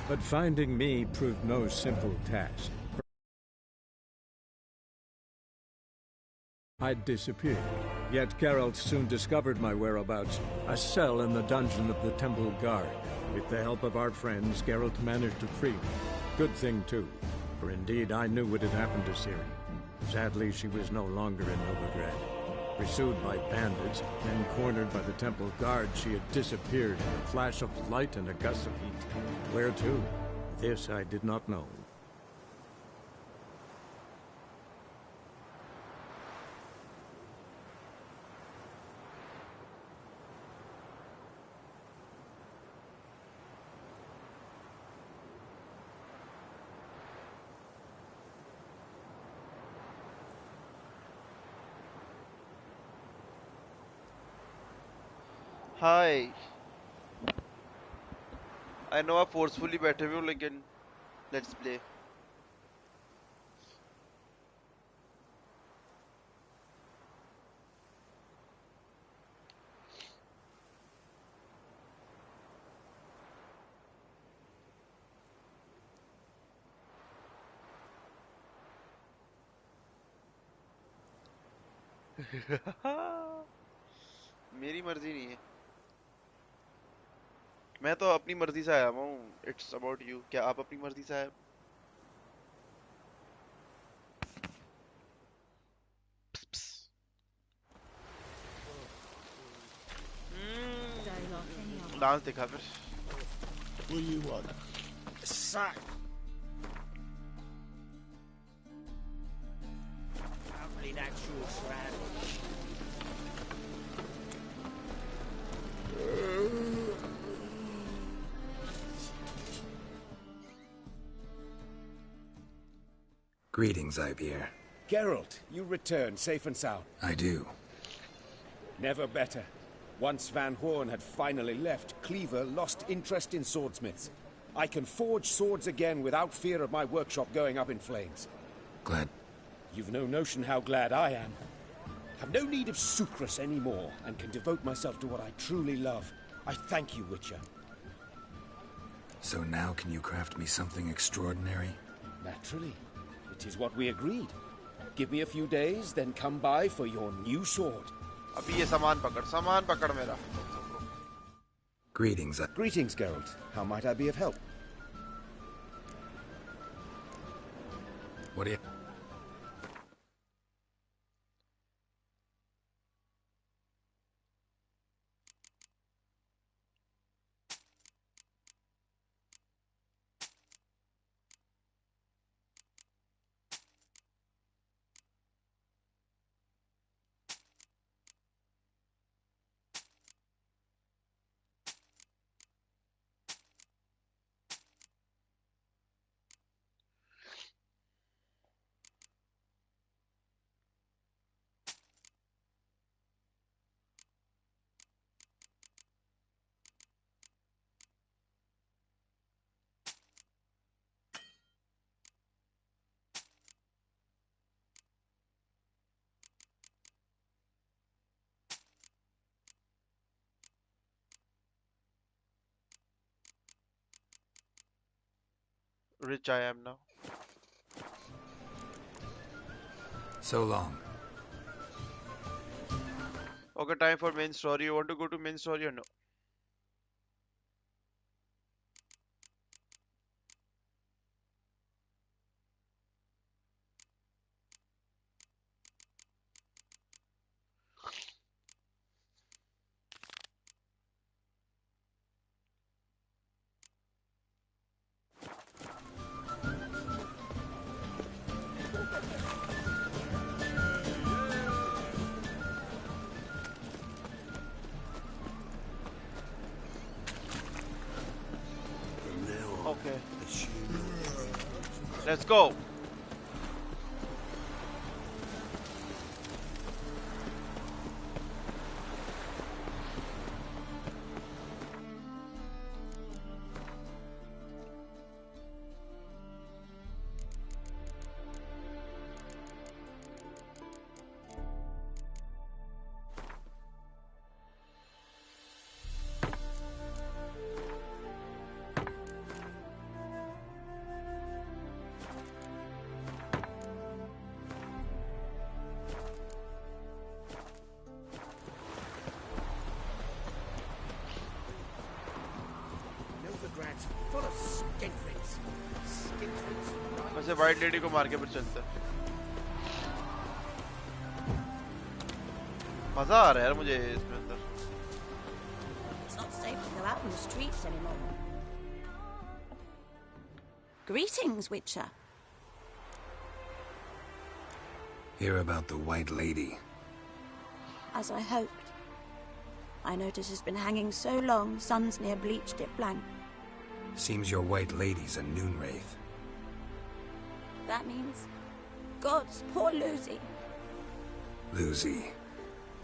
But finding me proved no simple task. I'd disappeared, yet Geralt soon discovered my whereabouts, a cell in the dungeon of the Temple Guard. With the help of our friends, Geralt managed to free me. Good thing, too, for indeed I knew what had happened to Ciri. Sadly, she was no longer in Novigrad. Pursued by bandits, then cornered by the Temple Guard, she had disappeared in a flash of light and a gust of heat. Where to? This I did not know. Hi I know आप forcefully बैठे हुए हो लेकिन let's play मेरी मर्जी नहीं है मैं तो अपनी मर्जी से आया हूँ इट्स अबाउट यू क्या आप अपनी मर्जी से आए डांस दिखा फिर What do you want? A sack. Probably that's your strategy. Greetings, Ivier. Geralt, you return safe and sound. I do. Never better. Once Van Horn had finally left, Cleaver lost interest in swordsmiths. I can forge swords again without fear of my workshop going up in flames. Glad. You've no notion how glad I am. Have no need of sucrus anymore, and can devote myself to what I truly love. I thank you, Witcher. So now can you craft me something extraordinary? Naturally. It is what we agreed. Give me a few days, then come by for your new sword. अभी ये सामान पकड़ मेरा Greetings. Greetings, Geralt. How might I be of help? What do you... rich I am now So long. okay time for main story you want to go to main story or no okay let's go full of skinflints. Skinflints. वैसे white lady को मार के फिर चलता है। मजा आ रहा है यार मुझे इसमें अंदर। It's not safe to go out on the streets anymore. Greetings, Witcher. Hear about the White Lady. As I hoped. I notice it's been hanging so long, sun's near bleached it blank. Seems your White Lady's a noon wraith. That means... Gods, poor Lucy. Lucy.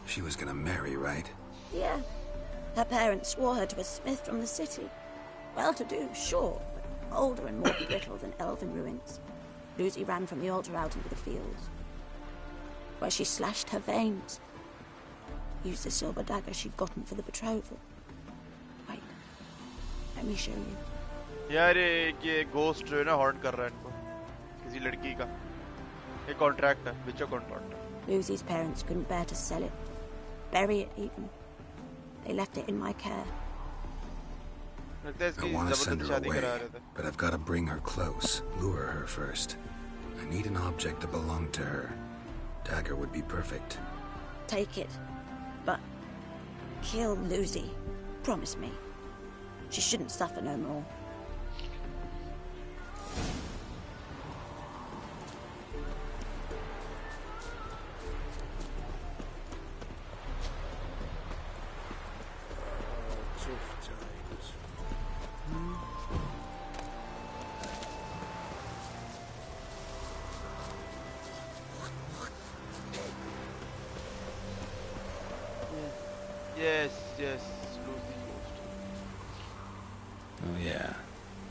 She was gonna marry, right? Yeah. Her parents swore her to a smith from the city. Well-to-do, sure, but older and more brittle than elven ruins. Lucy ran from the altar out into the fields, where she slashed her veins. Used the silver dagger she'd gotten for the betrothal. Wait. Let me show you. यार ये ghost जो है ना haunt कर रहा है इनको किसी लड़की का ये contract है Witcher contract Lucy's parents couldn't bear to sell it, bury it even. They left it in my care. लगता है इसकी I want to send जबरदस्त her शादी away, करा रहे थे but I've got to bring her close, lure her first. I need an object that belonged to her. Dagger would be perfect. Take it, but kill Lucy. Promise me. She shouldn't suffer no more. Tough times. yes Lucy ghost Oh yeah.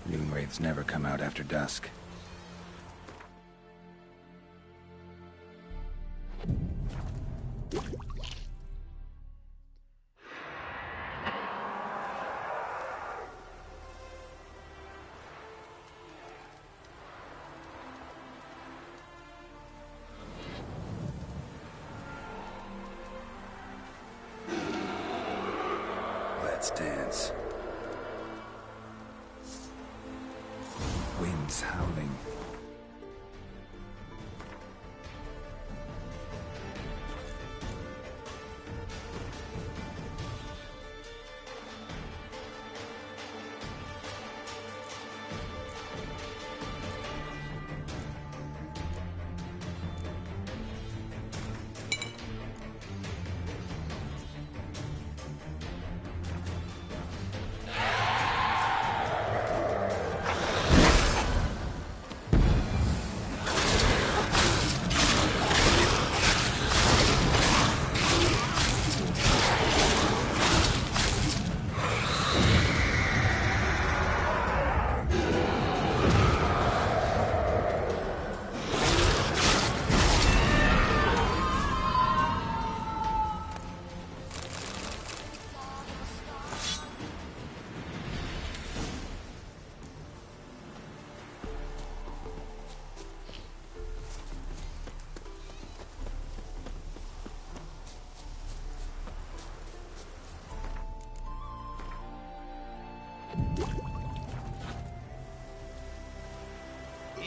Noon wraiths never come out after dusk. Let's dance. Winds howling.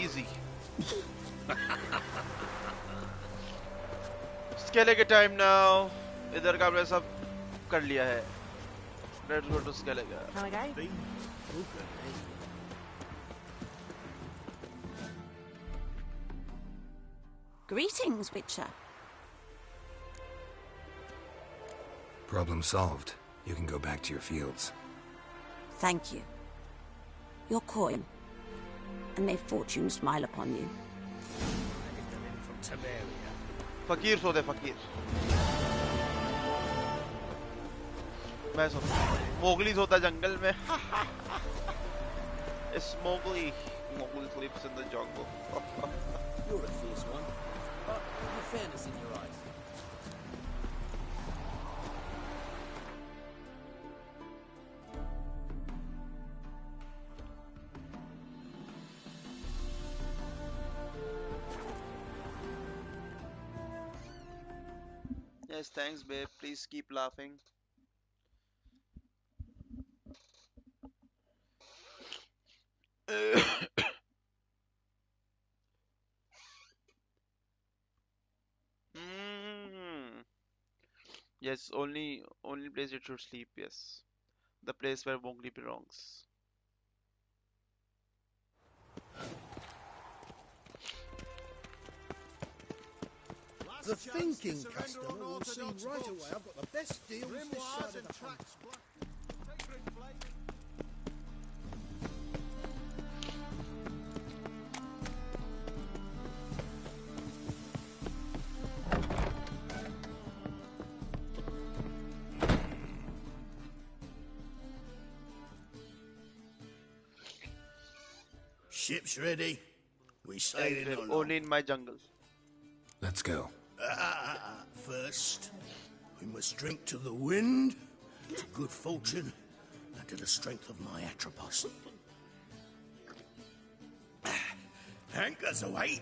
easy Skellige time now इधर का हमने सब कर लिया है let's go to Skellige Been booker, eh? Greetings, Witcher. Problem solved. You can go back to your fields. Thank you. Your coin. And may fortune smile upon you. If they're in from Tiberia. फकीर सो दे फकीर मैं सोता Mowgli सोता जंगल में It's Mowgli sleeps in the jungle You're a fierce one, but with fairness in your eyes. Yes, thanks babe, please keep laughing Yes, only place it should sleep. Yes, the place where Mowgli belongs. The thinking customer will see right away I've got the best deals this side of the pond. Ship's ready. We sailing Yes, on. only in my jungle. Let's go. First, we must drink to the wind, to good fortune, and to the strength of my Atropos. Anchors away.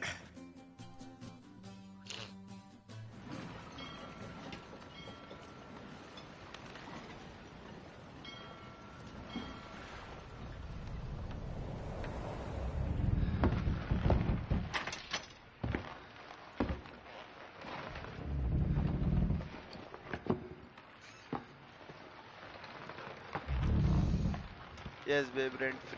Yes, babe, rent free.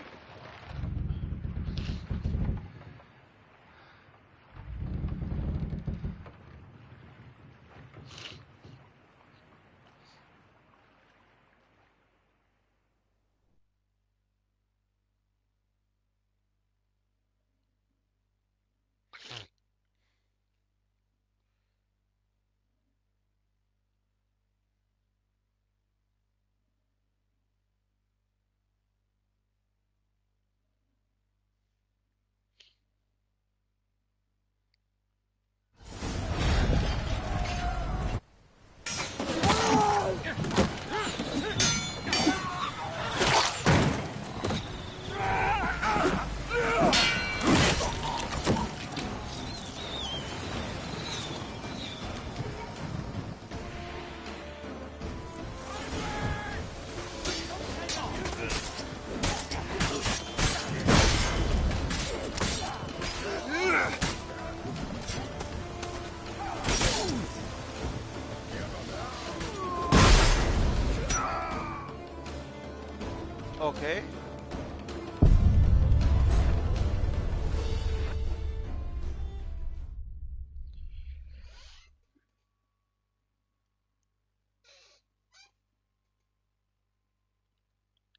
Okay.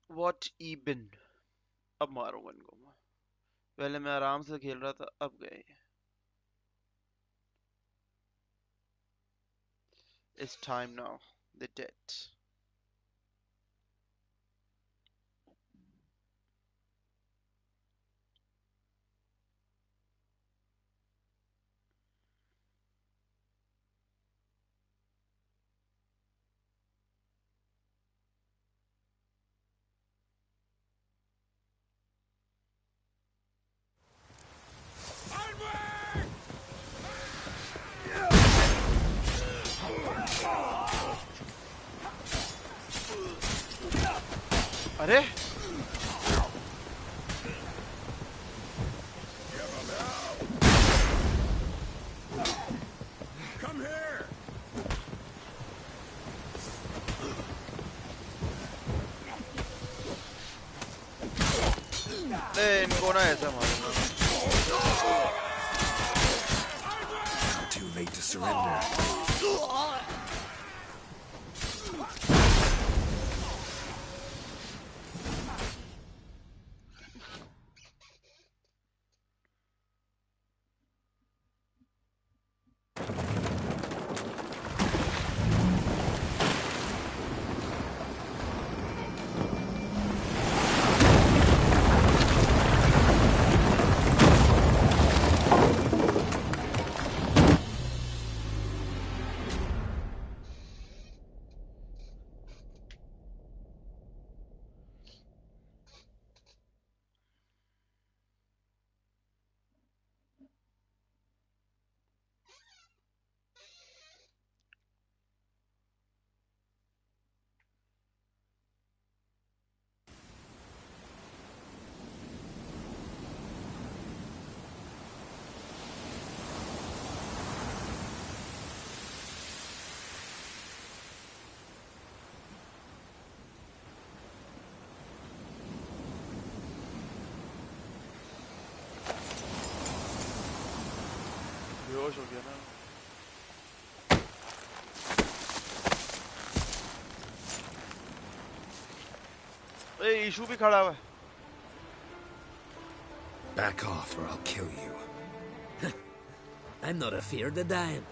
What even? अब मारूंगा इनको मैं। पहले मैं आराम से खेल रहा था, अब गए। It's time now. They're dead. अरे Come here. इनको ना ऐसा मारूंगा। Too late to surrender. बेहोश हो गया ना. ए इशू भी खड़ा हुआ है. Back off or I'll kill you. I'm not afeard of dying.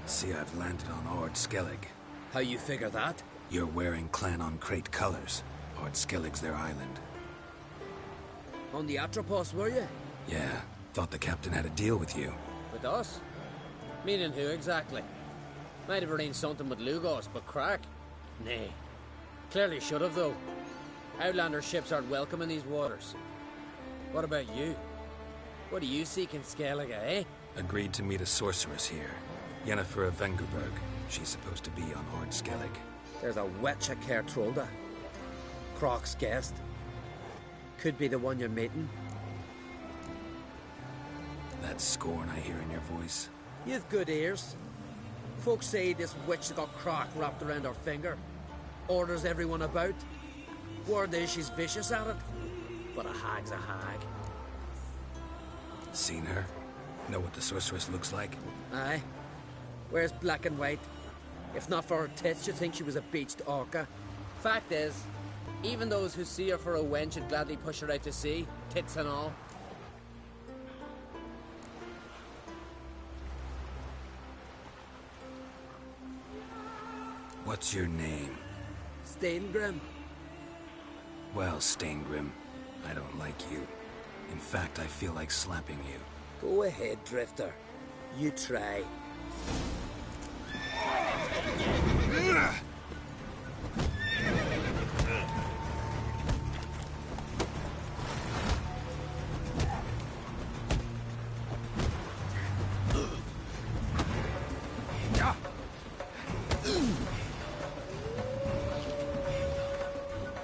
See, I've landed on Ord Skellig. How you figure that? You're wearing Clan on Crate colors. Ord Skellig's their island. On the Atropos, were you? Yeah, thought the captain had a deal with you. With us? Meaning who exactly? Might have arranged something with Lugos, but crack? Nay. Clearly should have, though. Outlander ships aren't welcome in these waters. What about you? What do you seek in Skellige, eh? Agreed to meet a sorceress here. Yennefer of Vengerberg. She's supposed to be on Ord Skellig. There's a wetcha Kertrolda. Croc's guest. Could be the one you're meeting. That scorn I hear in your voice. You've good ears. Folks say this witch got Croc wrapped around her finger. Orders everyone about. Word is she's vicious at it. But a hag's a hag. Seen her? Know what the sorceress looks like? Aye. Wears black and white. If not for her tits, you'd think she was a beached orca. Fact is, even those who see her for a wench would gladly push her out to sea, tits and all. What's your name? Steingrim. Well, Steingrim, I don't like you. In fact, I feel like slapping you. Go ahead, Drifter. You try.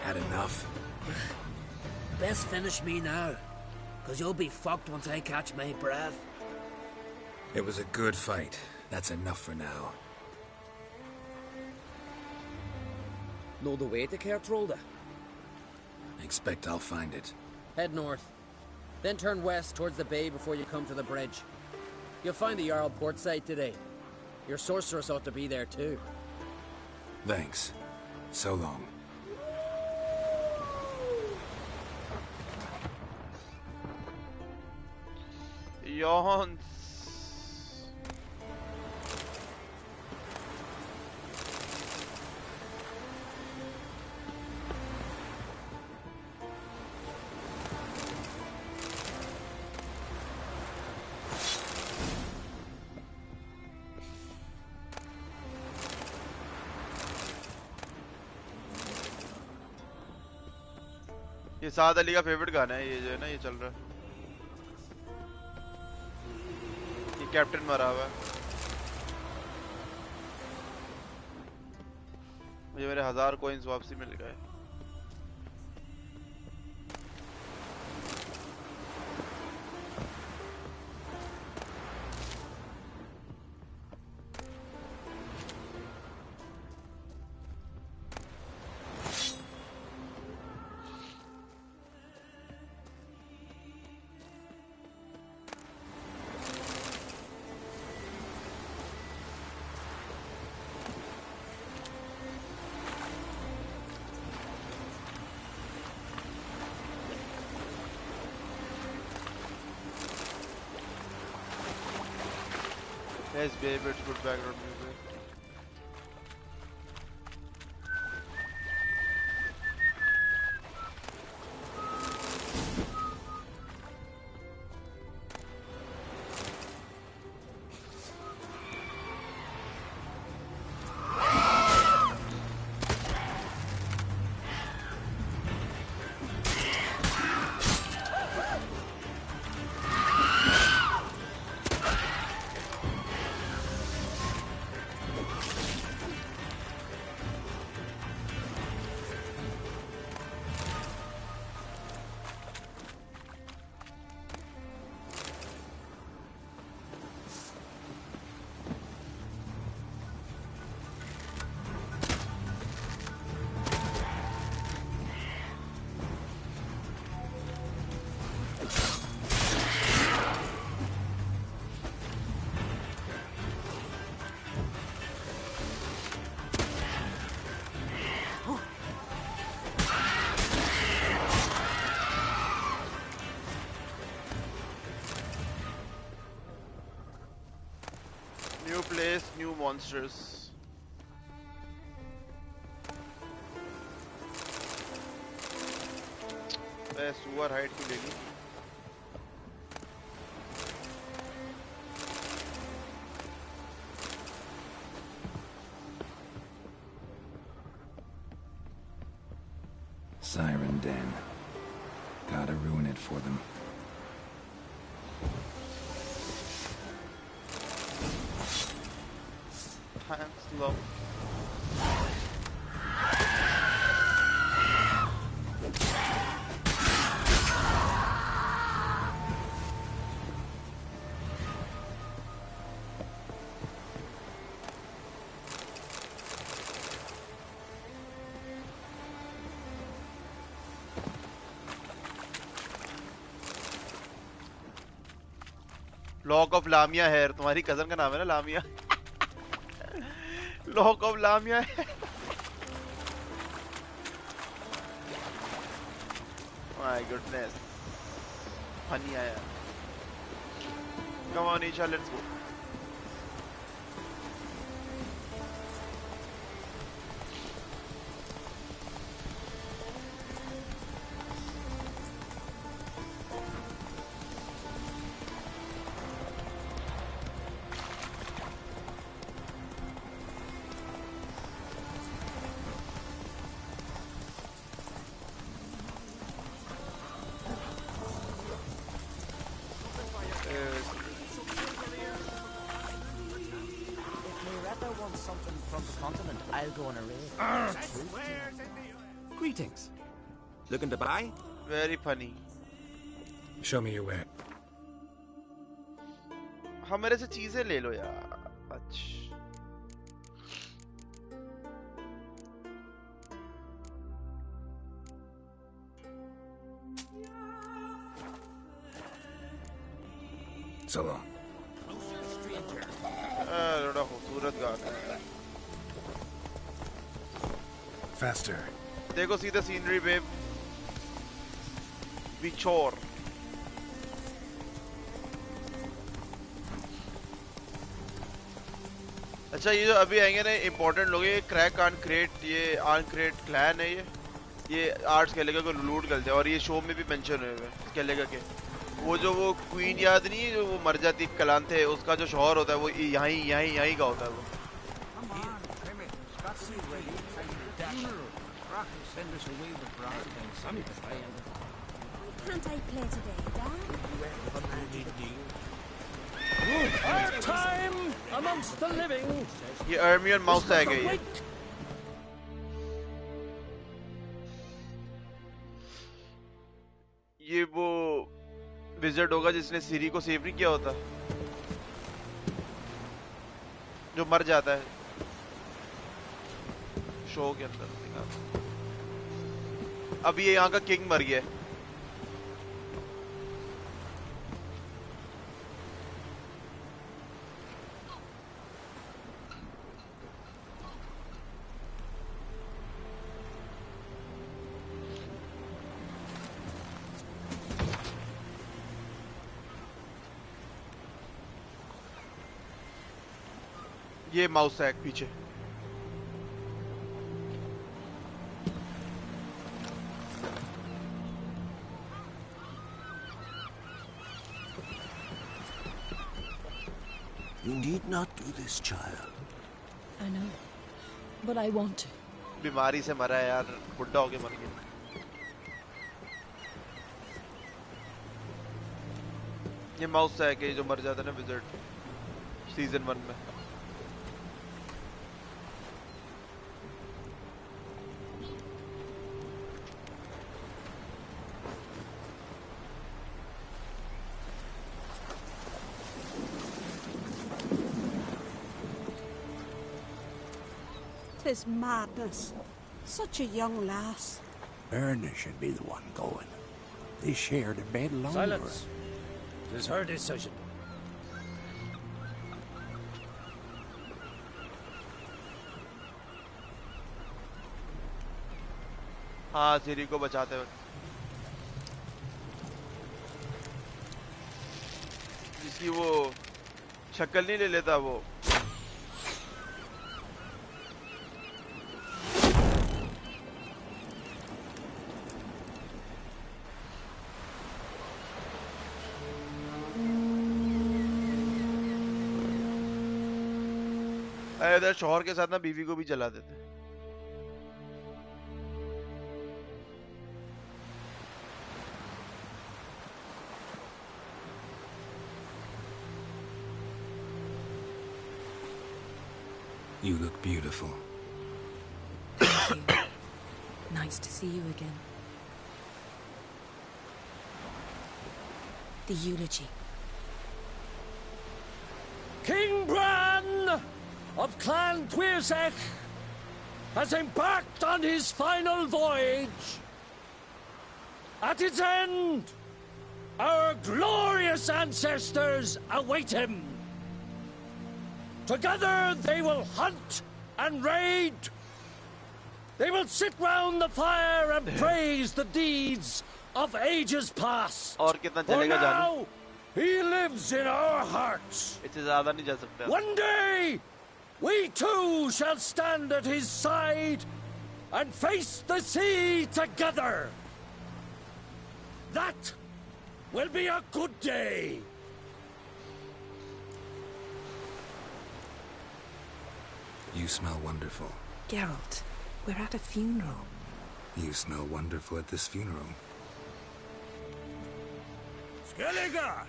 Had enough? Best finish me now, 'cause you'll be fucked once I catch my breath. It was a good fight. That's enough for now. Know the way to Kertrolda? Expect I'll find it. Head north. Then turn west towards the bay before you come to the bridge. You'll find the Jarl port site today. Your sorceress ought to be there too. Thanks. So long. Johan. ये साद अली का favourite गाना है ये जो है ना ये चल रहा है ये कैप्टन मरा हुआ है मुझे मेरे 1000 कॉइंस वापसी मिल गए Yes, baby, it's good background music. monsters. Sewer height क्यों लेगी? Siren Den. Gotta ruin it for them. Thanks, love. Lock of Lamia है, तुम्हारी कजन का नाम है ना लामिया? लॉक ऑफ लामिया है। माय गुडनेस, फनी आया। Come on Isha, let's go. Greetings. Looking to buy? Very funny. Show me your way. हाँ, मेरे से चीजें ले लो यार। अच्छा, So long. बड़ा खूबसूरत गाना है। Faster. देखो सीधे सीनरी पे बिछोर। अच्छा, ये जो अभी आएंगे ना इम्पोर्टेंट लोग, ये क्रैक ऑन क्रेट, ये ऑन क्रेट क्लैन है, ये आर्ट्स कैलेगा को लूट करते हैं, और ये शो में भी मेंशन हुए हुए हैं कैलेगा के। वो जो वो क्वीन याद नहीं है जो वो मर जाती कलान थे, उसका जो शौहर होता है वो यहीं का होता है वो। Can't I play today, Dad? Time amongst the living. ये अर्मियन माउस है क्या ये? ये वो विज़र्ड होगा जिसने सीरी को सेव नहीं किया होता, जो मर जाता है शो के अंदर। अभी ये यहाँ का किंग मर गया है। ये माउस है पीछे। You need not do this, child. I know, but I want to. बीमारी से मरा है यार, बुढ़ा होके मर गया। ये माउस है कि जो मर जाता है ना विज़र्ड सीजन 1 में। Tis madness. Such a young lass. Erna should be the one going. They shared a bed longer. Silence. It is her decision. हाँ, सीरी को बचाते वक्त जिसकी वो शक्ल नहीं ले लेता वो इधर शौहर के साथ ना बीवी को भी जला देते। You look beautiful. Thank you. Nice to see you again. The eulogy. King Bran of Clan Tuirsech has embarked on his final voyage. At its end, our glorious ancestors await him. Together they will hunt and raid. They will sit round the fire and praise the deeds of ages past. और कितना For चलेगा जानू? now, he lives in our hearts. इससे ज़्यादा नहीं जा सकता। One day, we too shall stand at his side and face the sea together. That will be a good day. You smell wonderful. Geralt, we're at a funeral. You smell wonderful at this funeral. Skellige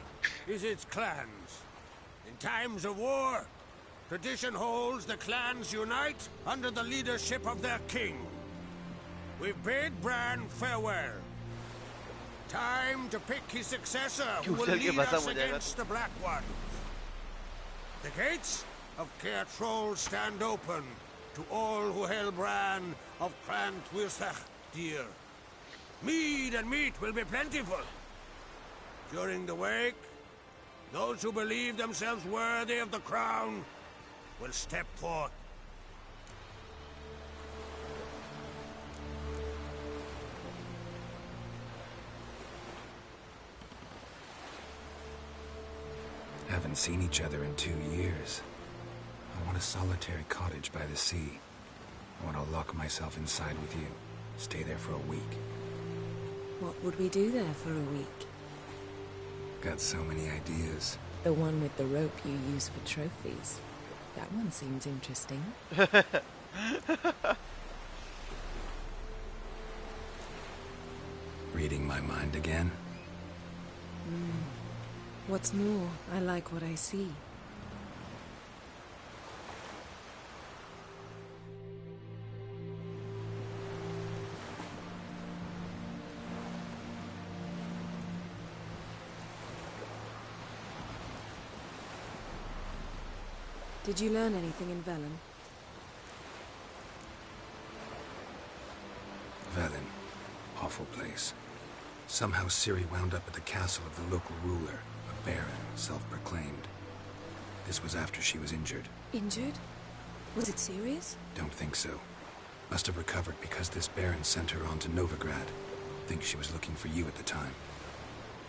is its clans. In times of war, tradition holds the clans unite under the leadership of their king. We've bid Bran farewell. Time to pick his successor who will lead us against the Black Ones. The gates of Caer Troll stand open to all who held Bran of Clan Tuirsech dear. Mead and meat will be plentiful. During the wake, those who believe themselves worthy of the crown will step forth. Haven't seen each other in 2 years. I want a solitary cottage by the sea. I want to lock myself inside with you. Stay there for a week. What would we do there for a week? Got so many ideas. The one with the rope you use for trophies. That one seems interesting. Reading my mind again? What's more, I like what I see. Did you learn anything in Velen? Velen. Awful place. Somehow Ciri wound up at the castle of the local ruler, a baron, self-proclaimed. This was after she was injured. Injured? Was it serious? Don't think so. Must have recovered because this baron sent her on to Novigrad. Think she was looking for you at the time.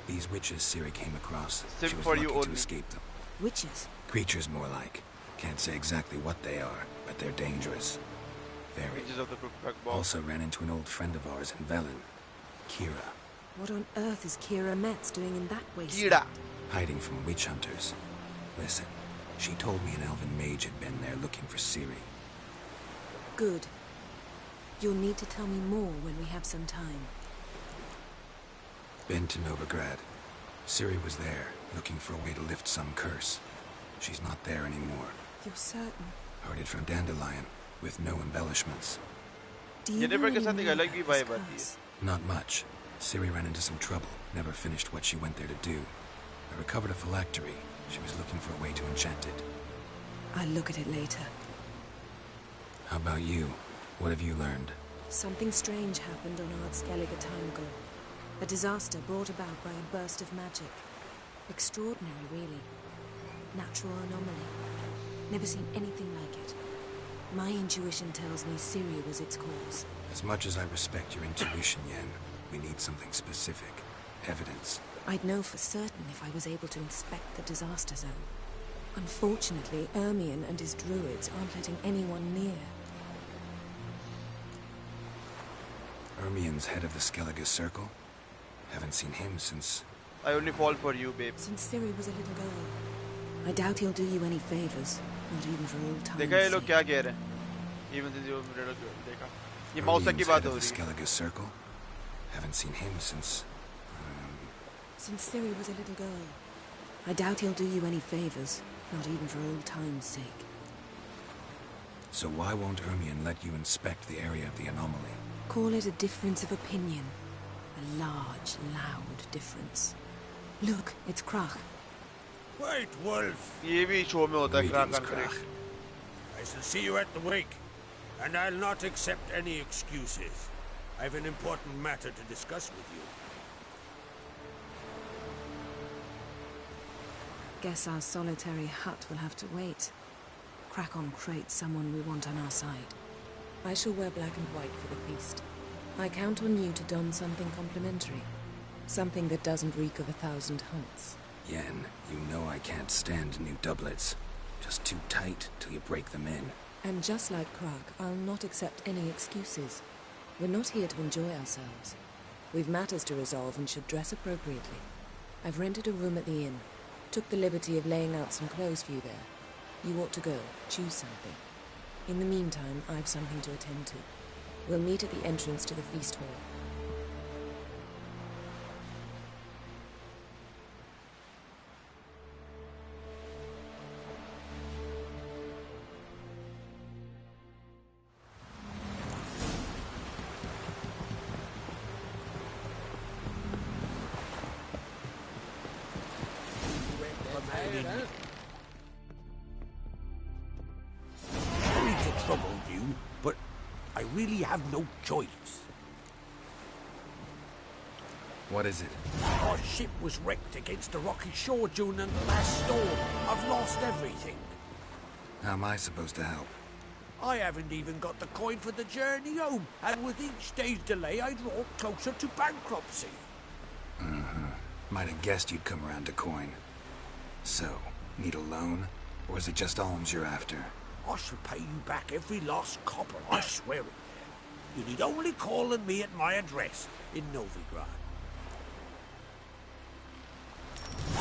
These witches Ciri came across, she was lucky to escape them. Witches? Creatures more like. Can't say exactly what they are, but they're dangerous. Very. Also ran into an old friend of ours in Velen, Kira. What on earth is Kira Metz doing in that wasteland? Kira. Hiding from witch hunters. Listen, she told me an elven mage had been there looking for Ciri. Good. You'll need to tell me more when we have some time. Been to Novigrad. Ciri was there, looking for a way to lift some curse. She's not there anymore. You're certain? Heard it from Dandelion, with no embellishments. Do you know any more about this curse? Not much. Ciri ran into some trouble, never finished what she went there to do. I recovered a phylactery. She was looking for a way to enchant it. I'll look at it later. How about you? What have you learned? Something strange happened on Ard Skellige a time ago. A disaster brought about by a burst of magic. Extraordinary, really. Natural anomaly. Never seen anything like it. My intuition tells me Ciri was its cause. As much as I respect your intuition, Yen, we need something specific. Evidence. I'd know for certain if I was able to inspect the disaster zone. Unfortunately, Ermion and his druids aren't letting anyone near. Ermion's head of the Skellige Circle? Haven't seen him since... I only fall for you, babe. Since Ciri was a little girl. I doubt he'll do you any favors, not even for old times' देखा ये लोग sake. क्या कह रहे हैं? Even since you देखा. ये मौसा की बात हो रही है. Skellige Circle? Haven't seen him since Since Ciri was a little girl. I doubt he'll do you any favors, not even for old times' sake. So why won't Ermion let you inspect the area of the anomaly? Call it a difference of opinion. A large, loud difference. Look, it's Krach. Wait, Wolf. ये भी show में होता है Greetings, Krach. Krach. I shall see you at the wake, and I'll not accept any excuses. I have an important matter to discuss with you. Guess our solitary hut will have to wait. Crack on crate's someone we want on our side. I shall wear black and white for the feast. I count on you to don something complimentary. Something that doesn't reek of 1,000 hunts. Yen, you know I can't stand new doublets. Just too tight till you break them in. And just like Krag, I'll not accept any excuses. We're not here to enjoy ourselves. We've matters to resolve and should dress appropriately. I've rented a room at the inn. Took the liberty of laying out some clothes for you there. You ought to go. Choose something. In the meantime, I've something to attend to. We'll meet at the entrance to the feast hall. Sorry to trouble you, but I really have no choice. What is it? Our ship was wrecked against a rocky shore during the last storm. I've lost everything. How am I supposed to help? I haven't even got the coin for the journey home, and with each day's delay, I draw closer to bankruptcy. Might have guessed you'd come around to coin. So, need a loan? Or is it just alms you're after? I shall pay you back every last copper, I swear it. You need only call on me at my address in Novigrad.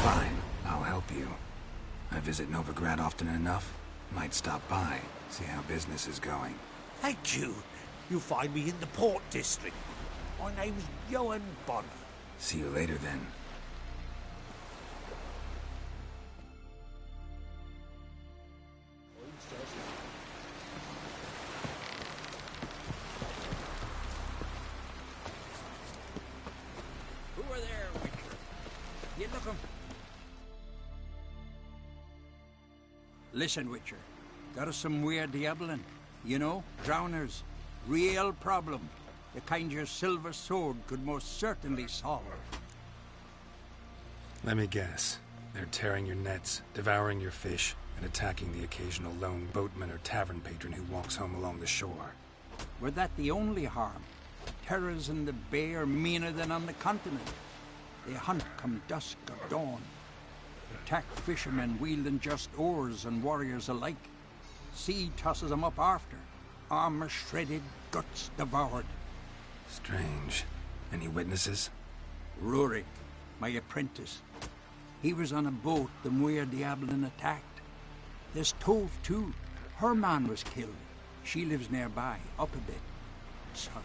Fine, I'll help you. I visit Novigrad often enough. Might stop by, see how business is going. Thank you. You'll find me in the Port District. My name's Johan Bonner. See you later then. Who are there, Witcher? You look 'em. Listen, Witcher. Got us some weird diabling. You know, drowners. Real problem. The kind your silver sword could most certainly solve. Let me guess. They're tearing your nets, devouring your fish, and attacking the occasional lone boatman or tavern patron who walks home along the shore. Were that the only harm? Terrors in the bay are meaner than on the continent. They hunt come dusk or dawn. Attack fishermen wielding just oars and warriors alike. Sea tosses them up after. Armor shredded, guts devoured. Strange. Any witnesses? Rurik, my apprentice. He was on a boat the Muir Diablin attacked. There's Tove, too. Her man was killed. She lives nearby, up a bit. Sorry,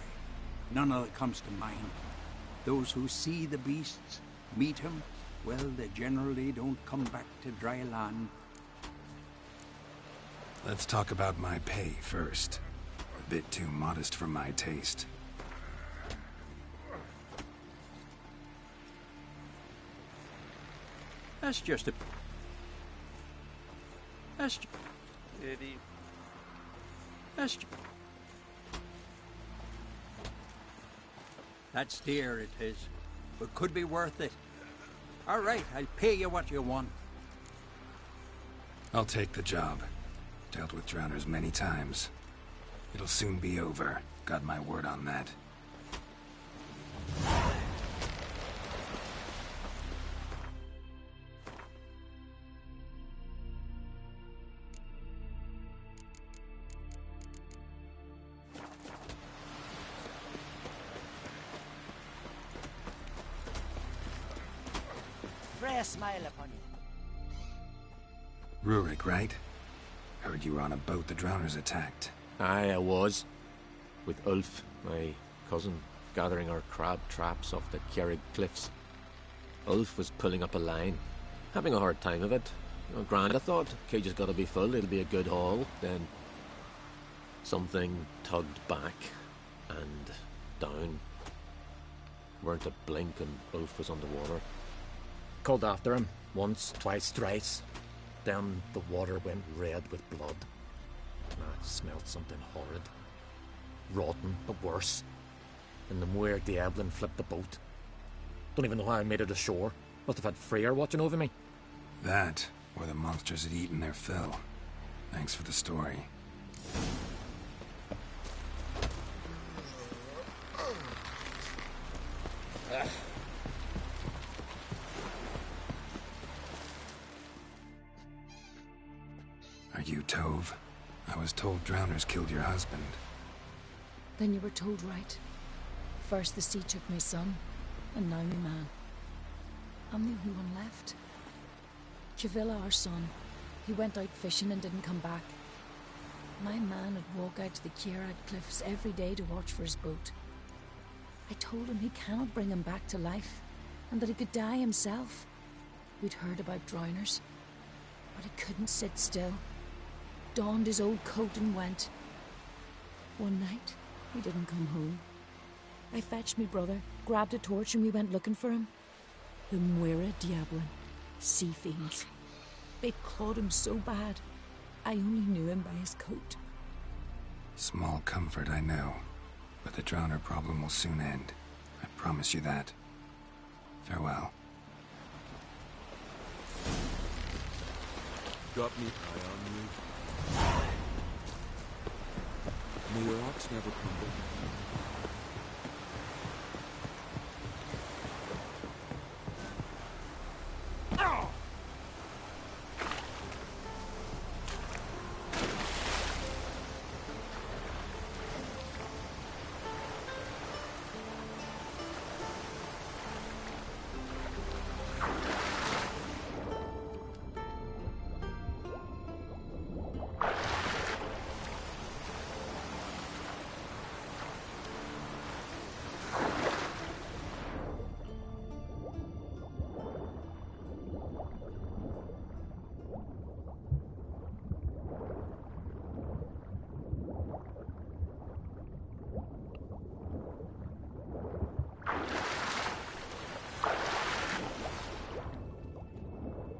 none of it comes to mind. Those who see the beasts, meet him, well, they generally don't come back to dry land. Let's talk about my pay first. A bit too modest for my taste. That's just a... That's... That's... That's dear, it is. But could be worth it. All right, I'll pay you what you want. I'll take the job. Dealt with drowners many times. It'll soon be over. Got my word on that. Fresh smile upon you. Rurik, right? Heard you were on a boat the drowners attacked. Aye, I was. With Ulf, my cousin, gathering our crab traps off the Kjerrig cliffs. Ulf was pulling up a line, having a hard time of it. Grand, I thought. Cage has got to be full, it'll be a good haul. Then something tugged back and down. Weren't a blink and Ulf was underwater. Called after him, once, twice, thrice. Then the water went red with blood. I smelled something horrid. Rotten, but worse. And the Muir Diablin flipped the boat. Don't even know how I made it ashore. Must have had Freyr watching over me. That, or the monsters had eaten their fill. Thanks for the story. Are you Tove? I was told drowners killed your husband. Then you were told right. First the sea took my son, and now my man. I'm the only one left. Chavilla, our son, he went out fishing and didn't come back. My man would walk out to the Kjerrig cliffs every day to watch for his boat. I told him he cannot bring him back to life, and that he could die himself. We'd heard about drowners, but he couldn't sit still. Donned his old coat and went. One night, he didn't come home. I fetched me brother, grabbed a torch, and we went looking for him. The Muira Diablin, sea fiends. They clawed him so bad, I only knew him by his coat. Small comfort, I know. But the drowner problem will soon end. I promise you that. Farewell. Got me eye on you. May your rocks never crumble.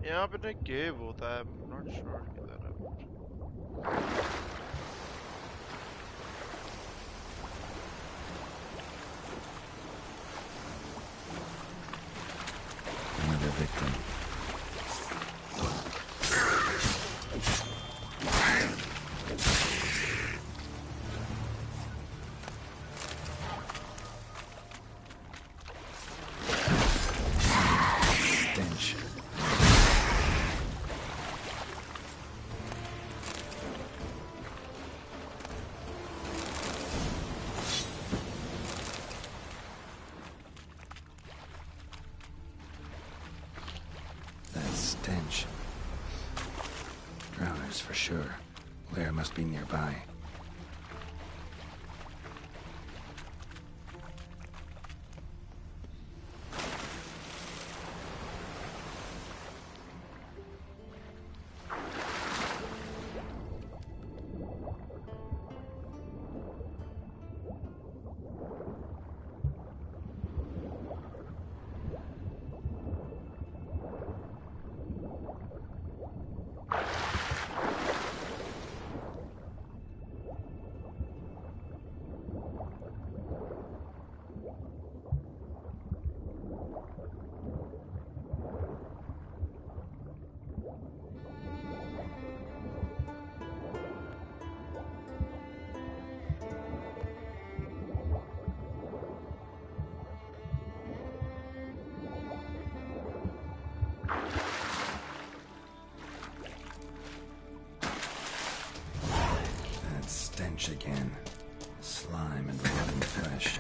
यहाँ पे ना केव होता है, I'm not sure किधर है. Another victim. Stench. Stench. Drowners for sure. Lair must be nearby. Stench again. Slime and rotten flesh.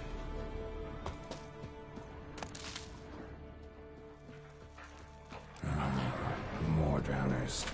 More drowners.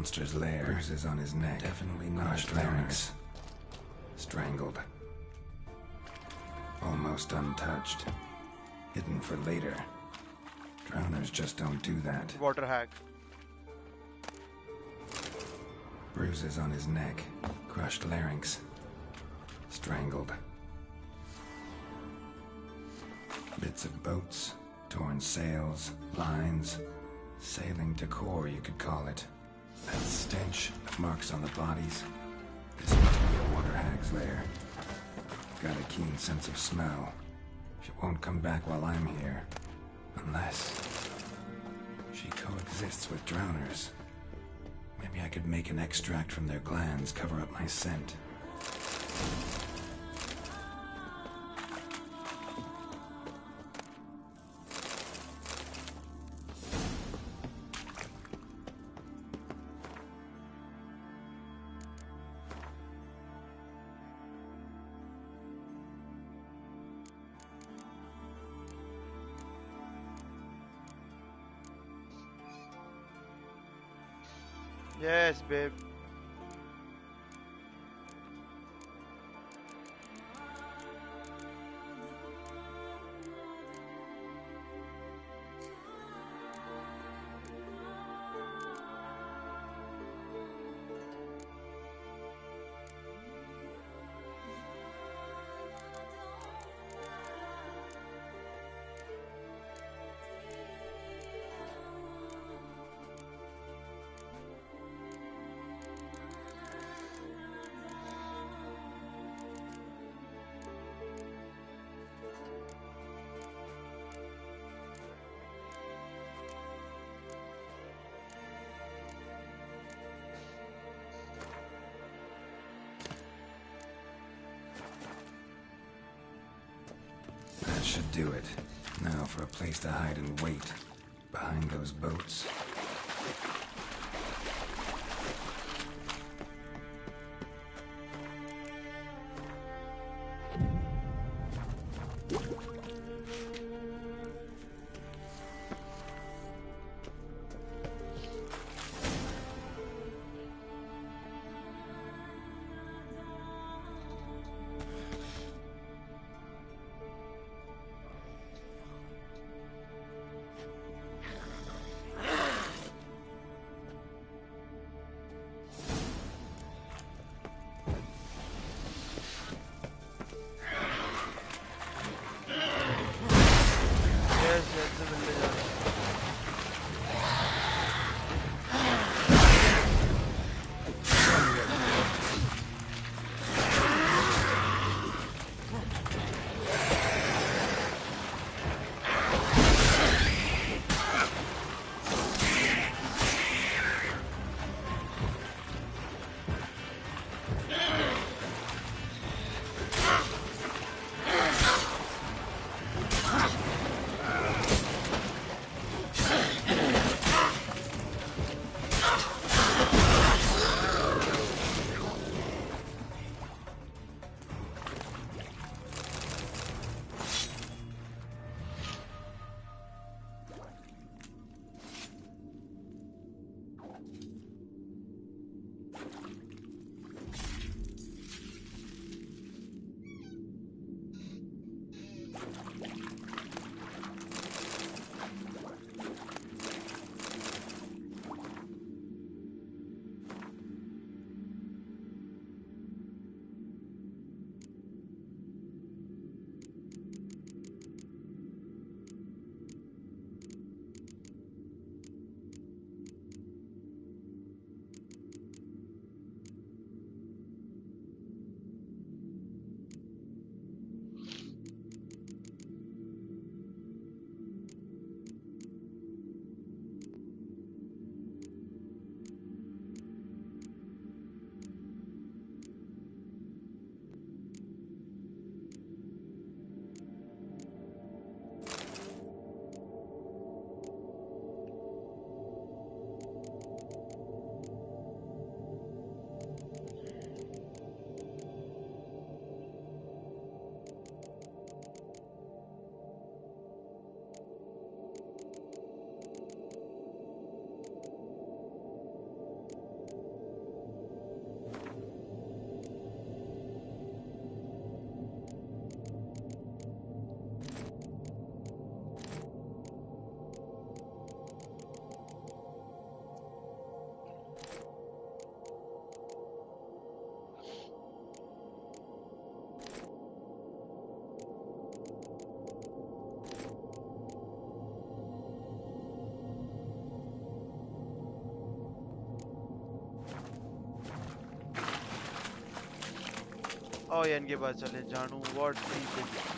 monster's lair. Bruises on his neck. Definitely not larynx. Strangled. Almost untouched. Hidden for later. Drowners just don't do that. Water hack. Bruises on his neck. Crushed larynx. Strangled. Bits of boats. Torn sails. Lines. Sailing decor, you could call it. That stench. Marks on the bodies. This must be a water hag's lair. Got a keen sense of smell. She won't come back while I'm here. Unless she coexists with drowners. Maybe I could make an extract from their glands, cover up my scent. Yes, babe. That should do it. Now for a place to hide and wait. Behind those boats. Oh yeah, इनके पास चले जानू what people.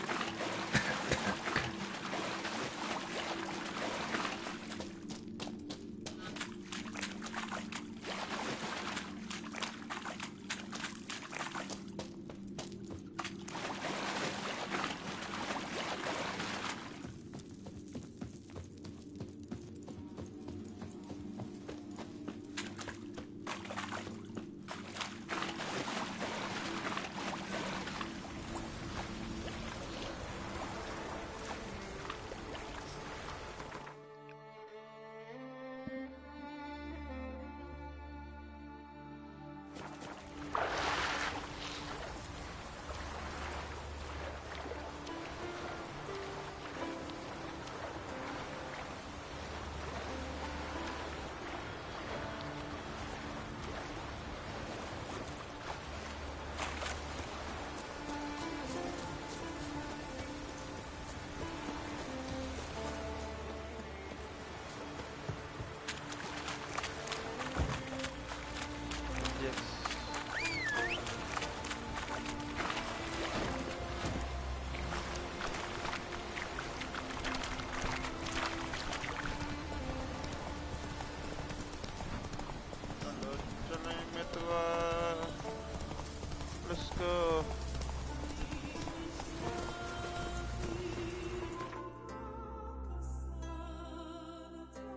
Let's go.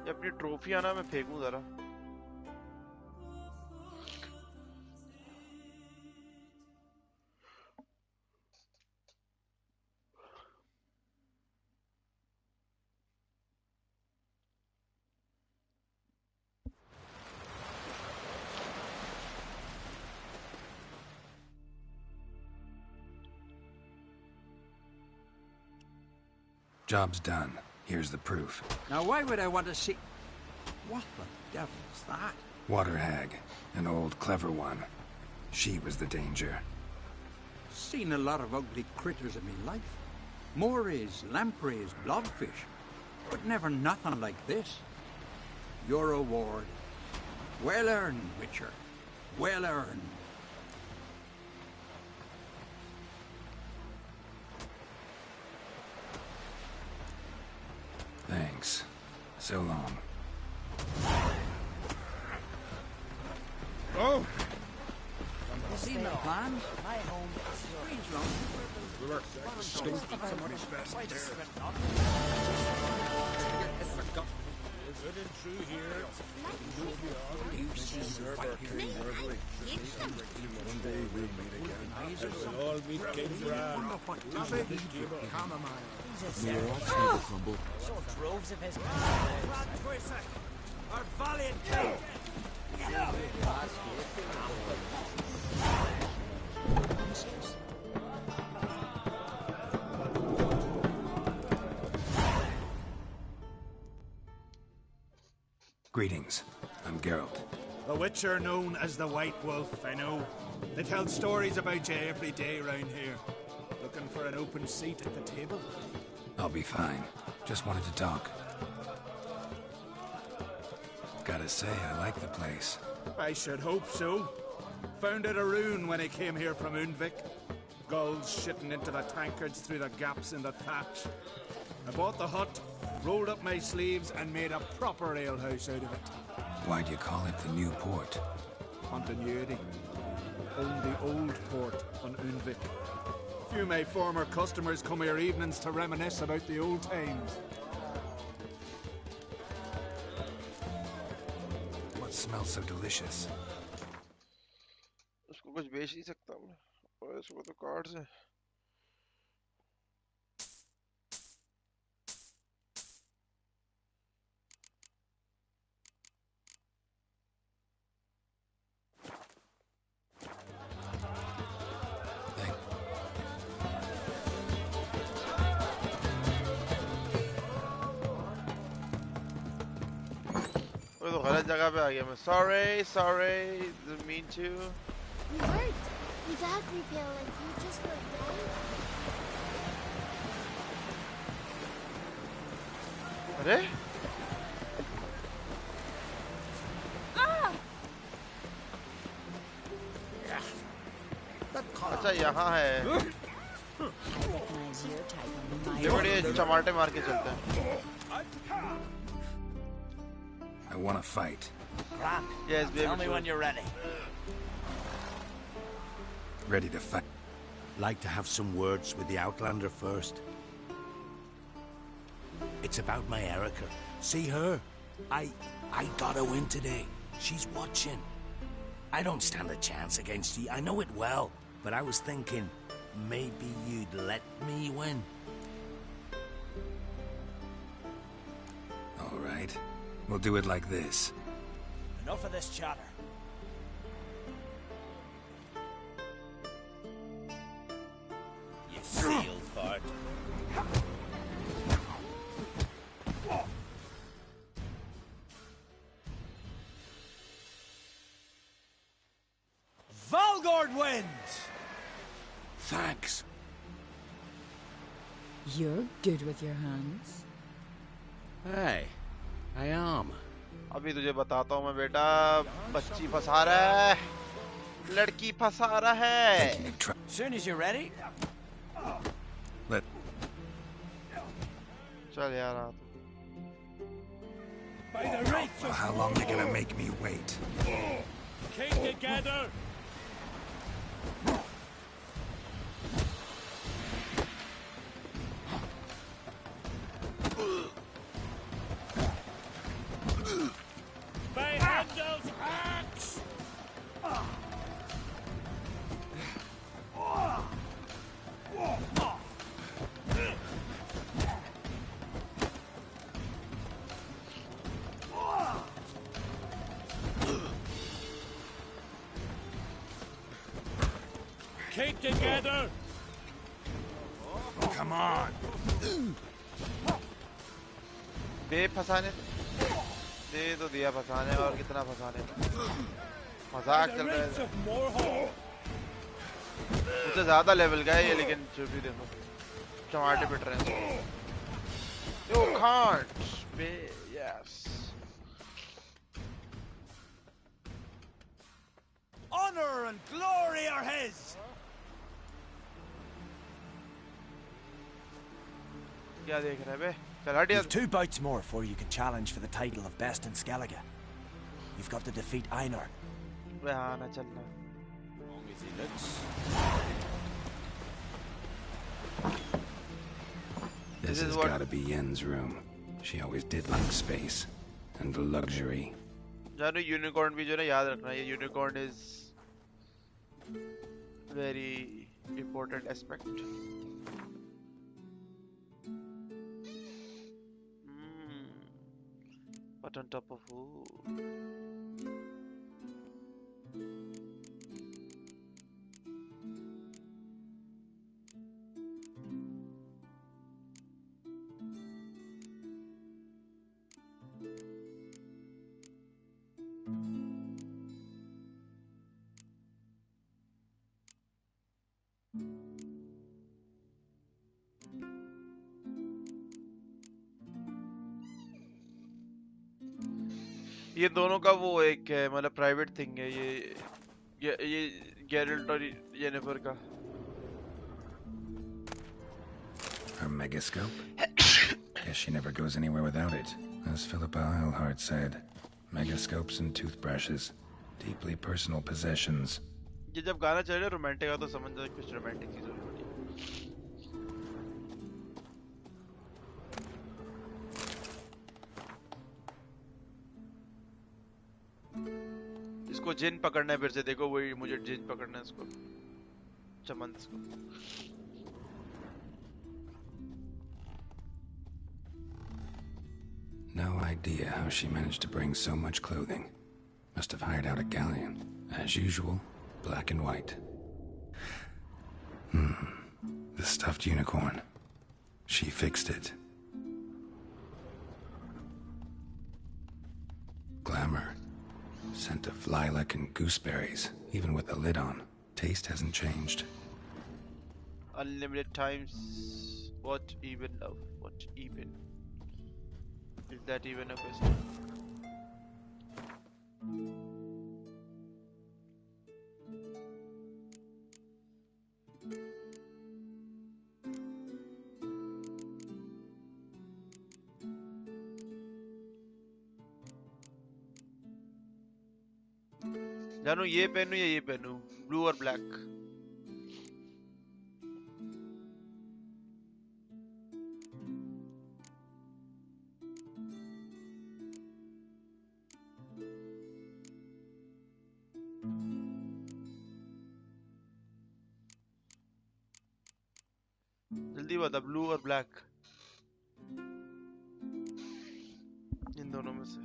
ये अपनी trophy आना मैं फेंकूं जरा Job's done. Here's the proof. Now why would I want to see... What the devil's that? Water hag. An old, clever one. She was the danger. Seen a lot of ugly critters in me life. Morays, lampreys, blobfish. But never nothing like this. Your reward. Well earned, Witcher. Well earned. Thanks. So long. Oh! Seen the plans? My home. Strange long. We were somebody's best good and true here. One day we'll meet again. We'll all meet King Brown. We are all going to crumble. Saw droves of his for a sec. Our valiant king. Greetings. I'm Geralt. The Witcher known as the White Wolf, I know. They tell stories about you every day round here. Looking for an open seat at the table? I'll be fine. Just wanted to talk. Gotta say, I like the place. I should hope so. Found it a ruin when I came here from Undvik. Gulls shitting into the tankards through the gaps in the thatch. I bought the hut, rolled up my sleeves, and made a proper alehouse out of it. Why'd you call it the New Port? Continuity. Own the old port on Undvik. Few of my former customers come here evenings to reminisce about the old times. What smells so delicious? उसको कुछ बेच नहीं सकता मैं और इसको तो cards है तो गलत जगह पे आ गया मैं sorry didn't mean to We weren't exactly pale like you, just like that. अरे अच्छा यहाँ है। ये बड़े चमाटे मार के चलते हैं। I want to fight. Grant, Yes, baby. tell me when you're ready. Ready to fight. Like to have some words with the Outlander first. It's about my Erica. See her? I got her win today. She's watching. I don't stand a chance against you. I know it well. But I was thinking, maybe you'd let me win. All right. We'll do it like this. Enough of this chatter. You seal fart. Valgord wins! Thanks. You're good with your hands. Hey, I am. अभी तुझे बताता हूँ मैं बेटा, बच्ची फंसा रहा है, लड़की फंसा रहा है। Soon as you're ready. चल यार आ Well, how long are you gonna make me wait? Keep together. By Handel's axe. Keep together. Come on. दे फंसाने, दे तो दिया फंसाने, और कितना फंसाने, मजाक चल रहा है। मुझसे ज़्यादा लेवल का है ये, लेकिन जो भी देखो टमाटे पिट रहे हैं। You can't be, yes. Honor and glory are his. क्या देख रहे हैं बे? चल हट यार। You've 2 bouts more before you can challenge for the title of best in Skellige. You've got to defeat Einar. बे हाँ ना चलना। Long as he looks. This has got to be Yen's room. She always did like space and luxury. जानो unicorn भी जो है ना याद रखना, ये unicorn is very important aspect. But on top of who? ये दोनों का वो एक है, मतलब प्राइवेट थिंग है ये गेरल्ट और येनिफर का। Her megascope? Guess she never goes anywhere without it. As Philippa Eilhart said, megascopes and toothbrushes, deeply personal possessions. ये जब गाना चल रहा है रोमांटिक का, तो समझ जाओ कुछ रोमांटिक चीज होगी। इसको जिन पकड़ना है फिर से, देखो वही मुझे जिन पकड़ना है इसको, चमन इसको। No idea how she managed to bring so much clothing. Must have hired out a galleon. As usual, black and white. The stuffed unicorn. She fixed it. Glamour. Scent of lilac and gooseberries, even with the lid on. Taste hasn't changed. Unlimited times. What even love? What even? Is that even a question? जानू ये पहनूं या ये पहनूं, blue और black? जल्दी बता, blue और black इन दोनों में से।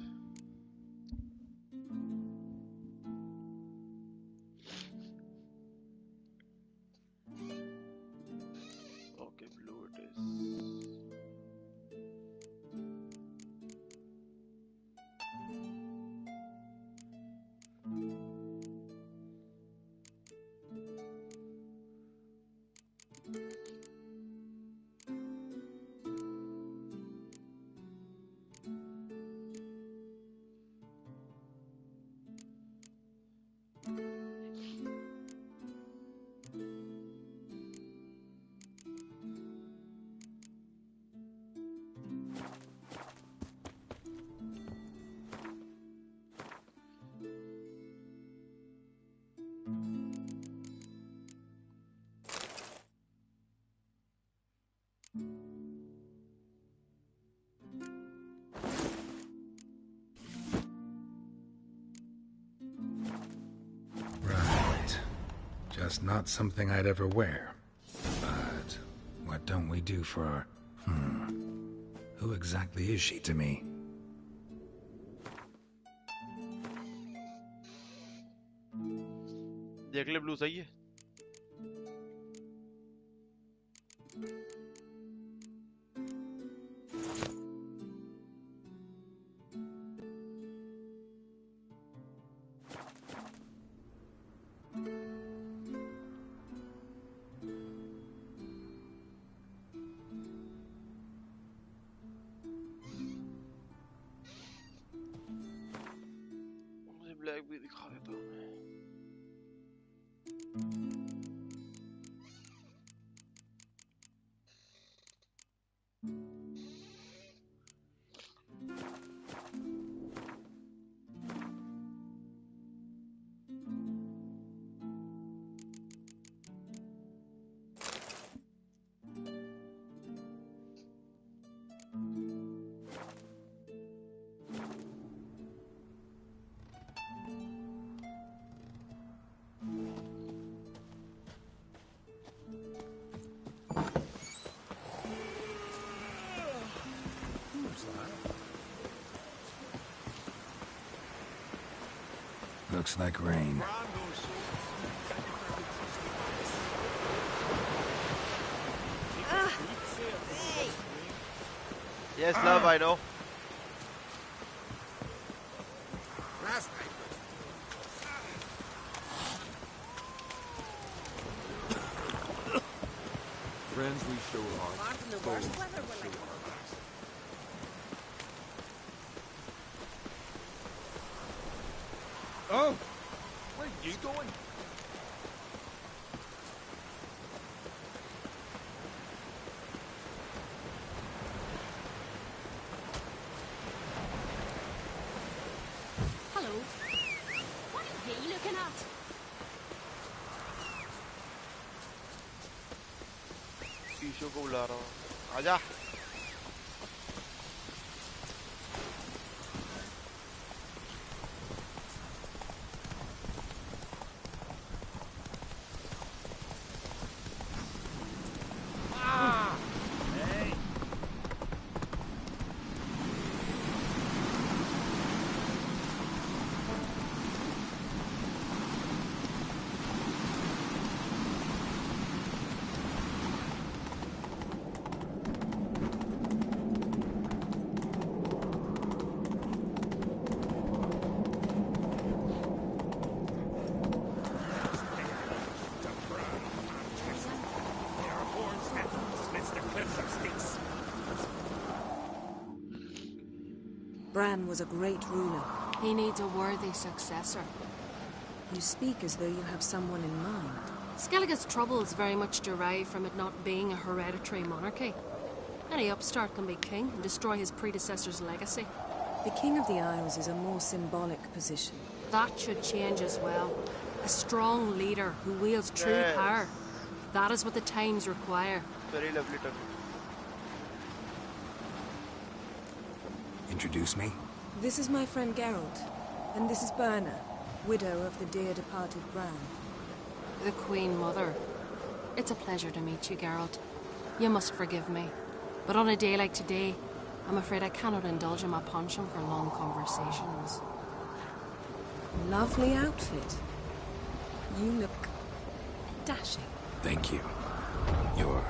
Okay, blue it is. Just not something I'd ever wear. But what don't we do for our... Who exactly is she to me? देख ले, ब्लू सही है। मुझे ब्लैक भी दिखा देता हूँ मैं। Looks like rain. Yes, love, I know. Friends, we show our Apart from the worst weather, we're like... Oh! Where are you going? Hello. What are you looking at? शीशों को बुला रहा हूँ, आजा। Bran was a great ruler. He needs a worthy successor. You speak as though you have someone in mind. Skellige's troubles very much derive from it not being a hereditary monarchy. Any upstart can be king and destroy his predecessor's legacy. The King of the Isles is a more symbolic position. That should change as well. A strong leader who wields true Yes. power. That is what the times require. Very lovely talking. Introduce me? This is my friend Geralt, and this is Berna, widow of the dear departed Bran. The Queen Mother. It's a pleasure to meet you, Geralt. You must forgive me. But on a day like today, I'm afraid I cannot indulge in my penchant for long conversations. Lovely outfit. You look dashing. Thank you. You're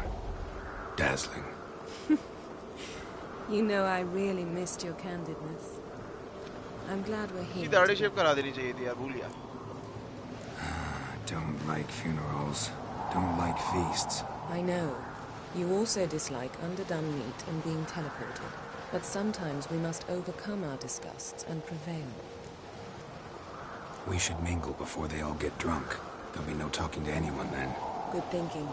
dazzling. You know I really missed your candidness. I'm glad we're here. इसकी दाढ़ी शेव करा देनी चाहिए थी यार, भूल गया. Don't like funerals. Don't like feasts. I know. You also dislike underdone meat and being teleported. But sometimes we must overcome our disgusts and prevail. We should mingle before they all get drunk. There'll be no talking to anyone then. Good thinking.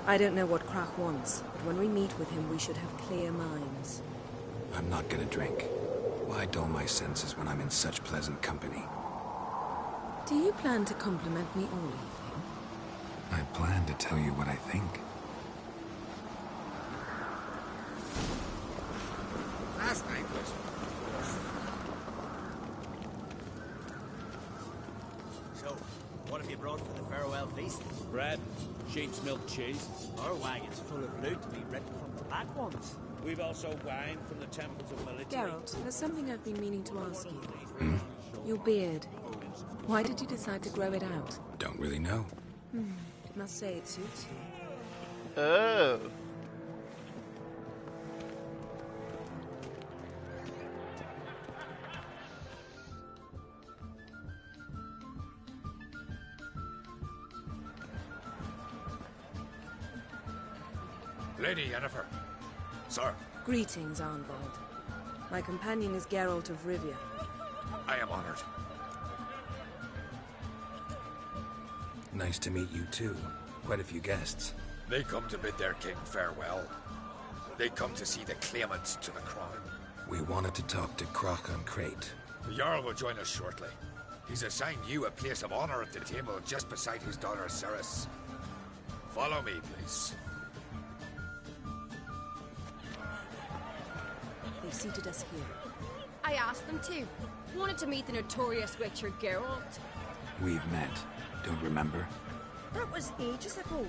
I don't know what Krach wants, but when we meet with him, we should have clear minds. I'm not gonna drink. Why dull my senses when I'm in such pleasant company? Do you plan to compliment me all evening? I plan to tell you what I think. Last night was... So, what have you brought for the farewell feast? Bread, sheep's milk cheese. Our wagon's full of loot to be written from the black ones. We've also wine from the temples of military. Geralt, there's something I've been meaning to ask you. Your beard. Why did you decide to grow it out? Don't really know. Must say it suits you. Oh. Lady Yennefer. Sir. Greetings, Arnvald. My companion is Geralt of Rivia. I am honored. Nice to meet you too. Quite a few guests. They come to bid their king farewell. They come to see the claimants to the crown. We wanted to talk to Krach on Crate. The Jarl will join us shortly. He's assigned you a place of honor at the table just beside his daughter Ceres. Follow me, please. They seated us here. I asked them to. Wanted to meet the notorious Witcher Geralt. We've met. Don't remember? That was ages ago.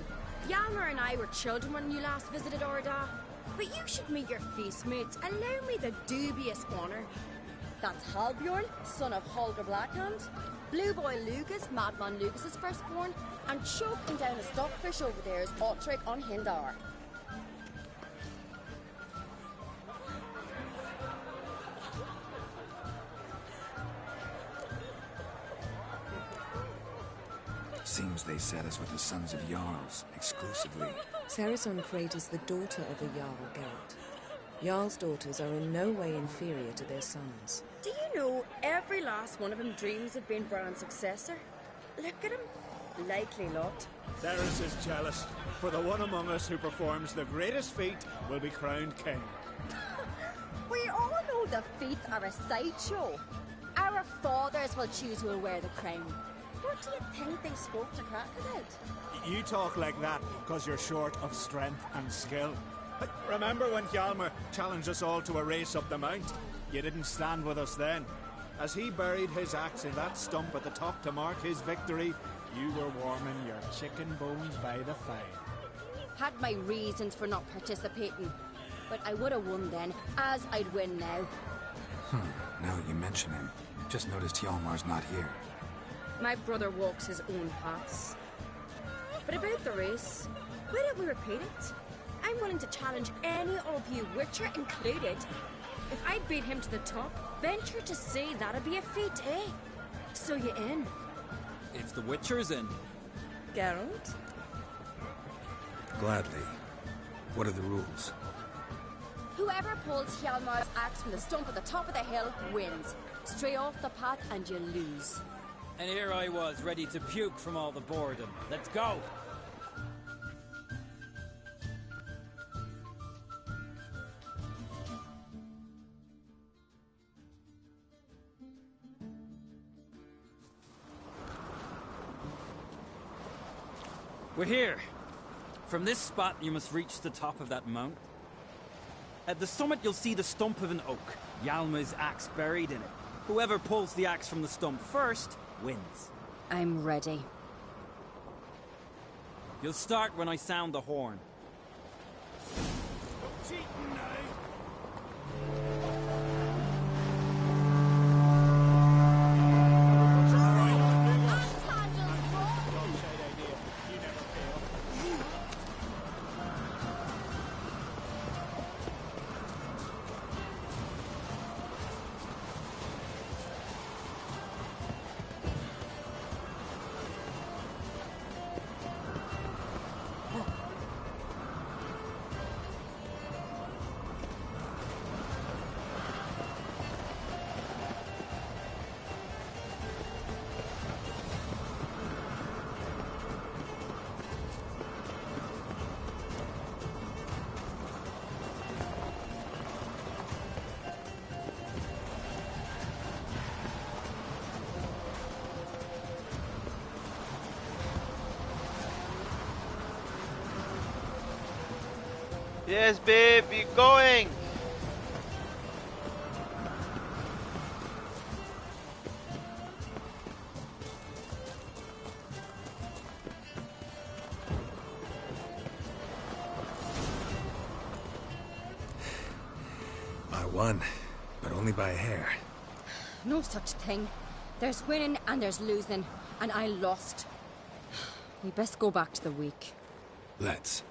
Hjalmar and I were children when you last visited Orda. But you should meet your feast mates. Allow me the dubious honor. That's Halbjorn, son of Holger Blackhand. Blue Boy Lucas, Madman Lucas's firstborn. And choking down a stockfish over there is Otric on Hindar. Seems they set us with the sons of Jarls, exclusively. Ceres on Crate is the daughter of a Jarl, Geralt. Jarl's daughters are in no way inferior to their sons. Do you know every last one of them dreams of being Bran's successor? Look at him. Likely lot. Ceres is jealous, for the one among us who performs the greatest feat will be crowned king. We all know the feats are a sideshow. Our fathers will choose who will wear the crown. What do you think they spoke to Krach about? You talk like that because you're short of strength and skill. But remember when Hjalmar challenged us all to a race up the mount? You didn't stand with us then. As he buried his axe in that stump at the top to mark his victory, you were warming your chicken bones by the fire. Had my reasons for not participating. But I would have won then, as I'd win now. Now that you mention him, just noticed Hjalmar's not here. My brother walks his own paths. But about the race, why don't we repeat it? I'm willing to challenge any of you, Witcher included. If I beat him to the top, venture to say that'd be a feat, eh? So you in? If the Witcher's in. Geralt? Gladly. What are the rules? Whoever pulls Hjalmar's axe from the stump at the top of the hill wins. Stray off the path and you lose. And here I was, ready to puke from all the boredom. Let's go! We're here. From this spot, you must reach the top of that mount. At the summit, you'll see the stump of an oak. Yalma's axe buried in it. Whoever pulls the axe from the stump first wins. I'm ready. You'll start when I sound the horn. Yes, babe, we're going. I won, but only by a hair. No such thing. There's winning and there's losing, and I lost. We best go back to the week. Let's.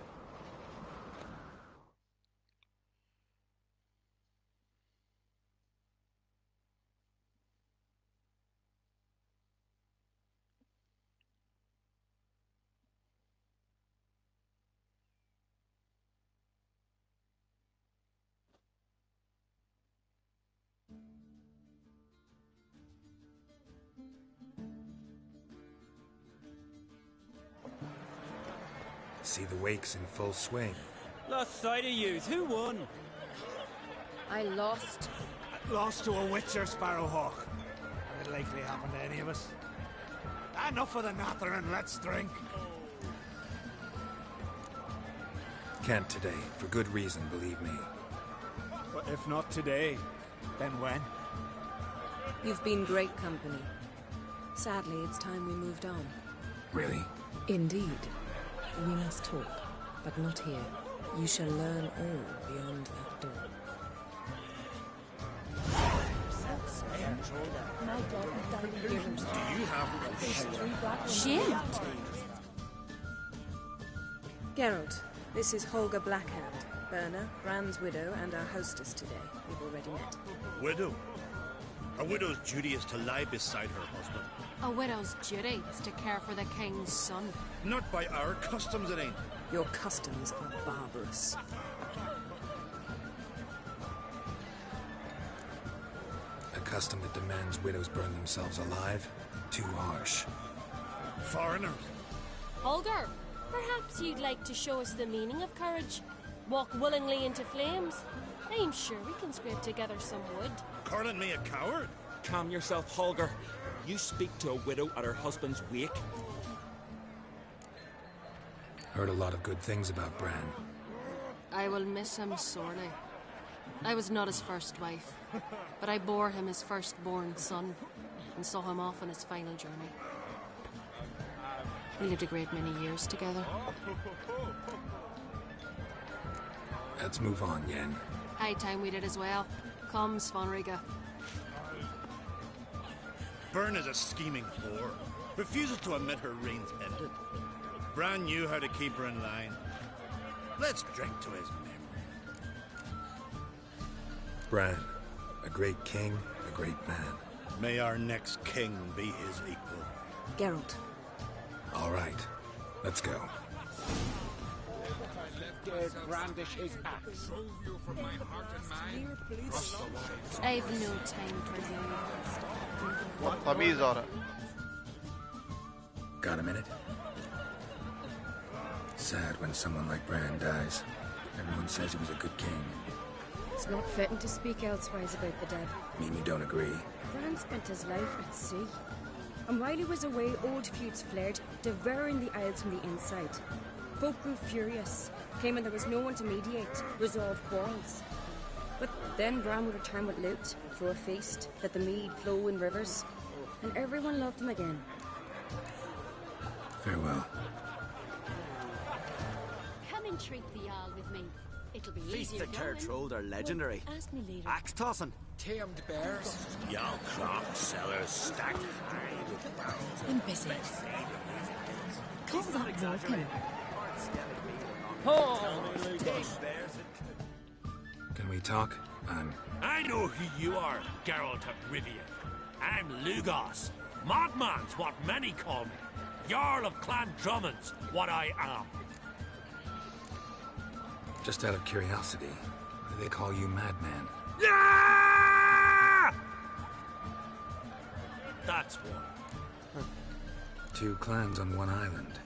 See the wakes in full swing. Lost sight of yous. Who won? I lost. Lost to a witcher, Sparrowhawk. It'll likely happen to any of us. Enough of the nattering, let's drink. Can't today, for good reason, believe me. But if not today, then when? You've been great company. Sadly, it's time we moved on. Really? Indeed. We must talk, but not here. You shall learn all beyond that door. Do you have Shit! Geralt, this is Holger Blackhand, Berna, Bran's widow, and our hostess today. We've already met. Widow? A widow's duty is to lie beside her husband. A widow's duty is to care for the king's son. Not by our customs, it ain't. Your customs are barbarous. A custom that demands widows burn themselves alive? Too harsh. Foreigners? Holger, perhaps you'd like to show us the meaning of courage? Walk willingly into flames? I'm sure we can scrape together some wood. Calling me a coward? Calm yourself, Holger. You speak to a widow at her husband's wake? Heard a lot of good things about Bran. I will miss him sorely. I was not his first wife, but I bore him his firstborn son and saw him off on his final journey. We lived a great many years together. Let's move on, Yen. High time we did as well. Come, Svanriga. Byrne is a scheming whore. Refuses to admit her reign's ended. Bran knew how to keep her in line. Let's drink to his memory. Bran, a great king, a great man. May our next king be his equal. Geralt. All right, let's go. Dared brandish his axe. I've no time for you. Tamiz aa raha. Got a minute? Sad when someone like Bran dies. Everyone says he was a good king. It's not fitting to speak elsewise about the dead. Mean you don't agree? Bran spent his life at sea. And while he was away, old feuds flared, devouring the Isles from the inside. Folk grew furious, claiming there was no one to mediate, resolve quarrels. But then Bran would return with loot, throw a feast, let the mead flow in rivers, and everyone loved him again. Farewell. Come and treat the Jarl with me. It'll be Feasts easier at going. Cairtrold are legendary. Ask me later. Axe tossing. Tamed bears. Young clock sellers stacked high with barrels. I'm busy. Call that working. Can we talk? I know who you are, Geralt of Rivia. I'm Lugos. Madman's what many call me. Jarl of Clan Drummond's what I am. Just out of curiosity, why do they call you Madman? Yeah! That's why. Two clans on one island.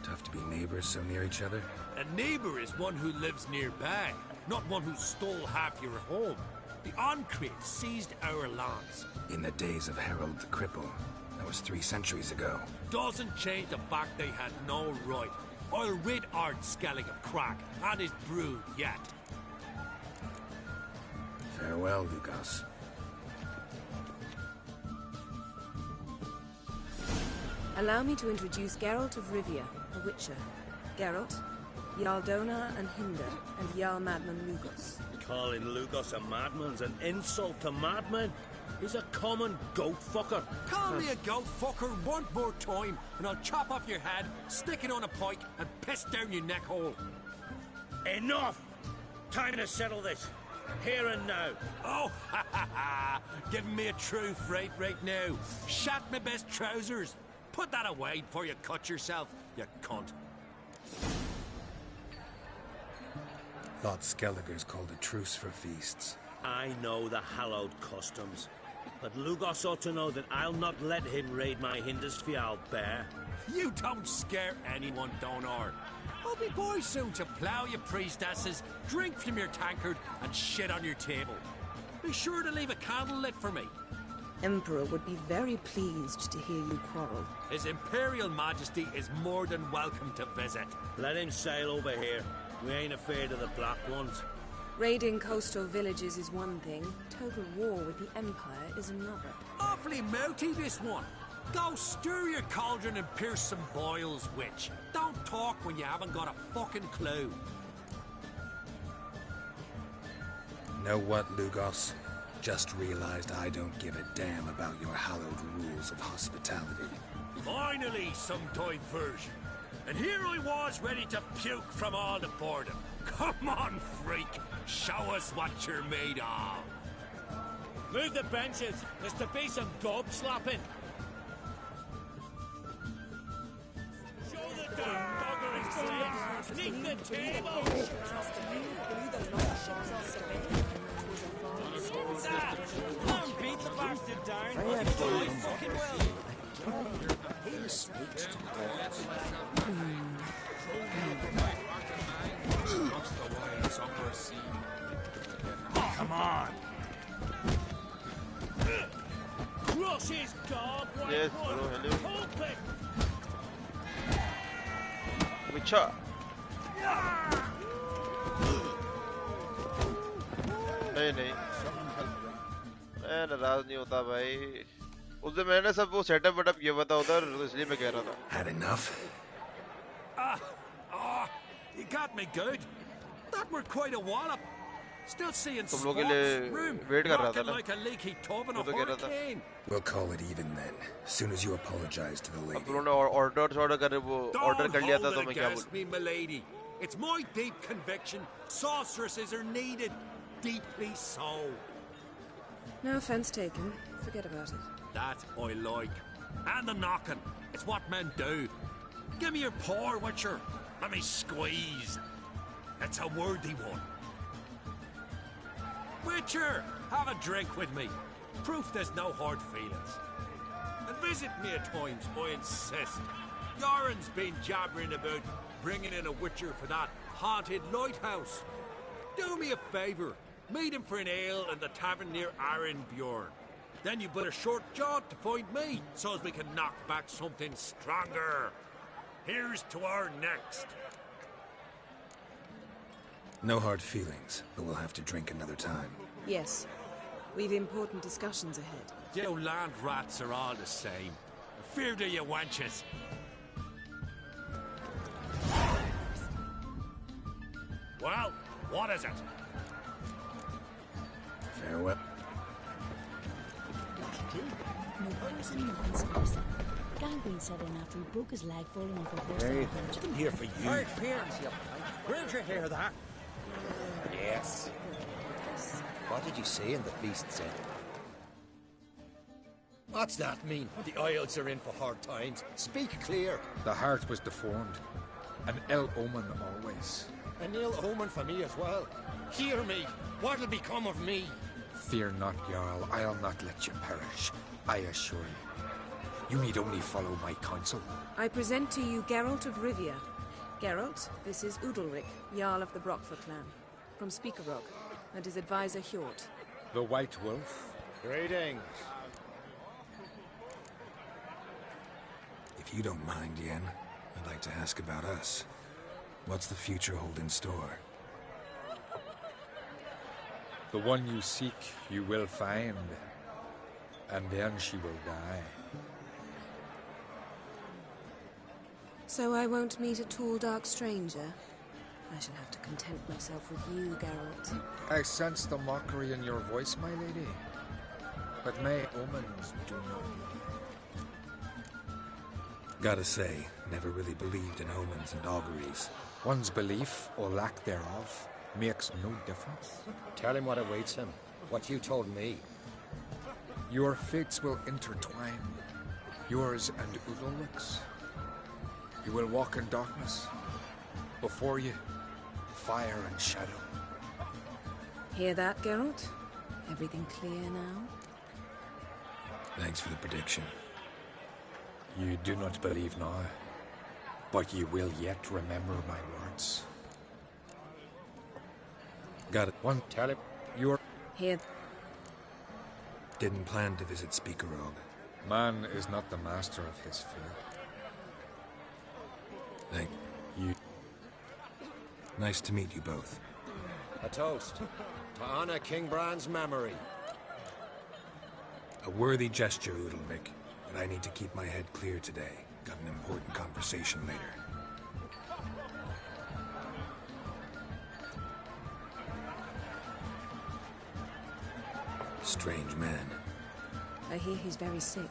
Tough to be neighbors so near each other. A neighbour is one who lives nearby, not one who stole half your home. The Oncrate seized our lands. In the days of Harold the Cripple. That was 3 centuries ago. Doesn't change the fact they had no right. I'll rid Ard Skellig of Crack and his brood yet. Farewell, Lugos. Allow me to introduce Geralt of Rivia, a witcher. Geralt, Jarl Dona and Hinder, and Jarl Madman Lugos. Calling Lugos a madman's an insult to madmen. He's a common goat fucker. Call me a goat fucker one more time, and I'll chop off your head, stick it on a pike, and piss down your neck hole. Enough! Time to settle this. Here and now. Oh, ha ha ha! Giving me a true fright right now. Shat my best trousers. Put that away before you cut yourself, you cunt. Thought Skelliger's called a truce for feasts. I know the hallowed customs, but Lugos ought to know that I'll not let him raid my Hindisfial bear. You don't scare anyone, Donar. I'll be boy soon to plough your priestesses, drink from your tankard, and shit on your table. Be sure to leave a candle lit for me. Emperor would be very pleased to hear you quarrel. His Imperial Majesty is more than welcome to visit. Let him sail over here. We ain't afraid of the Black Ones. Raiding coastal villages is one thing. Total war with the Empire is another. Awfully mouty, this one. Go stir your cauldron and pierce some boils, witch. Don't talk when you haven't got a fucking clue. Know what, Lugos? Just realized I don't give a damn about your hallowed rules of hospitality. Finally, some diversion. And here I was ready to puke from all the boredom. Come on, freak. Show us what you're made of. Move the benches. There's to be some gob slapping. Show the damn bugger his face. Leave the table. Come beat the bastard down. He's doing fucking well. He speaks to Come on. Crush his gob, Yes, bro, hello. Witcher. नहीं मैं नाराज नहीं होता भाई उस दिन मैंने सब वो सेटअप वेटअप किया हुआ था उधर इसलिए मैं कह रहा था Had enough? You got me good. That were quite a wallop. Still seeing तुम लोग के लिए room वेट कर रहा था ना like a leaky tub in a वो तो कह रहा था hurricane. We'll call it even then, as soon as you apologize to the lady. अब उन्होंने ऑर्डर कर वो ऑर्डर कर लिया था तो मैं क्या Against me, milady. It's my deep conviction. Sorceresses are needed. Deeply so. No offense taken. Forget about it. That I like. And the knocking. It's what men do. Give me your paw, Witcher. Let me squeeze. It's a worthy one. Witcher, have a drink with me. Proof there's no hard feelings. And visit me at times, I insist. Yoren's been jabbering about bringing in a Witcher for that haunted lighthouse. Do me a favour. Meet him for an ale in the tavern near Arenbjorn. Then you better short jawed to find me, so as we can knock back something stronger. Here's to our next. No hard feelings, but we'll have to drink another time. Yes. We've important discussions ahead. You land rats are all the same. Fear to you wenches. Well, what is it? Farewell. No person, no conspiracy. Gangrene set in after he broke his leg falling off a horse. Hey, I'm here for you. Right here. Where'd you hear that? Yes. What did you say in the beast said? What's that mean? The Isles are in for hard times. Speak clear. The heart was deformed. An ill omen always. An ill omen for me as well. Hear me. What'll become of me? Fear not, Jarl. I'll not let you perish. I assure you. You need only follow my counsel. I present to you Geralt of Rivia. Geralt, this is Udalric, Jarl of the Brockfer clan, from Speakerog, and his advisor Hjort. The White Wolf. Greetings. If you don't mind, Yen, I'd like to ask about us. What's the future hold in store? The one you seek, you will find. And then she will die. So I won't meet a tall, dark stranger? I shall have to content myself with you, Geralt. I sense the mockery in your voice, my lady. But may omens do not lie. Gotta say, never really believed in omens and auguries. One's belief, or lack thereof, makes no difference. Tell him what awaits him. What you told me. Your fates will intertwine. Yours and Udalric's. You will walk in darkness. Before you, fire and shadow. Hear that, Geralt? Everything clear now? Thanks for the prediction. You do not believe now, but you will yet remember my words. Got it. One, tell him you're... Here. Didn't plan to visit Speakerog. Man is not the master of his fate. Thank you. Nice to meet you both. A toast to honor King Bran's memory. A worthy gesture, Udalric, but I need to keep my head clear today. Got an important conversation later. Strange man. I hear he's very sick,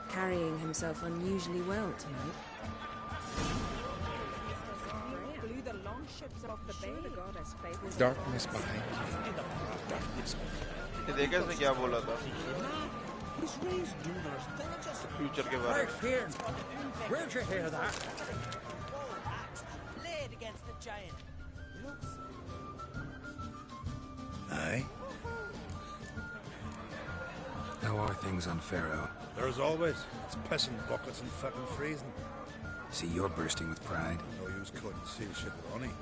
carrying himself unusually well tonight. Darkness behind you. Darkness. ये देखा इसने क्या बोला था? Future के बारे में. Right here. Where'd you hear that? Laid against the giant. Looks. Aye. How are things on Pharaoh? There's always. It's pissing buckets and fucking freezing. See, you're bursting with pride. No use cutting seal shit with honey.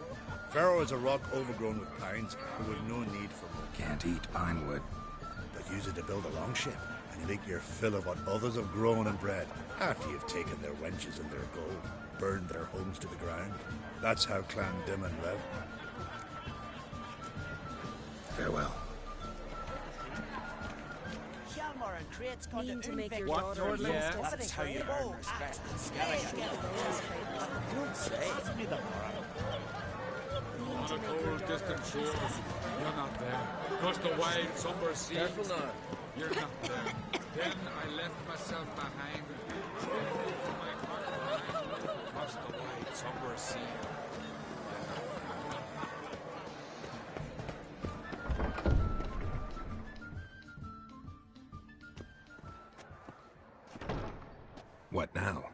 Pharaoh is a rock overgrown with pines, but with no need for wood. Can't eat pine wood. But use it to build a longship, and you make your fill of what others have grown and bred, after you've taken their wenches and their gold, burned their homes to the ground. That's how Clan Dimon live. Farewell. Mean to make your daughter That's how you earn respect in Skellige. Don't say. On a cold, distant shore. You're not there. Across the wide, somber sea. Careful now. You're not there. Then I left myself behind. For my heart across the wide, somber sea. What now?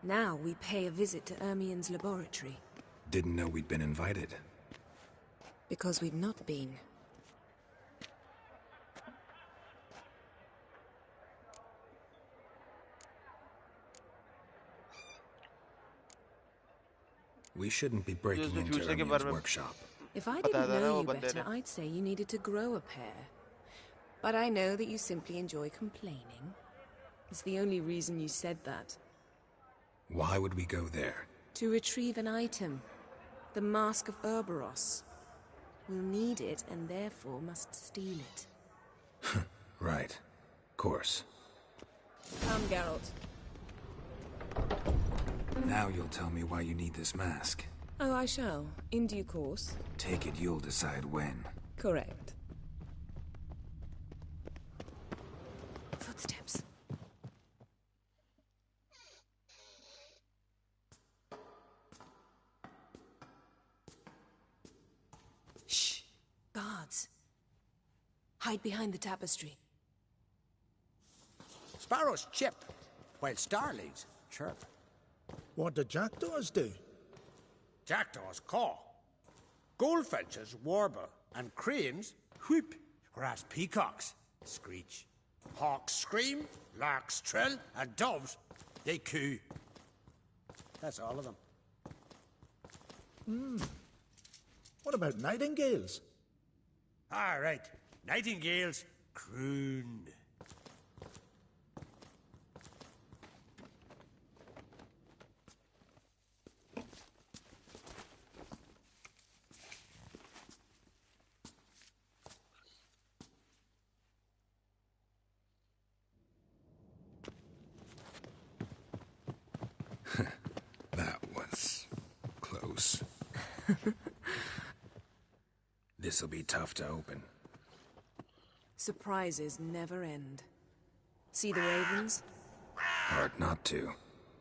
Now we pay a visit to Ermien's laboratory. Didn't know we'd been invited. Because we've not been. We shouldn't be breaking into Ermien's workshop. If I didn't know you better, I'd say you needed to grow a pair. But I know that you simply enjoy complaining. It's the only reason you said that. Why would we go there? To retrieve an item. The Mask of Urboros. We'll need it and therefore must steal it. Right. Course. Come, Geralt. Now you'll tell me why you need this mask. Oh, I shall. In due course. Take it you'll decide when. Correct. Footsteps. Shh. Guards. Hide behind the tapestry. Sparrows chip, while starlings chirp. What do jackdaws do? Jackdaws caw. Goldfinches warble, and cranes whoop, whereas peacocks screech. Hawks scream, larks trill, and doves, they coo. That's all of them. What about nightingales? All right, nightingales croon. That was close. This'll be tough to open. Surprises never end. See the ravens? Hard not to.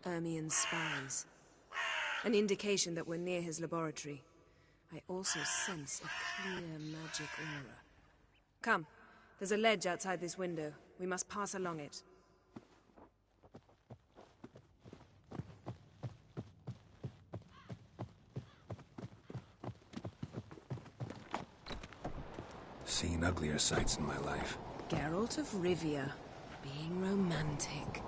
Ermien's spies. An indication that we're near his laboratory. I also sense a clear magic aura. Come, there's a ledge outside this window. We must pass along it. Seen uglier sights in my life. Geralt of Rivia, being romantic.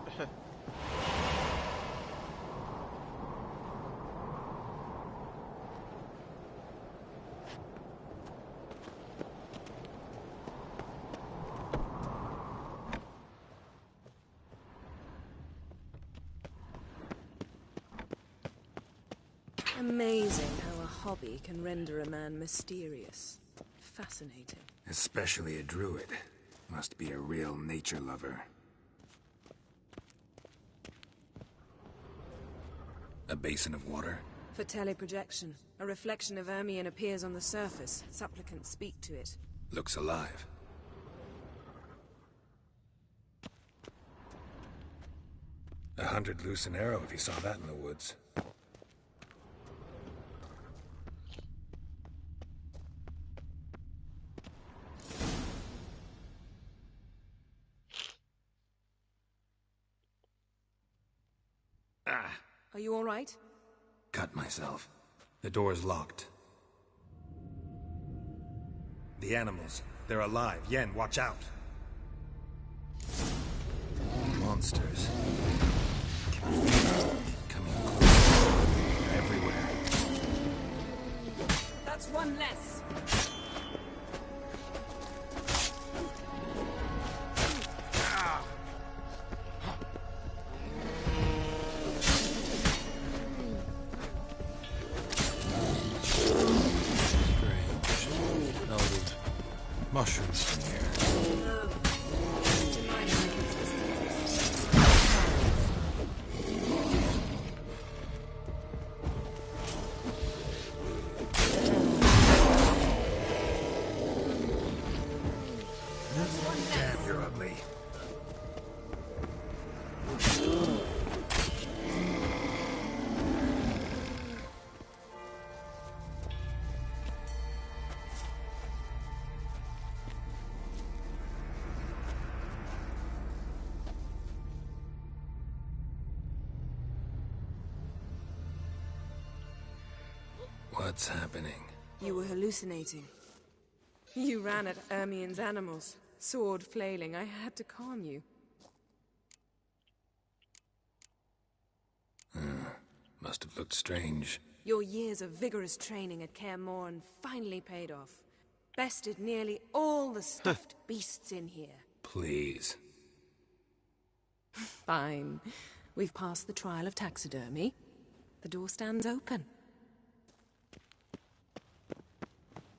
Amazing how a hobby can render a man mysterious. Fascinating. Especially a druid. Must be a real nature lover. A basin of water? For teleprojection. A reflection of Ermien appears on the surface. Supplicants speak to it. Looks alive. $100 loose an arrow if you saw that in the woods. Are you all right? Cut myself. The door's locked. The animals. They're alive. Yen, watch out. Monsters. Coming close. They're everywhere. That's one less. Mushrooms in here. Damn, you're ugly. What's happening? You were hallucinating. You ran at Ermien's animals, sword flailing. I had to calm you. Must have looked strange. Your years of vigorous training at Kaer Morhen finally paid off. bested nearly all the stuffed beasts in here. Please. Fine. We've passed the trial of taxidermy. The door stands open.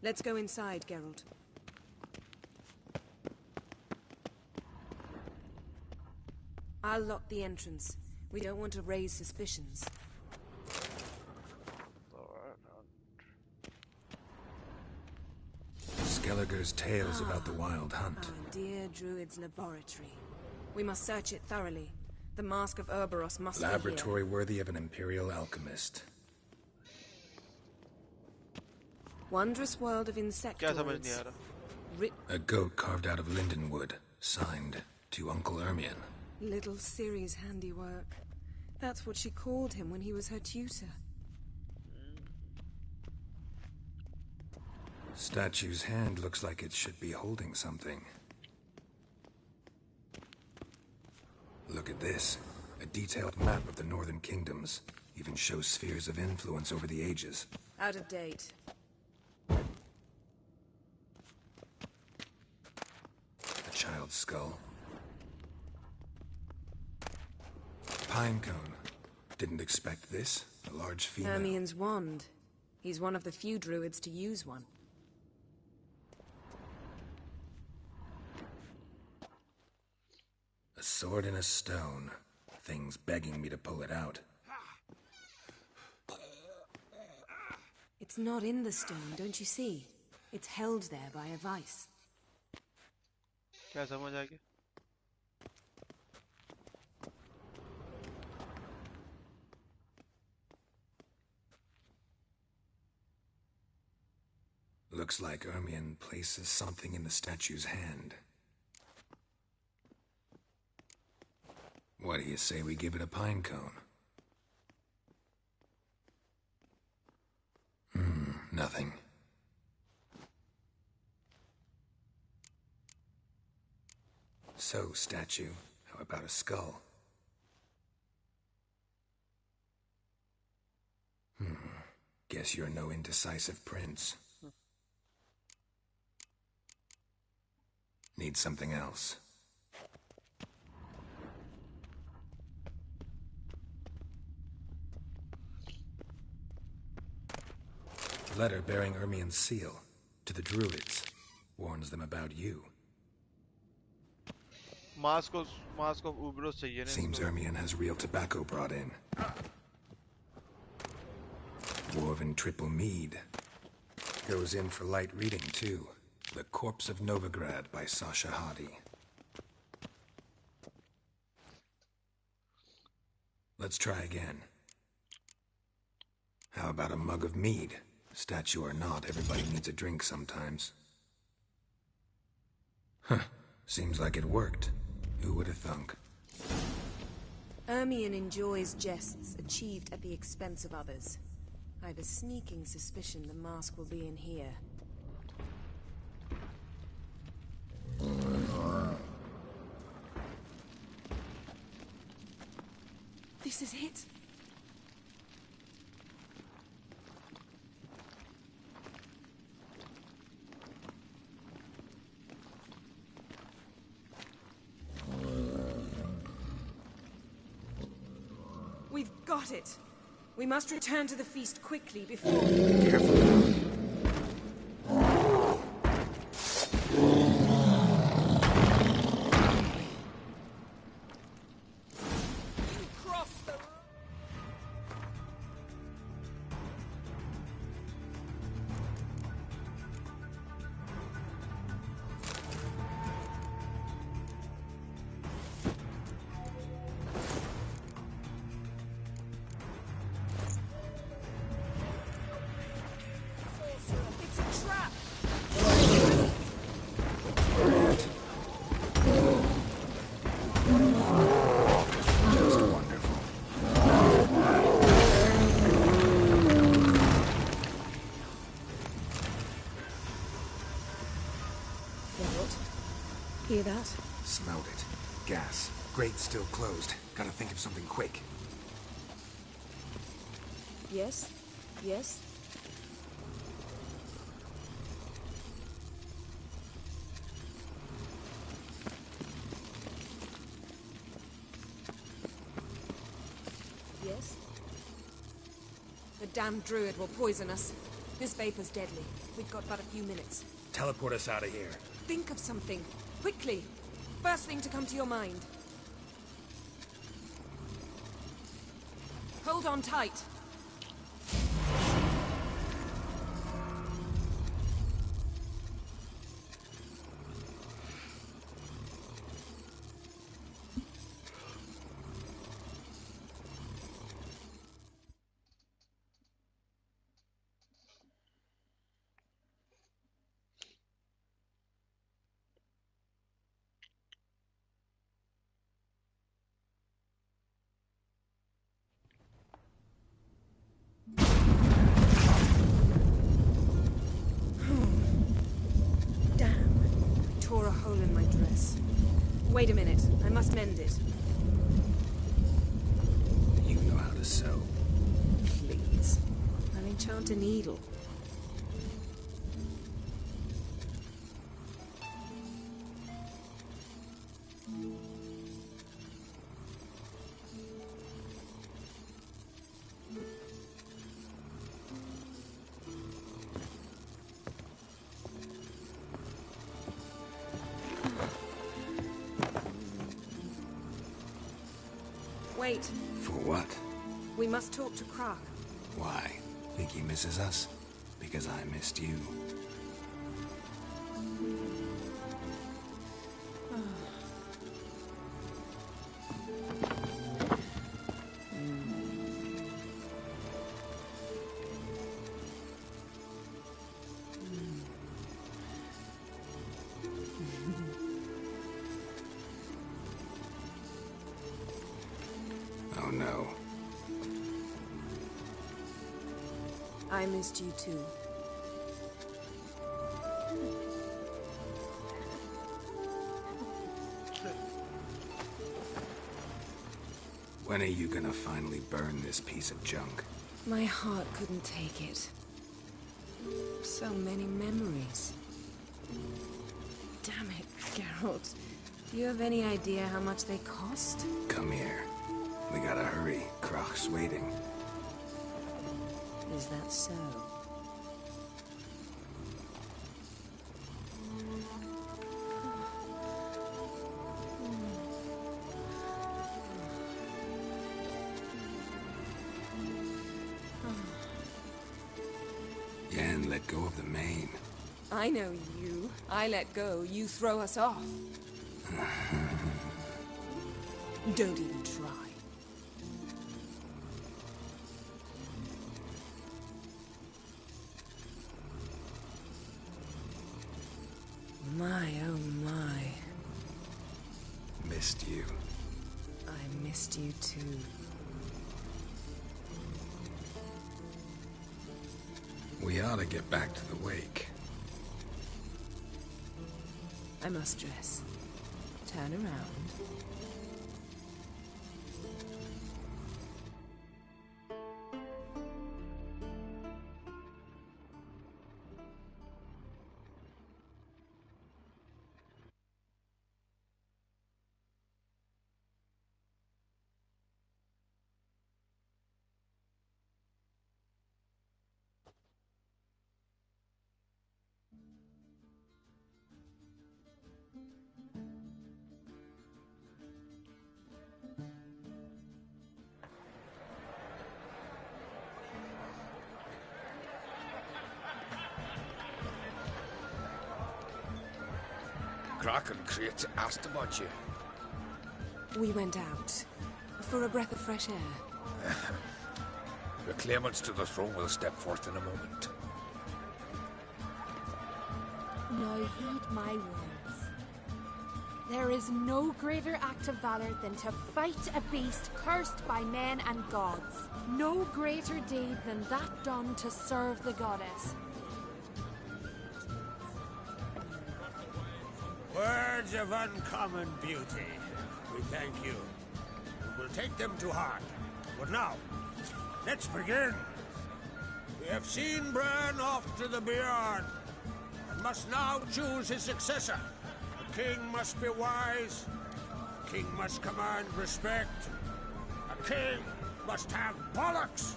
Let's go inside, Geralt. I'll lock the entrance. We don't want to raise suspicions. Skellige's tales about the Wild Hunt. Our dear Druid's laboratory. We must search it thoroughly. The Mask of Ouroboros must be here. Laboratory worthy of an Imperial alchemist. Wondrous world of insectoids. A goat carved out of lindenwood, signed to Uncle Ermion. Little Ciri's handiwork. That's what she called him when he was her tutor. Statue's hand looks like it should be holding something. Look at this. A detailed map of the Northern Kingdoms. Even shows spheres of influence over the ages. Out of date. A child's skull. Pine cone. Didn't expect this. A large female. Hermion's wand. He's one of the few druids to use one. A sword in a stone. Thing's begging me to pull it out. It's not in the stone, don't you see? It's held there by a vice. क्या समझ आ गया? Looks like Ermion places something in the statue's hand. What do you say we give it a pine cone? Nothing. So, statue, how about a skull? Guess you're no indecisive prince. Need something else. Letter bearing Ermion's seal to the Druids. Warns them about you. Mask of Ouroboros चाहिए ना. Seems Ermion has real tobacco brought in. Dwarven triple mead. Goes in for light reading too. The Corpse of Novigrad by Sasha Hadi. Let's try again. How about a mug of mead? Statue or not, everybody needs a drink sometimes. Huh. Seems like it worked. Who would have thunk? Ermion enjoys jests achieved at the expense of others. I've a sneaking suspicion the mask will be in here. This is it. We've got it. We must return to the feast quickly before... Careful. Hear that? Smelled it. Gas. Grate still closed. Gotta think of something quick. Yes? Yes? The damned druid will poison us. This vapor's deadly. We've got but a few minutes. Teleport us out of here. Think of something. Quickly. First thing to come to your mind. Hold on tight. Tore a hole in my dress. Wait a minute, I must mend it. You know how to sew. Please. I'll enchant a needle. Wait. For what? We must talk to Krak. Why? Think he misses us? Because I missed you. Oh no. I missed you too. When are you gonna finally burn this piece of junk? My heart couldn't take it. So many memories. Damn it, Geralt. Do you have any idea how much they cost? Come here. We gotta hurry. Krach's waiting. Is that so? Yen, let go of the mane. I know you. I let go, you throw us off. Don't even try. My, oh my. Missed you. I missed you too. We ought to get back to the wake. I must dress. Turn around. Kraken creates asked about you. We went out. For a breath of fresh air. The claimants to the throne will step forth in a moment. Now heed my words. There is no greater act of valor than to fight a beast cursed by men and gods. No greater deed than that done to serve the goddess. Words of uncommon beauty. We thank you. We'll take them to heart. But now, let's begin. We have seen Bran off to the Beyond, and must now choose his successor. The king must be wise. The king must command respect. A king must have bollocks.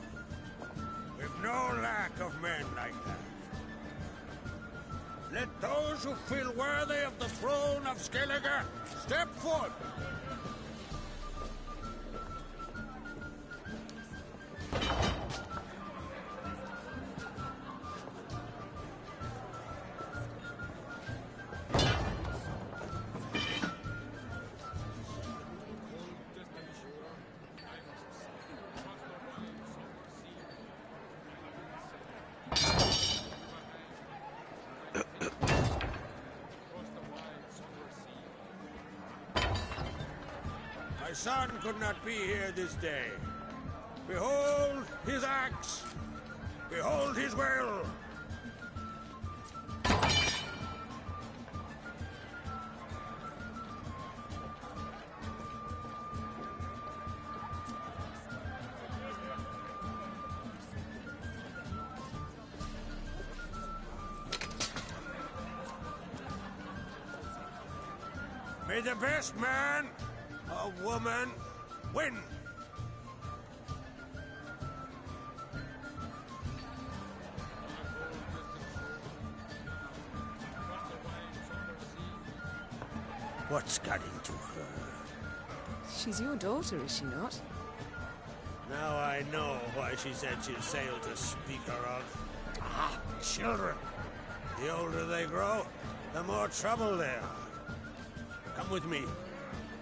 We've no lack of men like that. Let those who feel worthy of the throne of Skellige step forth. My son could not be here this day. Behold his axe! Behold his will! May the best man or woman win! What's got into her? She's your daughter, is she not? Now I know why she said she'd sail to speak her of. Ah, children. The older they grow, the more trouble they are. Come with me.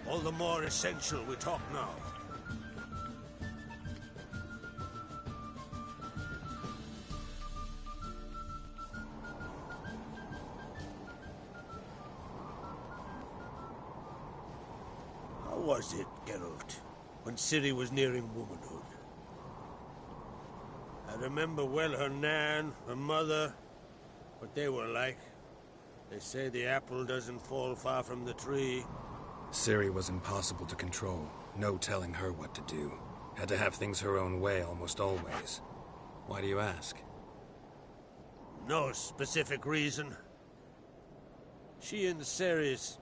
All the more essential we talk now. How was it, Geralt, when Ciri was nearing womanhood? I remember well her nan, her mother, what they were like. They say the apple doesn't fall far from the tree. Ciri was impossible to control. No telling her what to do. Had to have things her own way almost always. Why do you ask? No specific reason. She and Ceres,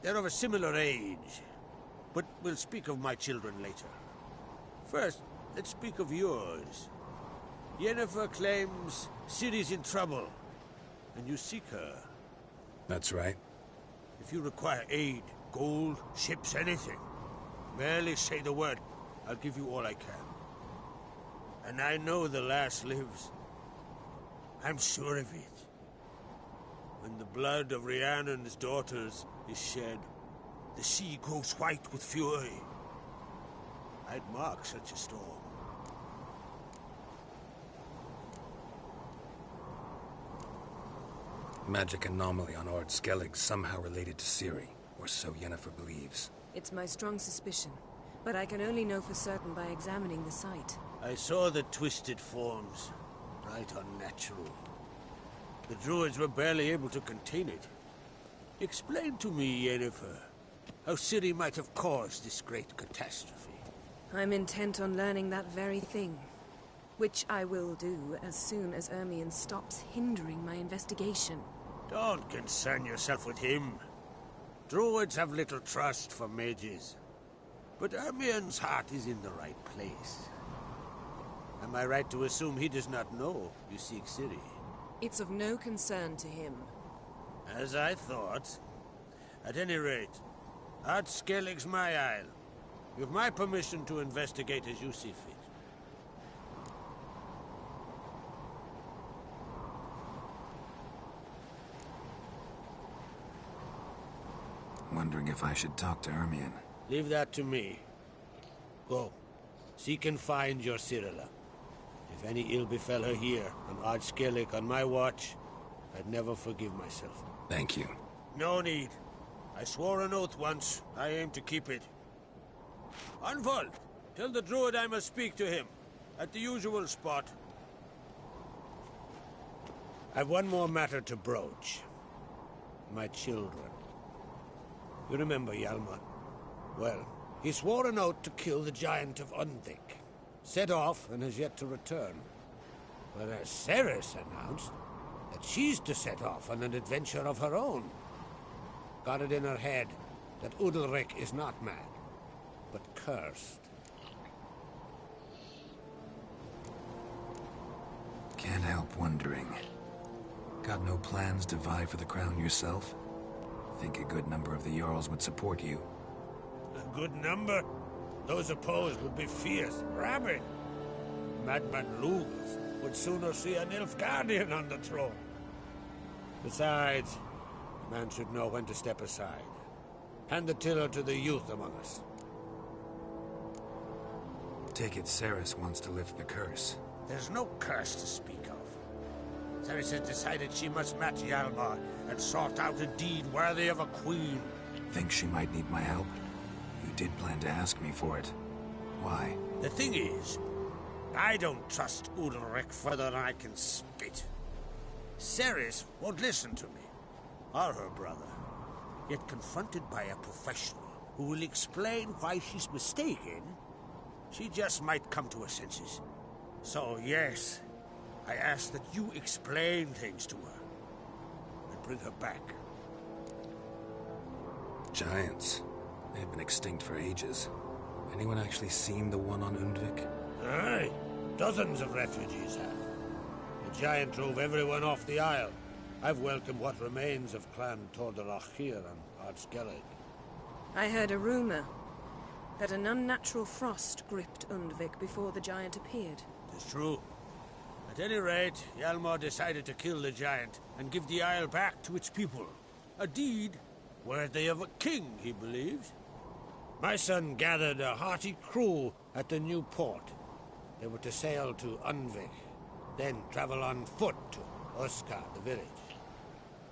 they're of a similar age. But we'll speak of my children later. First, let's speak of yours. Yennefer claims Ciri's in trouble, and you seek her. That's right. If you require aid, gold, ships, anything, merely say the word. I'll give you all I can. And I know the lass lives. I'm sure of it. When the blood of Rhiannon's daughters is shed, the sea grows white with fury. I'd mark such a storm. Magic anomaly on Ord Skellig somehow related to Ciri, or so Yennefer believes. It's my strong suspicion, but I can only know for certain by examining the site. I saw the twisted forms. Right unnatural. The druids were barely able to contain it. Explain to me, Yennefer, how Ciri might have caused this great catastrophe. I'm intent on learning that very thing. Which I will do as soon as Ermion stops hindering my investigation. Don't concern yourself with him. Druids have little trust for mages. But Ermion's heart is in the right place. Am I right to assume he does not know you seek Ciri? It's of no concern to him. As I thought. At any rate, Ard Skellig's my isle. You have my permission to investigate as you see fit. Wondering if I should talk to Ermion. Leave that to me. Go. Seek and find your Cyrilla. If any ill befell her here, on Ard Skellig on my watch, I'd never forgive myself. Thank you. No need. I swore an oath once. I aim to keep it. Anvald, tell the druid I must speak to him. At the usual spot. I've one more matter to broach. My children. You remember Hjalmar? Well, he swore an oath to kill the giant of Undvik. Set off and has yet to return. Whereas Ceres announced that she's to set off on an adventure of her own. Got it in her head that Udalric is not mad, but cursed. Can't help wondering. Got no plans to vie for the crown yourself? Think a good number of the Jarls would support you. A good number? Those opposed would be fierce, rabid. Madman Lugos would sooner see an Nilfgaardian on the throne. Besides, a man should know when to step aside. Hand the tiller to the youth among us. Take it Ceres wants to lift the curse. There's no curse to speak of. Ceres has decided she must match Hjalmar and sort out a deed worthy of a queen. Think she might need my help? You did plan to ask me for it. Why? The thing is, I don't trust Udalric further than I can spit. Ceres won't listen to me, or her brother. Yet confronted by a professional who will explain why she's mistaken, she just might come to her senses. So yes, I ask that you explain things to her and bring her back. Giants. They've been extinct for ages. Anyone actually seen the one on Undvik? Aye, dozens of refugees have. The giant drove everyone off the isle. I've welcomed what remains of Clan Tordarach here on Ardskellig. I heard a rumor that an unnatural frost gripped Undvik before the giant appeared. It's true. At any rate, Hjalmar decided to kill the giant and give the isle back to its people. A deed worthy of a king, he believes. My son gathered a hearty crew at the new port. They were to sail to Undvik, then travel on foot to Oskar, the village.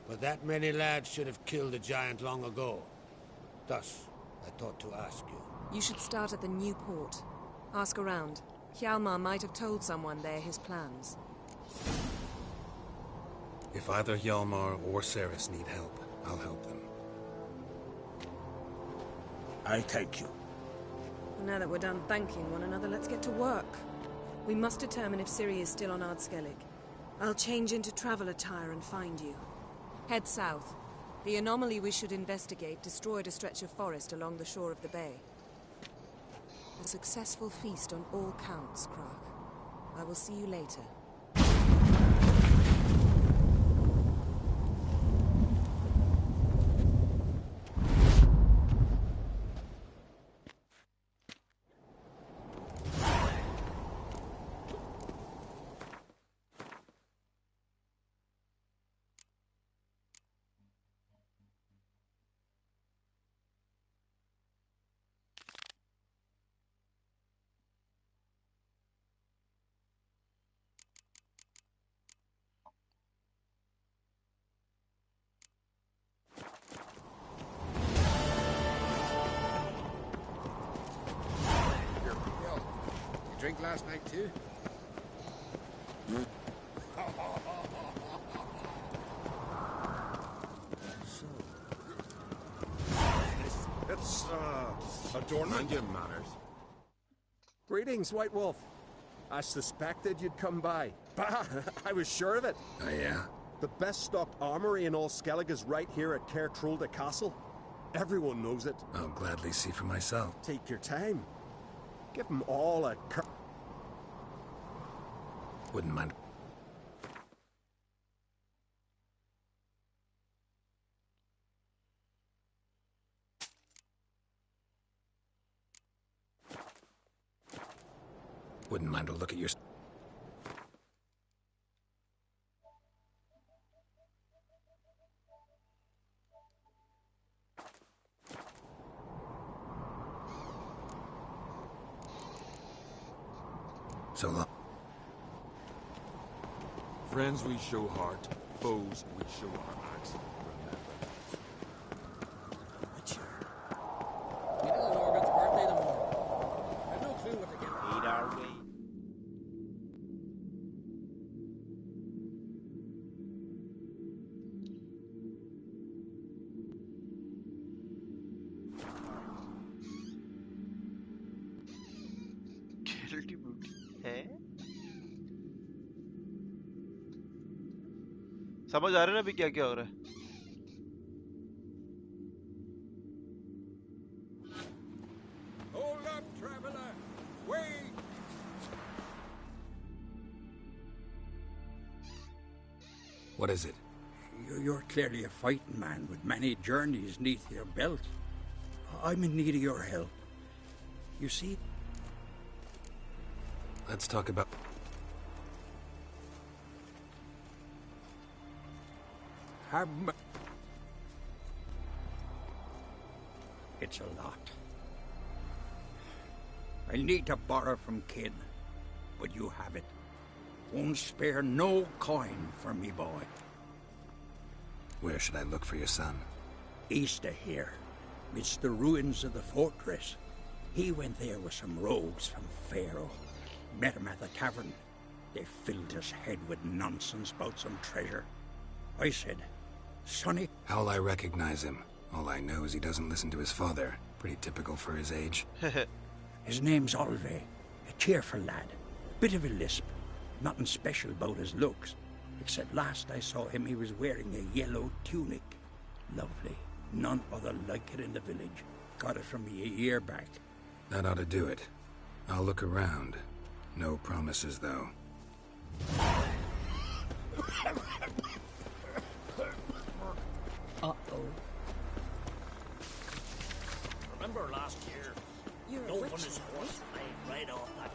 But that many lads should have killed the giant long ago. Thus, I thought to ask you. You should start at the new port. Ask around. Hjalmar might have told someone there his plans. If either Hjalmar or Ceres need help, I'll help them. I thank you. Well, now that we're done thanking one another, let's get to work. We must determine if Ciri is still on Ardskellig. I'll change into travel attire and find you. Head south. The anomaly we should investigate destroyed a stretch of forest along the shore of the bay. A successful feast on all counts, Krach. I will see you later. Drink last night too? It's, adornment. Mind your manners. Greetings, White Wolf. I suspected you'd come by. Bah, I was sure of it. Oh, yeah? The best stocked armory in all Skellig is right here at Caer Trolde Castle. Everyone knows it. I'll gladly see for myself. Take your time. Give them all a Wouldn't mind. Wouldn't mind a look at your... So long. Friends we show heart, foes we show our axe. You know Morgan's birthday tomorrow. I've no clue what to get. 8-hour wait. Guilty booty है? समझ आ रहा है ना अभी क्या क्या हो रहा है? Hold up, traveler! Wait! What is it? You're clearly a fighting man with many journeys neath your belt. I'm in need of your help. You see? Let's talk about... It's a lot. I'll need to borrow from Kid, but you have it. Won't spare no coin for me boy. Where should I look for your son? East of here. It's the ruins of the fortress. He went there with some rogues from Pharaoh. Met him at the tavern. They filled his head with nonsense about some treasure. I said, Sonny... How'll I recognize him? All I know is he doesn't listen to his father. Pretty typical for his age. His name's Olve. A cheerful lad. Bit of a lisp. Nothing special about his looks. Except last I saw him, he was wearing a yellow tunic. Lovely. None other like it in the village. Got it from me a year back. That ought to do it. I'll look around. No promises, though. Uh-oh. Remember last year? No one is horse made right off that.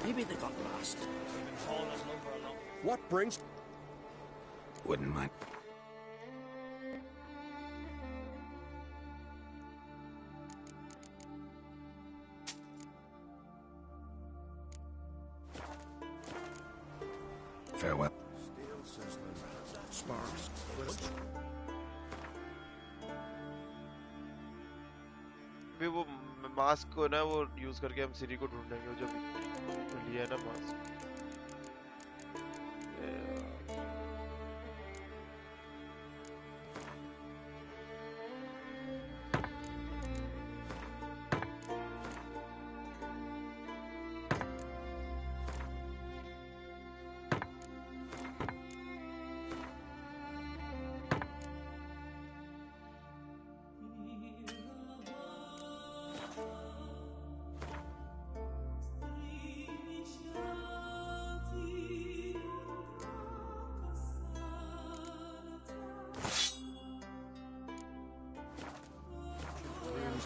Maybe they got lost. What brings... Wouldn't mind. Farewell. Steel sizzling. Sparks. अभी वो mask को ना वो use करके हम सिरी को ढूंढेंगे वो जब लिया ना mask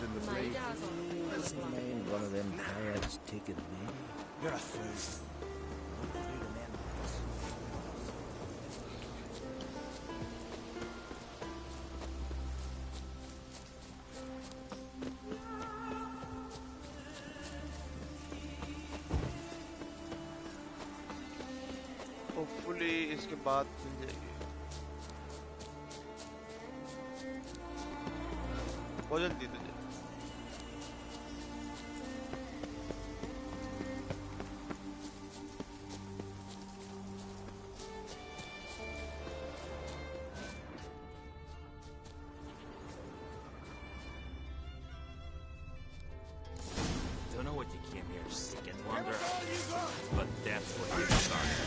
in the blade. One of them pirates taking me. You're a fool. Hopefully इसके बाद मिल जाएगी बहुत जल्दी तुझे Don't know what you came here seeking, wonder, but that's what you started.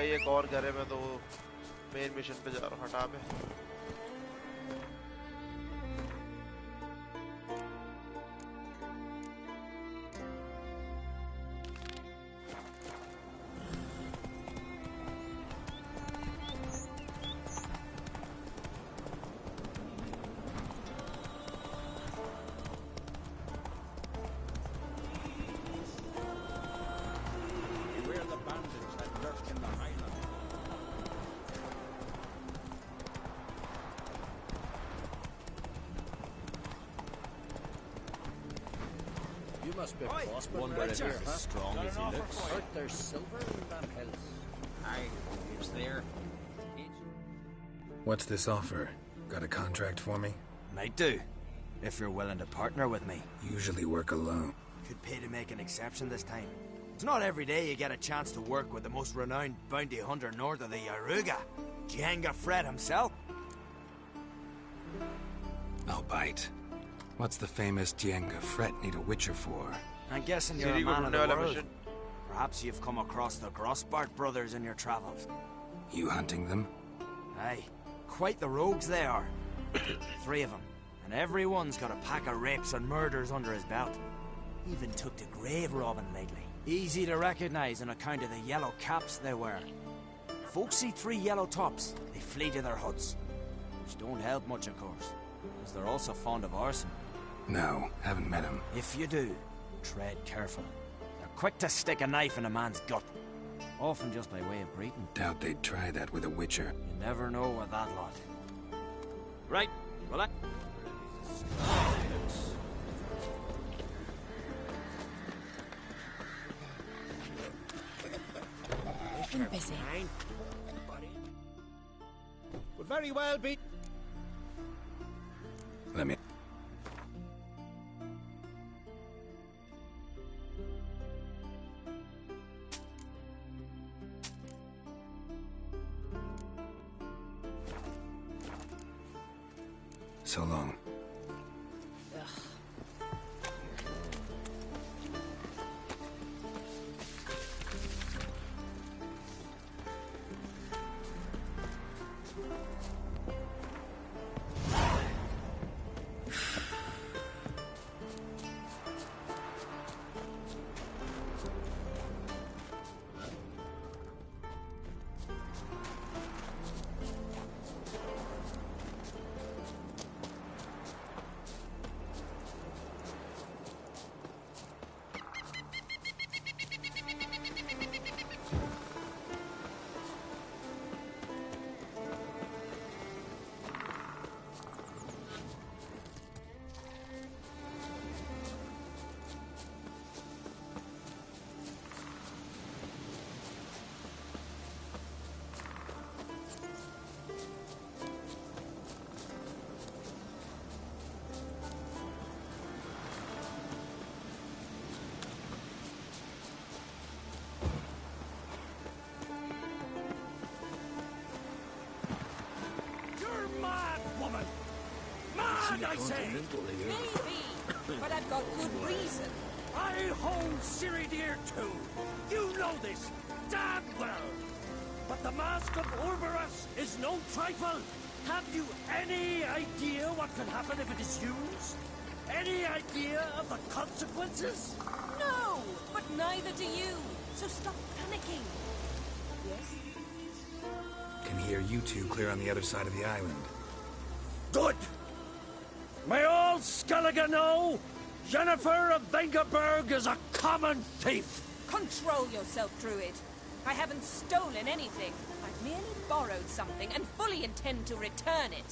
भाई एक और घर है, मैं तो मेन मिशन पे जा रहा हूँ, हटा पे। Must be wonder if he's as strong as he looks. There's silver in that hills. Aye, it's there. What's this offer? Got a contract for me? Might do, if you're willing to partner with me. Usually work alone. Could pay to make an exception this time. It's not every day you get a chance to work with the most renowned bounty hunter north of the Yaruga, Jenga Fred himself. I'll bite. What's the famous Jenga Fred need a witcher for? I'm guessing you're a man of the world. Perhaps you've come across the Grossbart brothers in your travels. You hunting them? Aye. Quite the rogues they are. 3 of them. And every one's got a pack of rapes and murders under his belt. Even took to grave robbing lately. Easy to recognize on account of the yellow caps they wear. Folks see 3 yellow tops, they flee to their huts. Which don't help much, of course, because they're also fond of arson. No, haven't met him. If you do, tread careful. They're quick to stick a knife in a man's gut. Often just by way of greeting. Doubt they'd try that with a witcher. You never know with that lot. Right, well I... I'm busy. Would very well be... Let me... So long. I say? Maybe, but I've got good reason. I hold Ciridir too. You know this damn well. But the Mask of Orberus is no trifle. Have you any idea what could happen if it is used? Any idea of the consequences? No, but neither do you. So stop panicking. Yes? Can hear you two clear on the other side of the island. Good! May all Skellige know, Jennifer of Vengerberg is a common thief! Control yourself, Druid. I haven't stolen anything. I've merely borrowed something and fully intend to return it.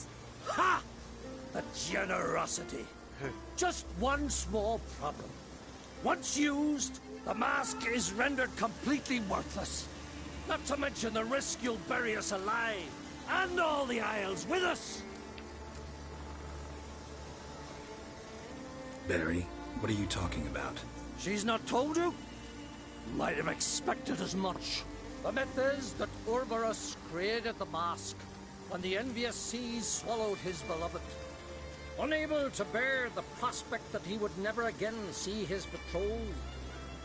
Ha! The generosity. Just one small problem. Once used, the mask is rendered completely worthless. Not to mention the risk you'll bury us alive, and all the Isles with us! Barry, what are you talking about? She's not told you? Might have expected as much. The myth is that Orberus created the mask when the envious seas swallowed his beloved. Unable to bear the prospect that he would never again see his betrothed,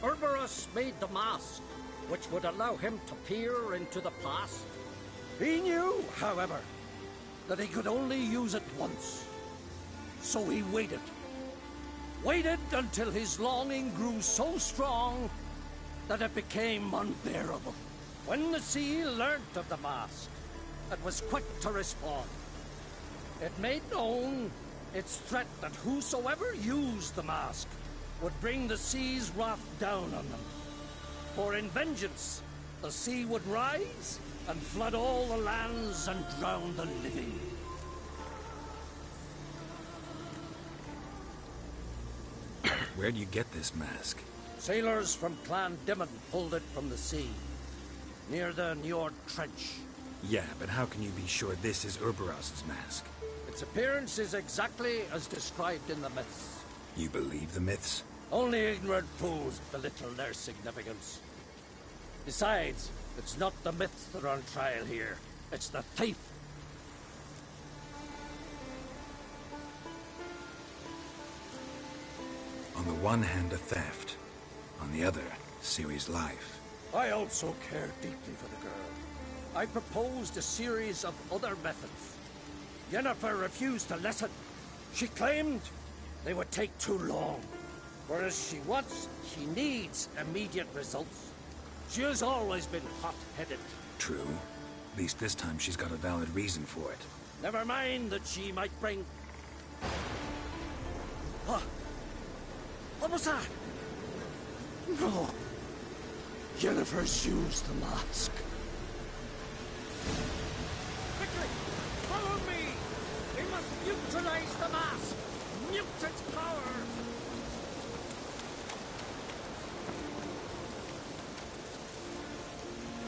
Orberus made the mask which would allow him to peer into the past. He knew, however, that he could only use it once. So he waited. Waited until his longing grew so strong that it became unbearable. When the sea learnt of the mask, it was quick to respond. It made known its threat that whosoever used the mask would bring the sea's wrath down on them. For in vengeance, the sea would rise and flood all the lands and drown the living. Where do you get this mask? Sailors from Clan Dimon pulled it from the sea, near the Njord Trench. Yeah, but how can you be sure this is Urberos's mask? Its appearance is exactly as described in the myths. You believe the myths? Only ignorant fools belittle their significance. Besides, it's not the myths that are on trial here. It's the thief. On the one hand, a theft. On the other, Ciri's life. I also care deeply for the girl. I proposed a series of other methods. Yennefer refused to listen. She claimed they would take too long. Whereas she needs immediate results. She has always been hot-headed. True. At least this time she's got a valid reason for it. Never mind that she might bring... What was that? No. Yennefer's used the mask. Quickly! Follow me! We must neutralize the mask! Mute its power!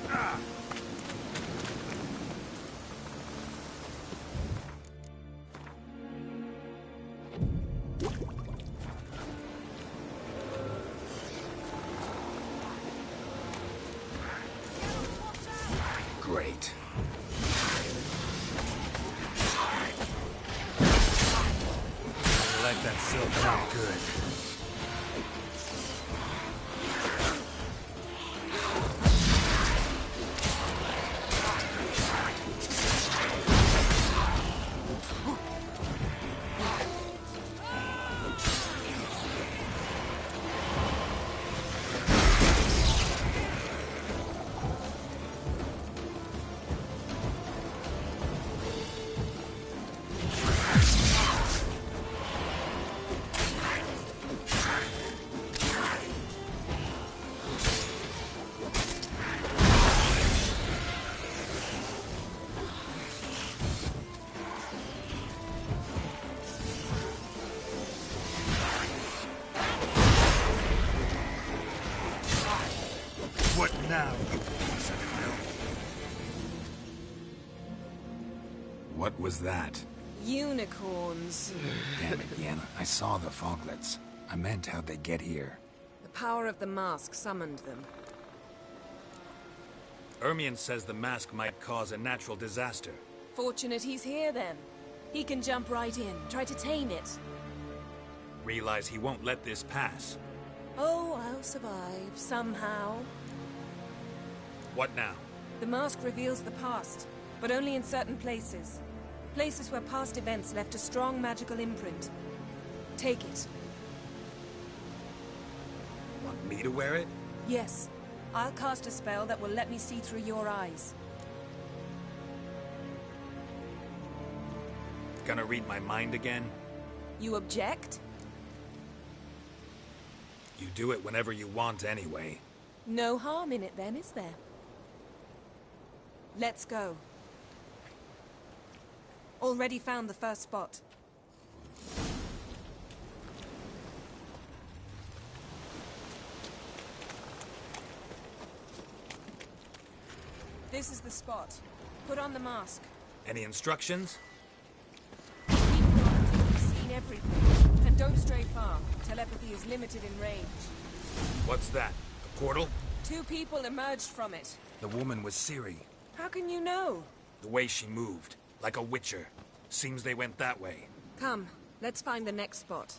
Ah! Great. I like that silk out good. What now, you piece of filth? What was that? Unicorns. Damn it, Yenna. I saw the foglets. I meant how'd they get here? The power of the mask summoned them. Ermion says the mask might cause a natural disaster. Fortunate he's here, then. He can jump right in, try to tame it. Realize he won't let this pass. Oh, I'll survive, somehow. What now? The mask reveals the past, but only in certain places. Places where past events left a strong magical imprint. Take it. Want me to wear it? Yes. I'll cast a spell that will let me see through your eyes. Gonna read my mind again? You object? You do it whenever you want anyway. No harm in it then, is there? Let's go. Already found the first spot. This is the spot. Put on the mask. Any instructions? Keep guard till you've seen everything. And don't stray far. Telepathy is limited in range. What's that? A portal? 2 people emerged from it. The woman was Ciri. How can you know? The way she moved. Like a witcher. Seems they went that way. Come, let's find the next spot.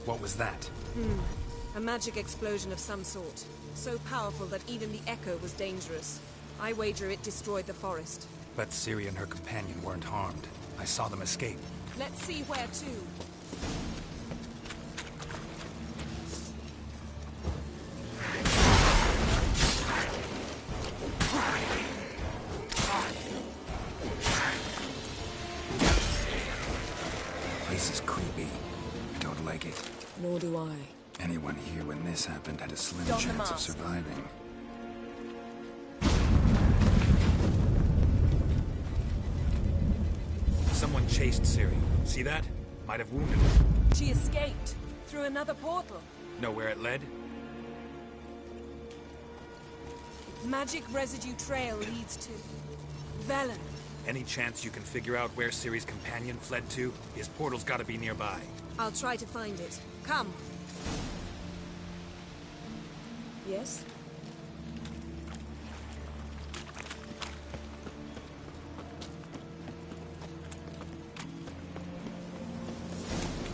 What was that? A magic explosion of some sort. So powerful that even the echo was dangerous. I wager it destroyed the forest. But Ciri and her companion weren't harmed. I saw them escape. Let's see where to. This is creepy. I don't like it. Nor do I. Anyone here when this happened had a slim Don the chance of mask. surviving. Someone chased Ciri. See that? Might have wounded her. She escaped through another portal. Know where it led? Magic residue trail leads to Velen. Any chance you can figure out where Ciri's companion fled to? His portal's gotta be nearby. I'll try to find it. Come. Yes?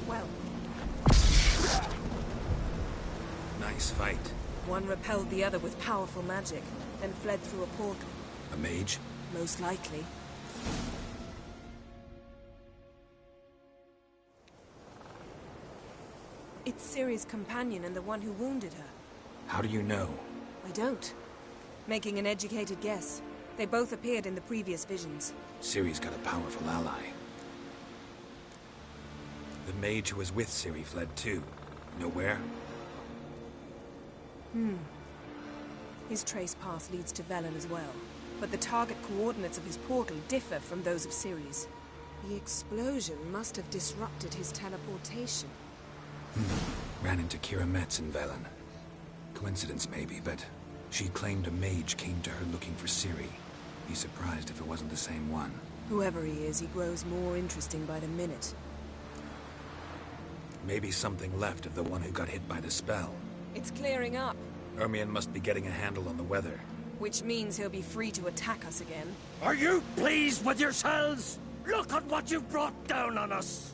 Well, Nice fight. one repelled the other with powerful magic, then fled through a portal. A mage? Most likely. It's Ciri's companion and the one who wounded her. How do you know? I don't. Making an educated guess. They both appeared in the previous visions. Ciri's got a powerful ally. The mage who was with Ciri fled too. Know where? His trace path leads to Velen as well. But the target coordinates of his portal differ from those of Ciri's. The explosion must have disrupted his teleportation. Ran into Kira Metz in Velen. Coincidence maybe, but she claimed a mage came to her looking for Ciri. Be surprised if it wasn't the same one. Whoever he is, he grows more interesting by the minute. Maybe something left of the one who got hit by the spell. It's clearing up, Ermion must be getting a handle on the weather. which means he'll be free to attack us again. Are you pleased with yourselves? Look at what you've brought down on us.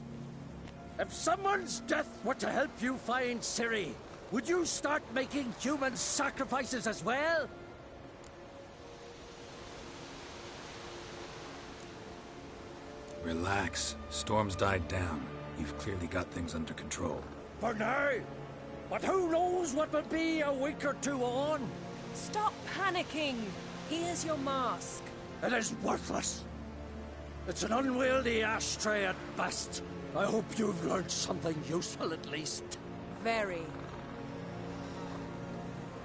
If someone's death were to help you find Ciri, would you start making human sacrifices as well? Relax. Storm's died down. You've clearly got things under control. For now. But who knows what will be a week or two on? Stop panicking! Here's your mask. It is worthless. It's an unwieldy ashtray at best. I hope you've learned something useful at least. Very.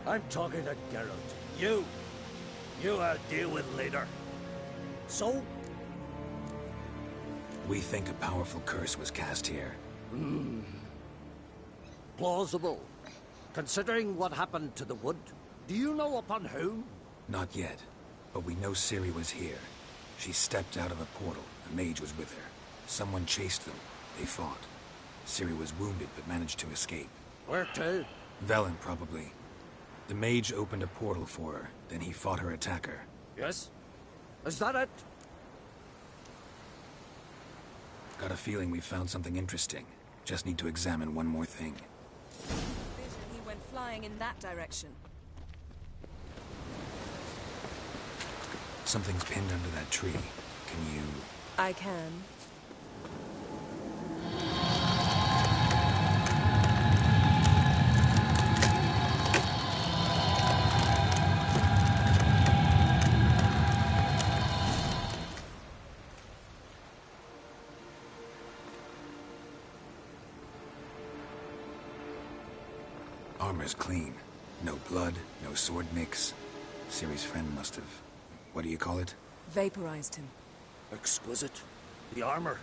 I'm talking to Geralt. You I'll deal with later. So? We think a powerful curse was cast here. Plausible. Considering what happened to the wood, do you know upon whom? Not yet, but we know Ciri was here. She stepped out of a portal. A mage was with her. Someone chased them. They fought. Ciri was wounded but managed to escape. Where to? Velen, probably. The mage opened a portal for her, then he fought her attacker. Yes? Is that it? Got a feeling we found something interesting. Just need to examine one more thing. He went flying in that direction. Something's pinned under that tree. Can you... I can. Armor's clean. No blood, no sword nicks. Ciri's friend must have... what do you call it? Vaporized him. Exquisite. The armor,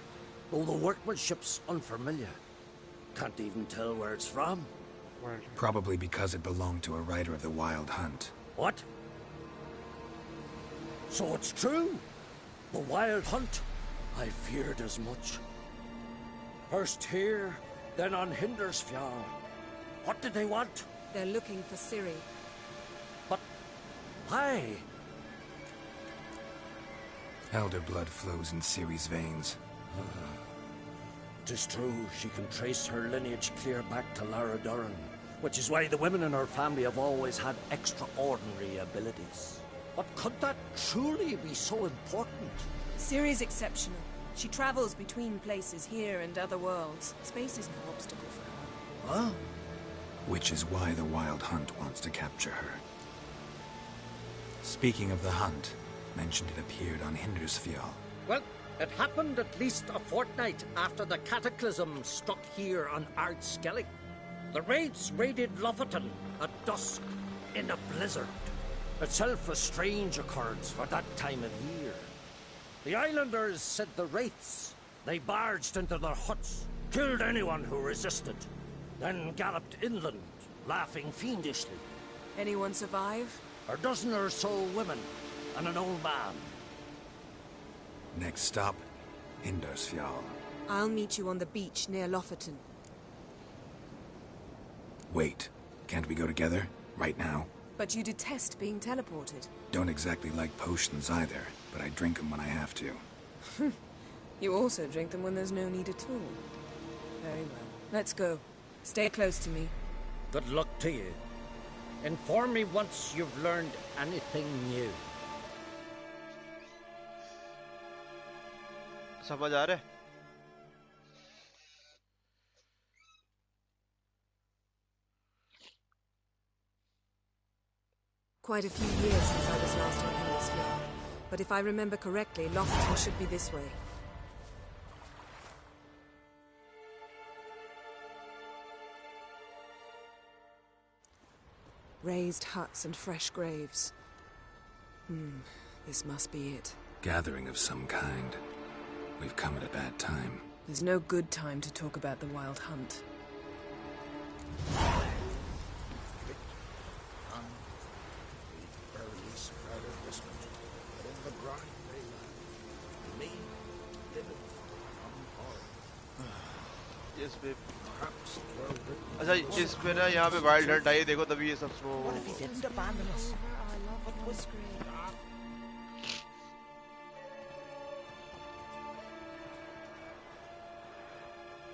though the workmanship's unfamiliar. Can't even tell where it's from. Probably because it belonged to a rider of the Wild Hunt. What? So it's true? The Wild Hunt? I feared as much. First here, then on Hindersfjall. What did they want? They're looking for Ciri. But why? Elder blood flows in Ciri's veins. 'Tis true, she can trace her lineage clear back to Lara Duran, which is why the women in her family have always had extraordinary abilities. But could that truly be so important? Ciri's exceptional. She travels between places here and other worlds. Space is no obstacle for her. Huh? Which is why the Wild Hunt wants to capture her. Speaking of the hunt, mentioned it appeared on Hindersfjall. Well, it happened at least a fortnight after the cataclysm struck here on Ard Skellig. The raids raided Lofoten at dusk in a blizzard. Itself a strange occurrence for that time of year. The islanders said the wraiths. They barged into their huts, killed anyone who resisted, then galloped inland, laughing fiendishly. Anyone survive? A dozen or so women and an old man. Next stop, Hindersfjall. I'll meet you on the beach near Lofoten. Wait, can't we go together? Right now? But you detest being teleported. Don't exactly like potions either, but I drink them when I have to. You also drink them when there's no need at all. Very well. Let's go. Stay close to me. Good luck to you. Inform me once you've learned anything new. समझ आ रहा है? Quite a few years since I was last on Hindersfjall. But if I remember correctly, Lofoten should be this way. Raised huts and fresh graves. This must be it. Gathering of some kind. We've come at a bad time. There's no good time to talk about the Wild Hunt. Yes, babe. अच्छा इस पे ना यहाँ पे wild Hunt आई देखो तभी ये सब snow What if he didn't abandon us? What was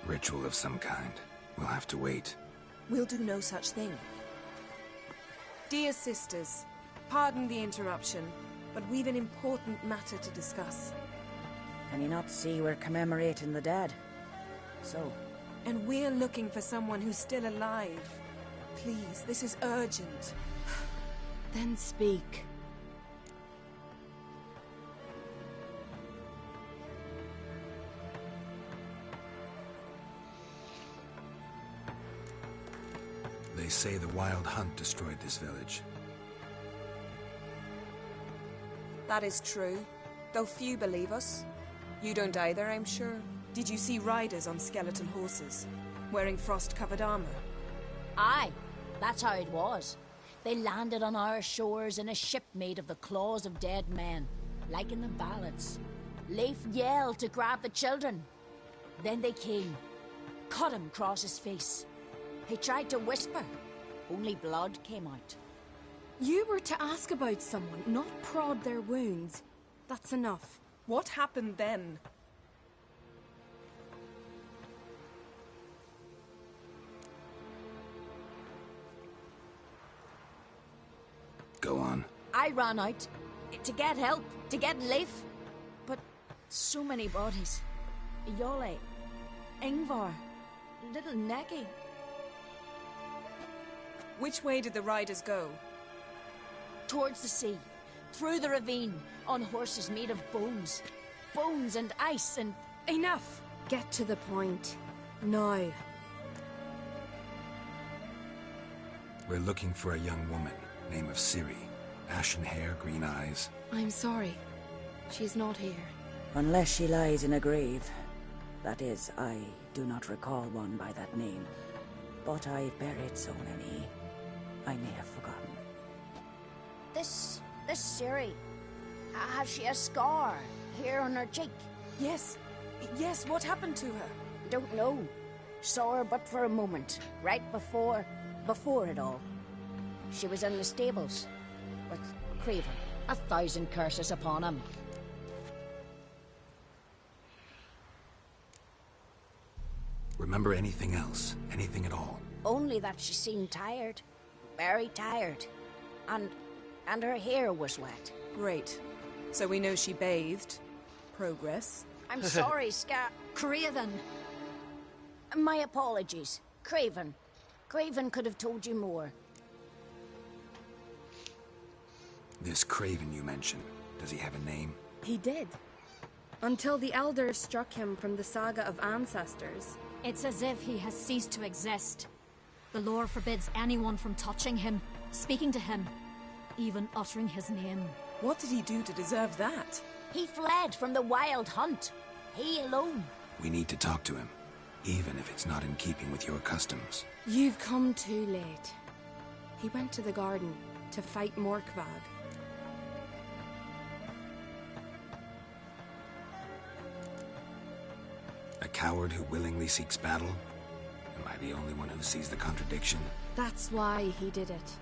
Ritual of some kind. We'll have to wait. We'll do no such thing. Dear sisters, pardon the interruption, but we've an important matter to discuss. Can you not see we're commemorating the dead? So? And we're looking for someone who's still alive. Please, this is urgent. Then speak. They say the Wild Hunt destroyed this village. That is true, though few believe us. You don't either, I'm sure. Did you see riders on skeletal horses, wearing frost-covered armor? Aye, that's how it was. They landed on our shores in a ship made of the claws of dead men, like in the ballads. Leif yelled to grab the children. Then they came, cut him across his face. He tried to whisper, only blood came out. You were to ask about someone, not prod their wounds. That's enough. What happened then? Go on. I ran out to get help, to get Leif. But so many bodies. Yole, Ingvar, little Necky. Which way did the riders go? Towards the sea, through the ravine, on horses made of bones. Bones and ice and... Enough! Get to the point. Now. We're looking for a young woman, name of Ciri. Ashen hair, green eyes. I'm sorry. She's not here. Unless she lies in a grave. That is, I do not recall one by that name. But I've buried so many, I may have forgotten. This Ciri, has she a scar here on her cheek? Yes, what happened to her? Don't know. Saw her but for a moment, right before it all. She was in the stables with Craven. 1,000 curses upon him. remember anything else? Anything at all? Only that she seemed tired. Very tired. And her hair was wet. Great. So we know she bathed. Progress. I'm sorry, Craven. My apologies. Craven. Craven could have told you more. This Craven you mentioned, does he have a name? He did. Until the elders struck him from the saga of ancestors. It's as if he has ceased to exist. The lore forbids anyone from touching him, speaking to him, even uttering his name. What did he do to deserve that? He fled from the wild hunt. He alone. We need to talk to him, even if it's not in keeping with your customs. You've come too late. He went to the garden to fight Morkvag. A coward who willingly seeks battle? Am I the only one who sees the contradiction? That's why he did it.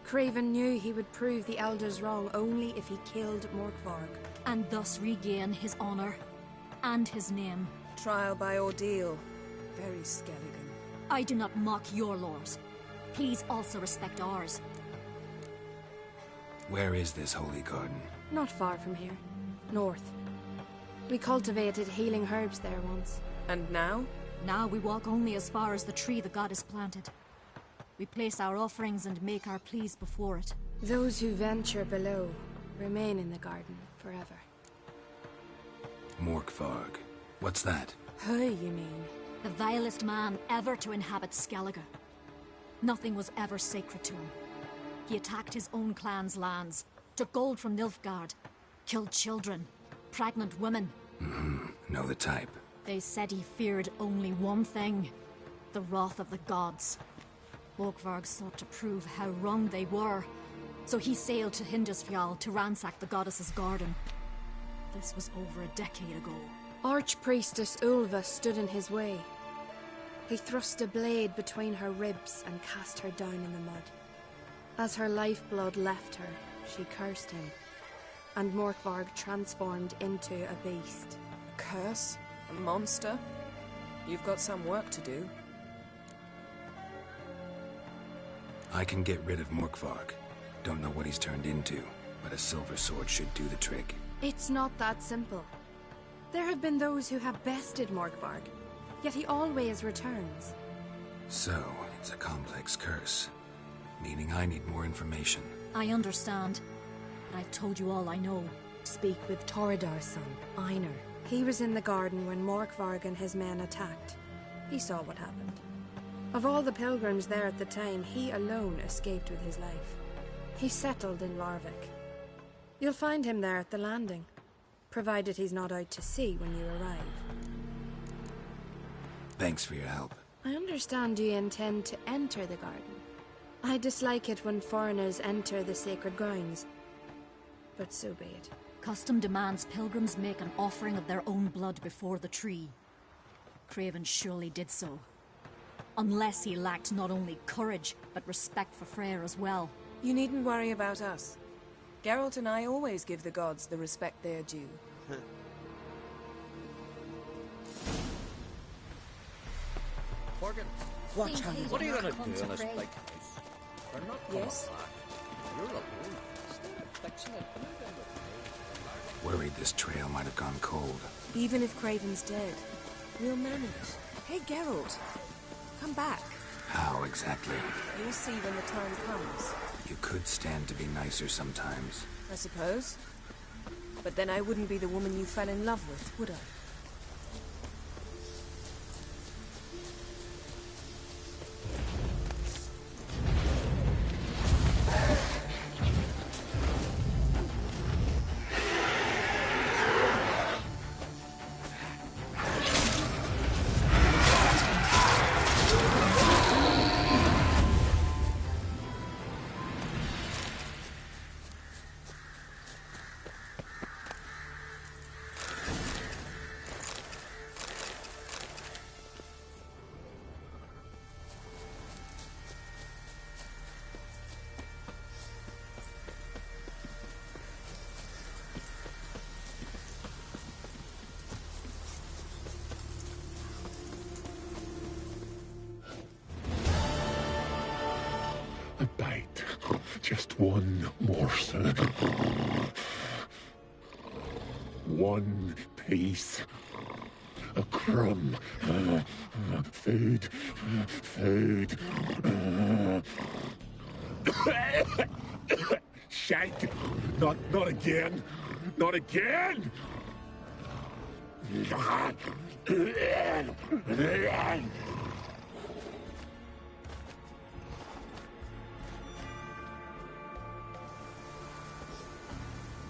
Craven knew he would prove the elders wrong only if he killed Morkvarg. And thus regain his honor and his name. Trial by ordeal. Very Skelligan. I do not mock your laws. Please also respect ours. Where is this holy garden? Not far from here. North. We cultivated healing herbs there once. And now? Now we walk only as far as the tree the goddess planted. We place our offerings and make our pleas before it. Those who venture below remain in the garden forever. Morkvarg. What's that? Who, you mean? The vilest man ever to inhabit Skellige. Nothing was ever sacred to him. He attacked his own clan's lands, took gold from Nilfgaard, killed children, pregnant women. Know the type. They said he feared only one thing, the wrath of the gods. Morkvarg sought to prove how wrong they were, so he sailed to Hindisfjall to ransack the goddess's garden. This was over a decade ago. Archpriestess Ulva stood in his way. He thrust a blade between her ribs and cast her down in the mud. As her lifeblood left her, she cursed him, and Morkvarg transformed into a beast. A curse? A monster? You've got some work to do. I can get rid of Morkvarg. Don't know what he's turned into, but a silver sword should do the trick. It's not that simple. There have been those who have bested Morkvarg, yet he always returns. So, it's a complex curse, meaning I need more information. I understand, but I've told you all I know. Speak with Torridar's son, Einar. He was in the garden when Morkvarg and his men attacked. He saw what happened. Of all the pilgrims there at the time, he alone escaped with his life. He settled in Larvik. You'll find him there at the landing, provided he's not out to sea when you arrive. Thanks for your help. I understand you intend to enter the garden. I dislike it when foreigners enter the sacred grounds, but so be it. Custom demands pilgrims make an offering of their own blood before the tree. Craven surely did so. Unless he lacked not only courage, but respect for Freyr as well. You needn't worry about us. Geralt and I always give the gods the respect they are due. Morgan, what are you gonna do in this big house? They're not coming Yes? back. You're alone. Instead of fixing it, move into the Worried this trail might have gone cold. Even if Craven's dead, we'll manage. Hey, Geralt, come back. How exactly? You'll see when the time comes. You could stand to be nicer sometimes. I suppose. But then I wouldn't be the woman you fell in love with, would I? Just one morsel. One piece. A crumb. Food. Food. Shite! Not again! Not again!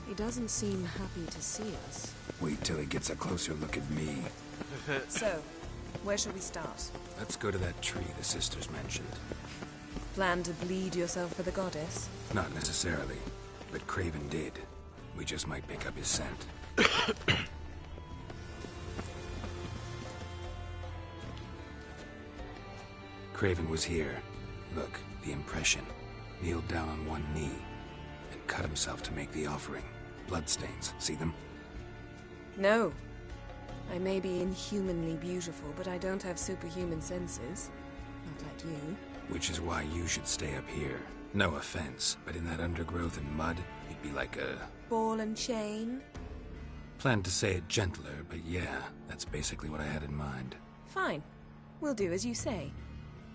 He doesn't seem happy to see us. Wait till he gets a closer look at me. So, where shall we start? Let's go to that tree the sisters mentioned. Plan to bleed yourself for the goddess? Not necessarily, but Craven did. We just might pick up his scent. Craven was here. Look, the impression. Kneeled down on one knee and cut himself to make the offering. Bloodstains, see them? No. I may be inhumanly beautiful, but I don't have superhuman senses. Not like you. Which is why you should stay up here. No offense, but in that undergrowth and mud, you'd be like a... Ball and chain? Planned to say it gentler, but yeah, that's basically what I had in mind. Fine. We'll do as you say.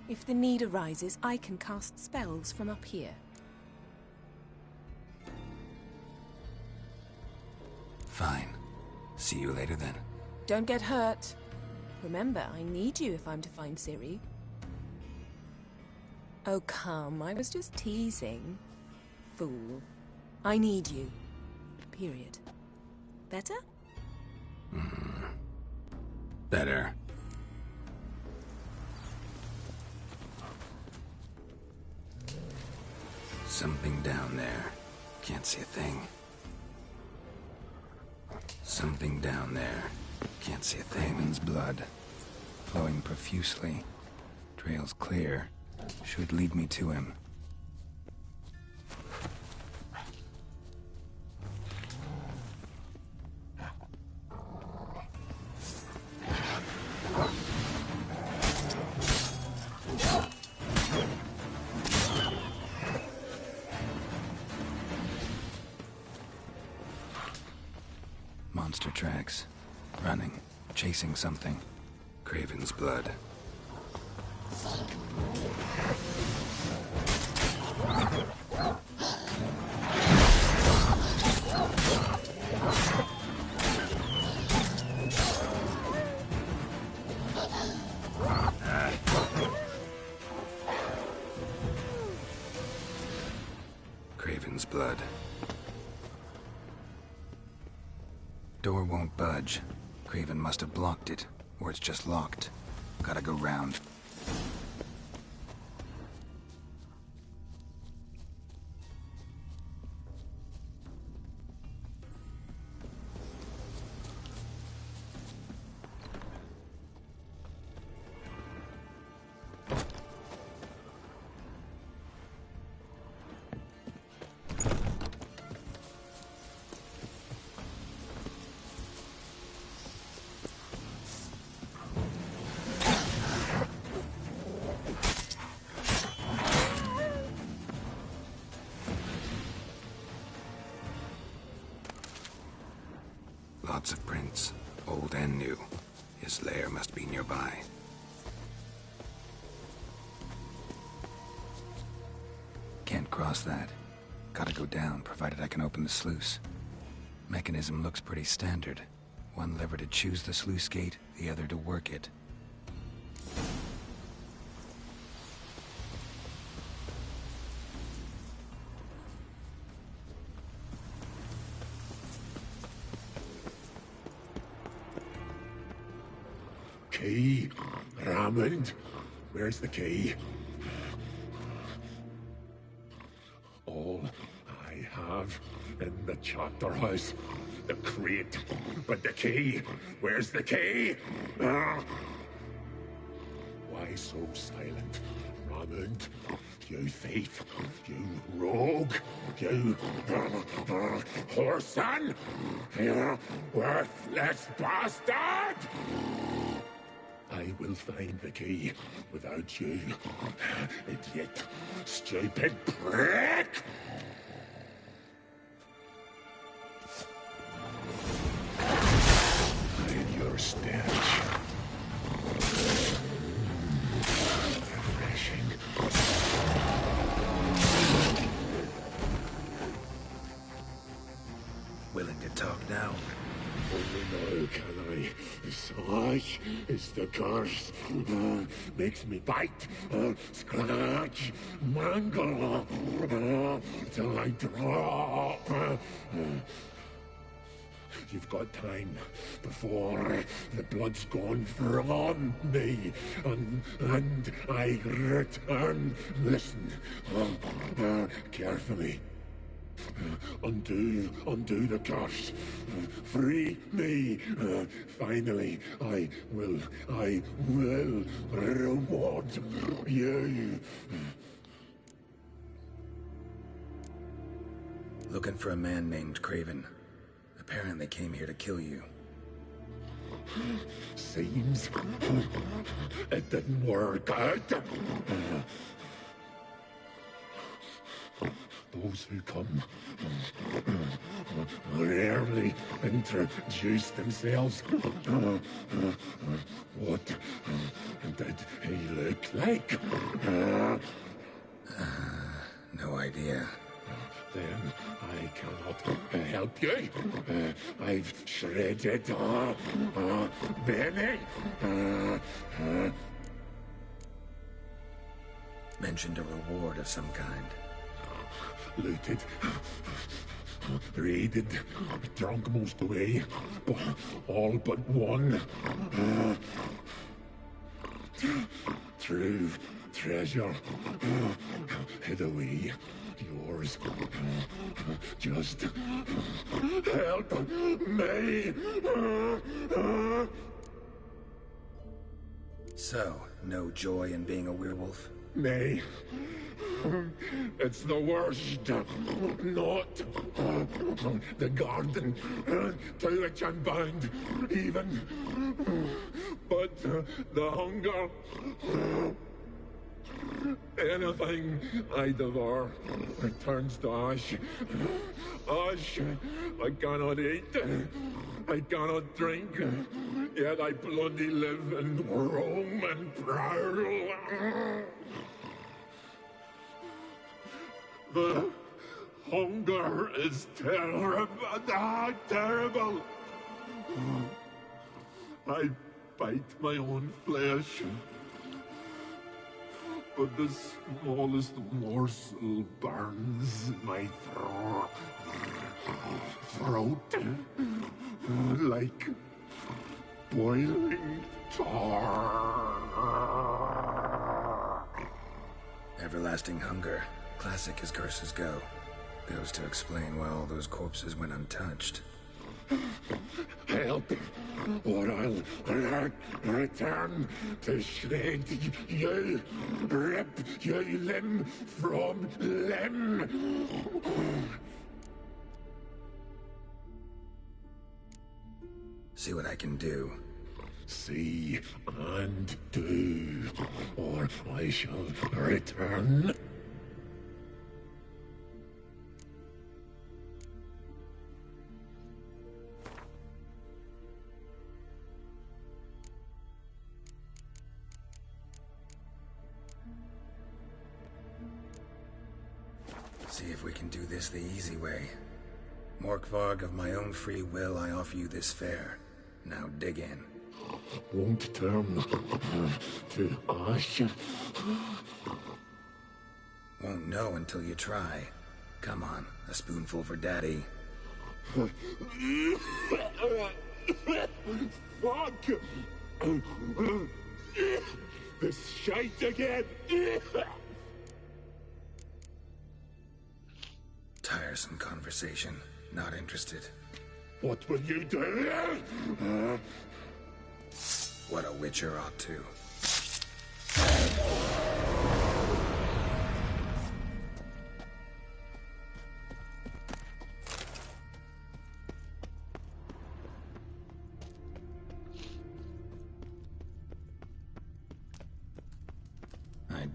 If the need arises, I can cast spells from up here. Fine. See you later then. Don't get hurt. Remember, I need you if I'm to find Ciri. Oh, come. I was just teasing. Fool. I need you. Period. Better? Better. Something down there. Can't see a thing. Something down there. Can't see a thing. Raven's blood. Flowing profusely. Trail's clear. Should lead me to him. Monster tracks. Running. Chasing something. Craven's blood. Craven's blood. Door won't budge. Craven must have blocked it, or it's just locked. Gotta go round. Lots of prints, old and new. His lair must be nearby. Can't cross that. Gotta go down, provided I can open the sluice. Mechanism looks pretty standard. One lever to choose the sluice gate, the other to work it. Key? Raymond? Where's the key? All I have in the chapter house. The crate. But the key? Where's the key? Why so silent, Raymond? You thief. You rogue. You whoreson. You worthless bastard! I will find the key without you. Idiot. Stupid prick! And your stench. Refreshing. Willing to talk now? Only now can I. Such is the curse. Makes me bite, scratch, mangle, till I drop. You've got time before the blood's gone from me, and I return. Listen, carefully. Undo the curse. Free me. Finally, I will reward you. Looking for a man named Craven. Apparently came here to kill you. Seems it didn't work out. Those who come rarely introduce themselves. What did he look like? No idea. Then I cannot help you. I've shredded Benny. Mentioned a reward of some kind. Looted, raided, drunk most away, all but one. True treasure, hid away. Yours. Just help me. So, no joy in being a werewolf? Nay. It's the worst. Not the garden to which I'm bound, even. But the hunger. Anything I devour returns to ash. Ash I cannot eat. I cannot drink. Yet I bloody live and roam and prowl. The hunger is terrible. Terrible. I bite my own flesh. But the smallest morsel burns my throat like boiling tar. Everlasting hunger. Classic as curses go. Goes to explain why all those corpses went untouched. Help, or I'll return to shred you, rip you limb from limb. See what I can do. See and do, or I shall return. See if we can do this the easy way. Morkvarg, of my own free will, I offer you this fare. Now dig in. Won't turn to ash. Won't know until you try. Come on, a spoonful for Daddy. Fuck! This shite again! Tiresome conversation. Not interested. What will you do? What a witcher ought to.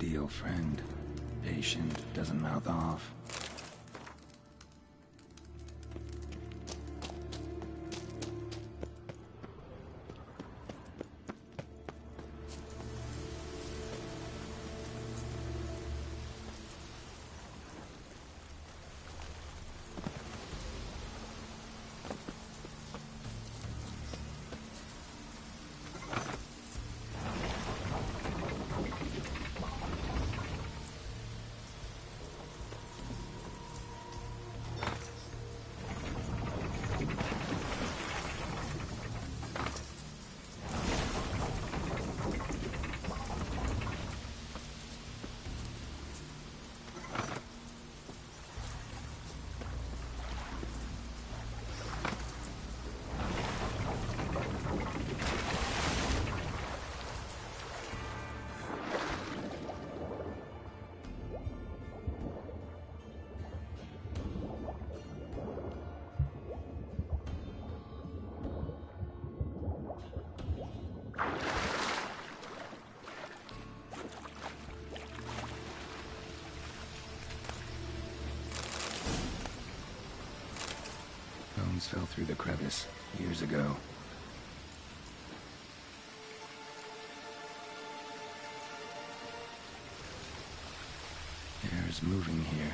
ideal friend. Patient, doesn't mouth off. Bones fell through the crevice years ago. Air's moving here.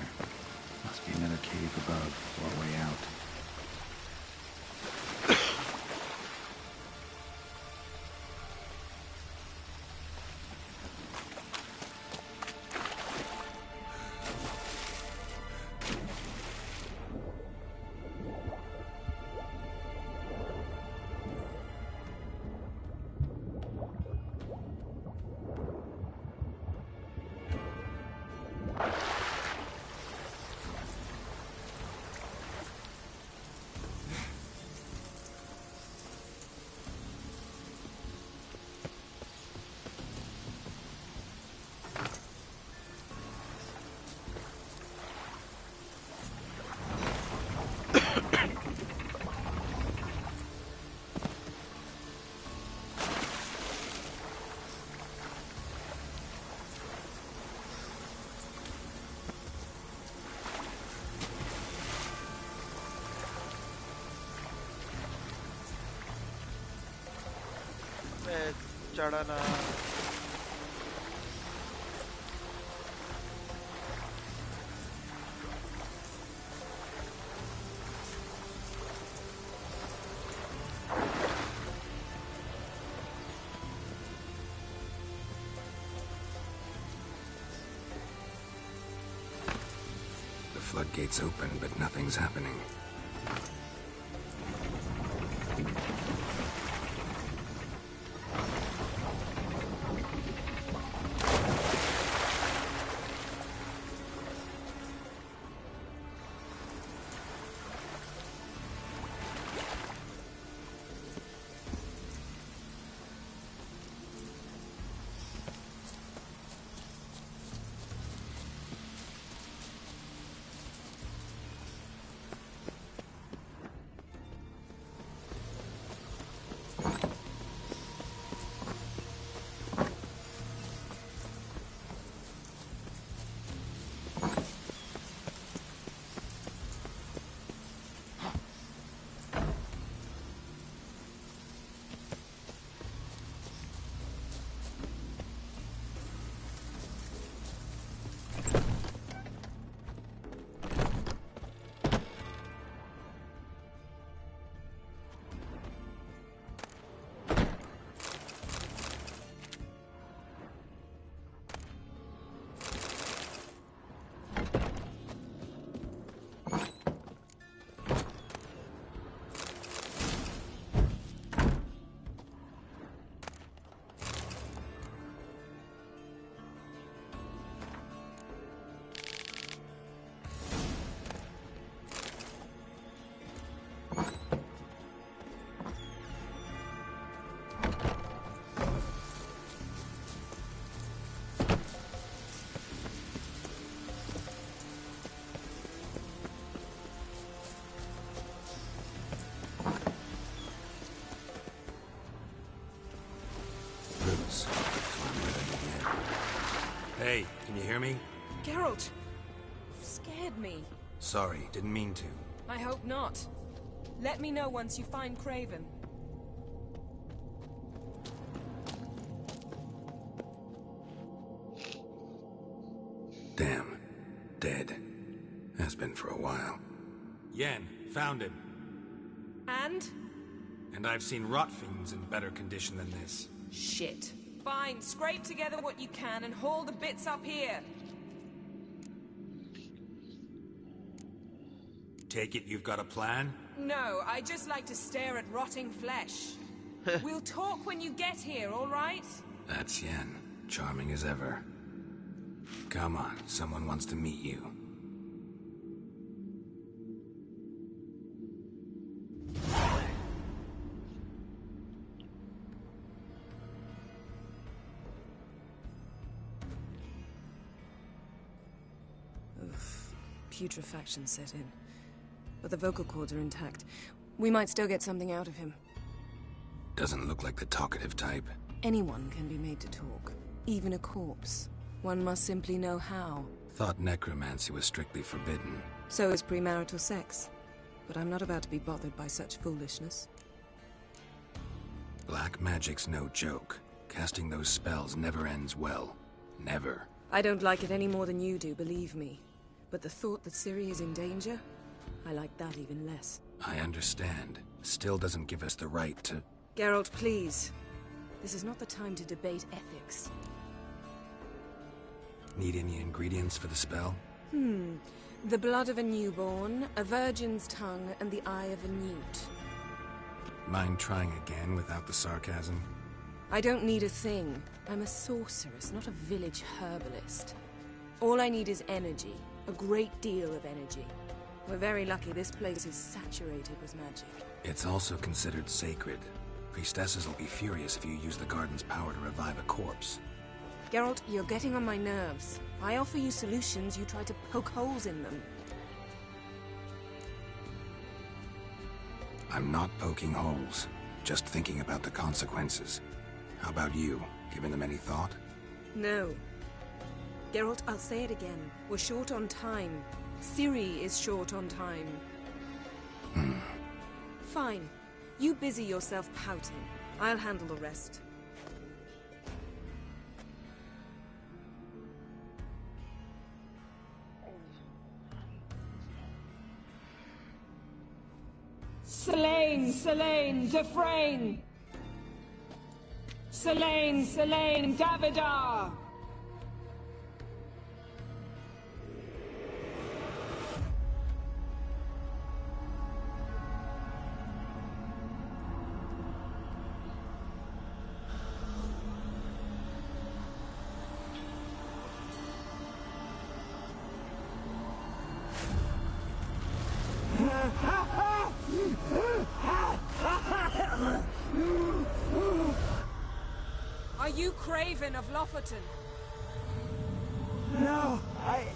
Must be another cave above or a way out. चढ़ना The floodgates open, but nothing's happening. Can you hear me? Geralt! You scared me. Sorry, didn't mean to. I hope not. Let me know once you find Craven. Damn. Dead. Has been for a while. Yen, found him. And? And I've seen rot fiends in better condition than this. Shit. Fine, scrape together what you can and haul the bits up here. Take it you've got a plan? No, I just like to stare at rotting flesh. We'll talk when you get here, all right? That's Yen. Charming as ever. Come on, someone wants to meet you. Oof. Putrefaction set in. But the vocal cords are intact. We might still get something out of him. Doesn't look like the talkative type. Anyone can be made to talk. Even a corpse. One must simply know how. Thought necromancy was strictly forbidden. So is premarital sex. But I'm not about to be bothered by such foolishness. Black magic's no joke. Casting those spells never ends well. Never. I don't like it any more than you do, believe me. But the thought that Ciri is in danger? I like that even less. I understand. Still doesn't give us the right to... Geralt, please. This is not the time to debate ethics. Need any ingredients for the spell? The blood of a newborn, a virgin's tongue, and the eye of a newt. Mind trying again without the sarcasm? I don't need a thing. I'm a sorceress, not a village herbalist. All I need is energy. A great deal of energy. We're very lucky this place is saturated with magic. It's also considered sacred. Priestesses will be furious if you use the garden's power to revive a corpse. Geralt, you're getting on my nerves. I offer you solutions, you try to poke holes in them. I'm not poking holes. Just thinking about the consequences. How about you? Given them any thought? No. Geralt, I'll say it again. We're short on time. Ciri is short on time. Fine. You busy yourself pouting. I'll handle the rest. Selene, Selene, Dufresne! Selene, Selene, Davidar! Are you Craven of Lofoten? No, I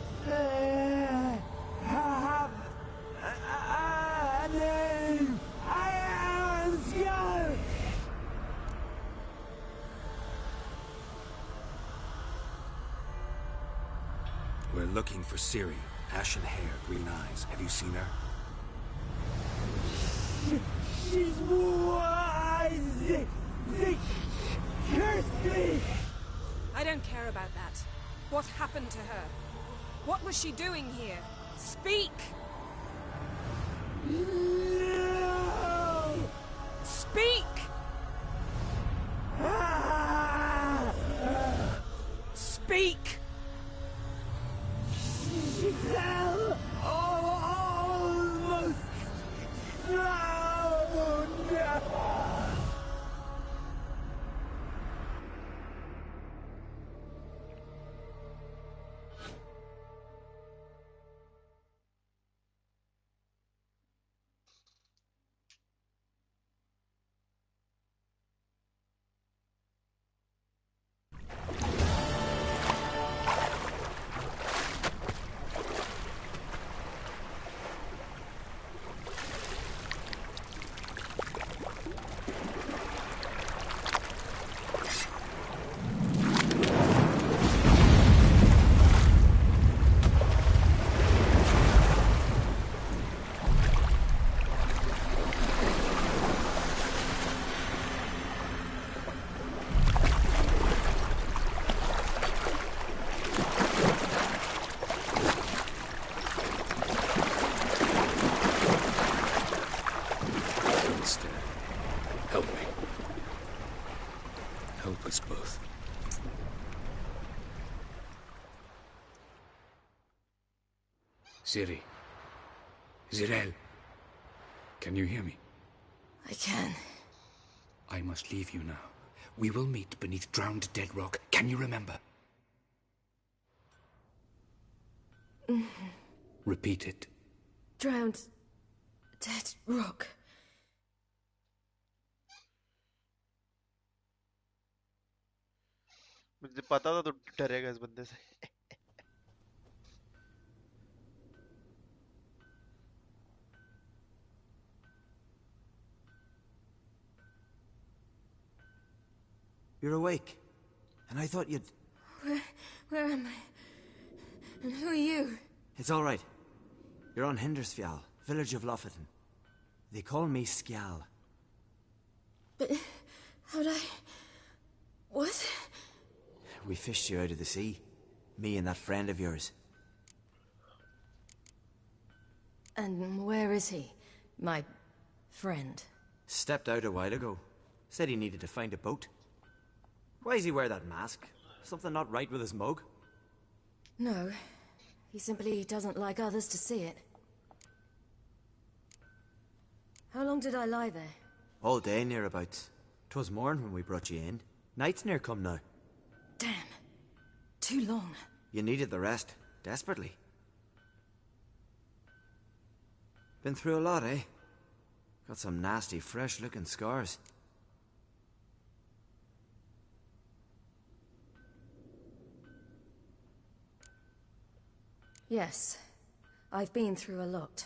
have a name. I am Skull. We're looking for Ciri. Ashen hair, green eyes. Have you seen her? She's wise. They cursed me. I don't care about that. What happened to her? What was she doing here? Speak! No! Speak! Speak! She fell almost drowned. Sister, help me. Help us both. Ciri. Zirel. Can you hear me? I can. I must leave you now. We will meet beneath drowned dead rock. Can you remember? Repeat it. Drowned. Dead rock. मुझे पता था तो डरेगा इस बंदे से. You're awake. And I thought you'd... Where am I? And who are you? It's all right. You're on Hindersfjall, village of Lofoten. They call me Skjal. But how'd I... What? We fished you out of the sea. Me and that friend of yours. And where is he? My friend? Stepped out a while ago. Said he needed to find a boat. Why does he wear that mask? Something not right with his mug? No. He simply doesn't like others to see it. How long did I lie there? All day nearabouts. 'Twas morn when we brought you in. Night's near come now. Damn. Too long. You needed the rest. Desperately. Been through a lot, eh? Got some nasty, fresh-looking scars. Yes. I've been through a lot.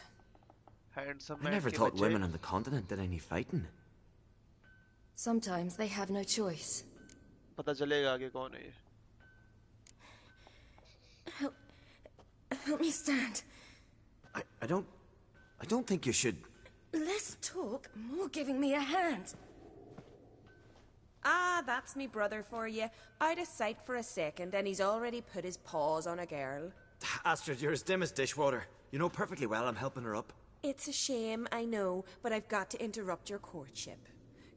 Handsome I never thought women on the continent did any fighting. Sometimes they have no choice. पता चलेगा आगे कौन है ये. Help me stand. I don't think you should... Less talk, more giving me a hand. Ah, that's me brother for you. Out of sight for a second, and he's already put his paws on a girl. Astrid, you're as dim as dishwater. You know perfectly well I'm helping her up. It's a shame, I know, but I've got to interrupt your courtship.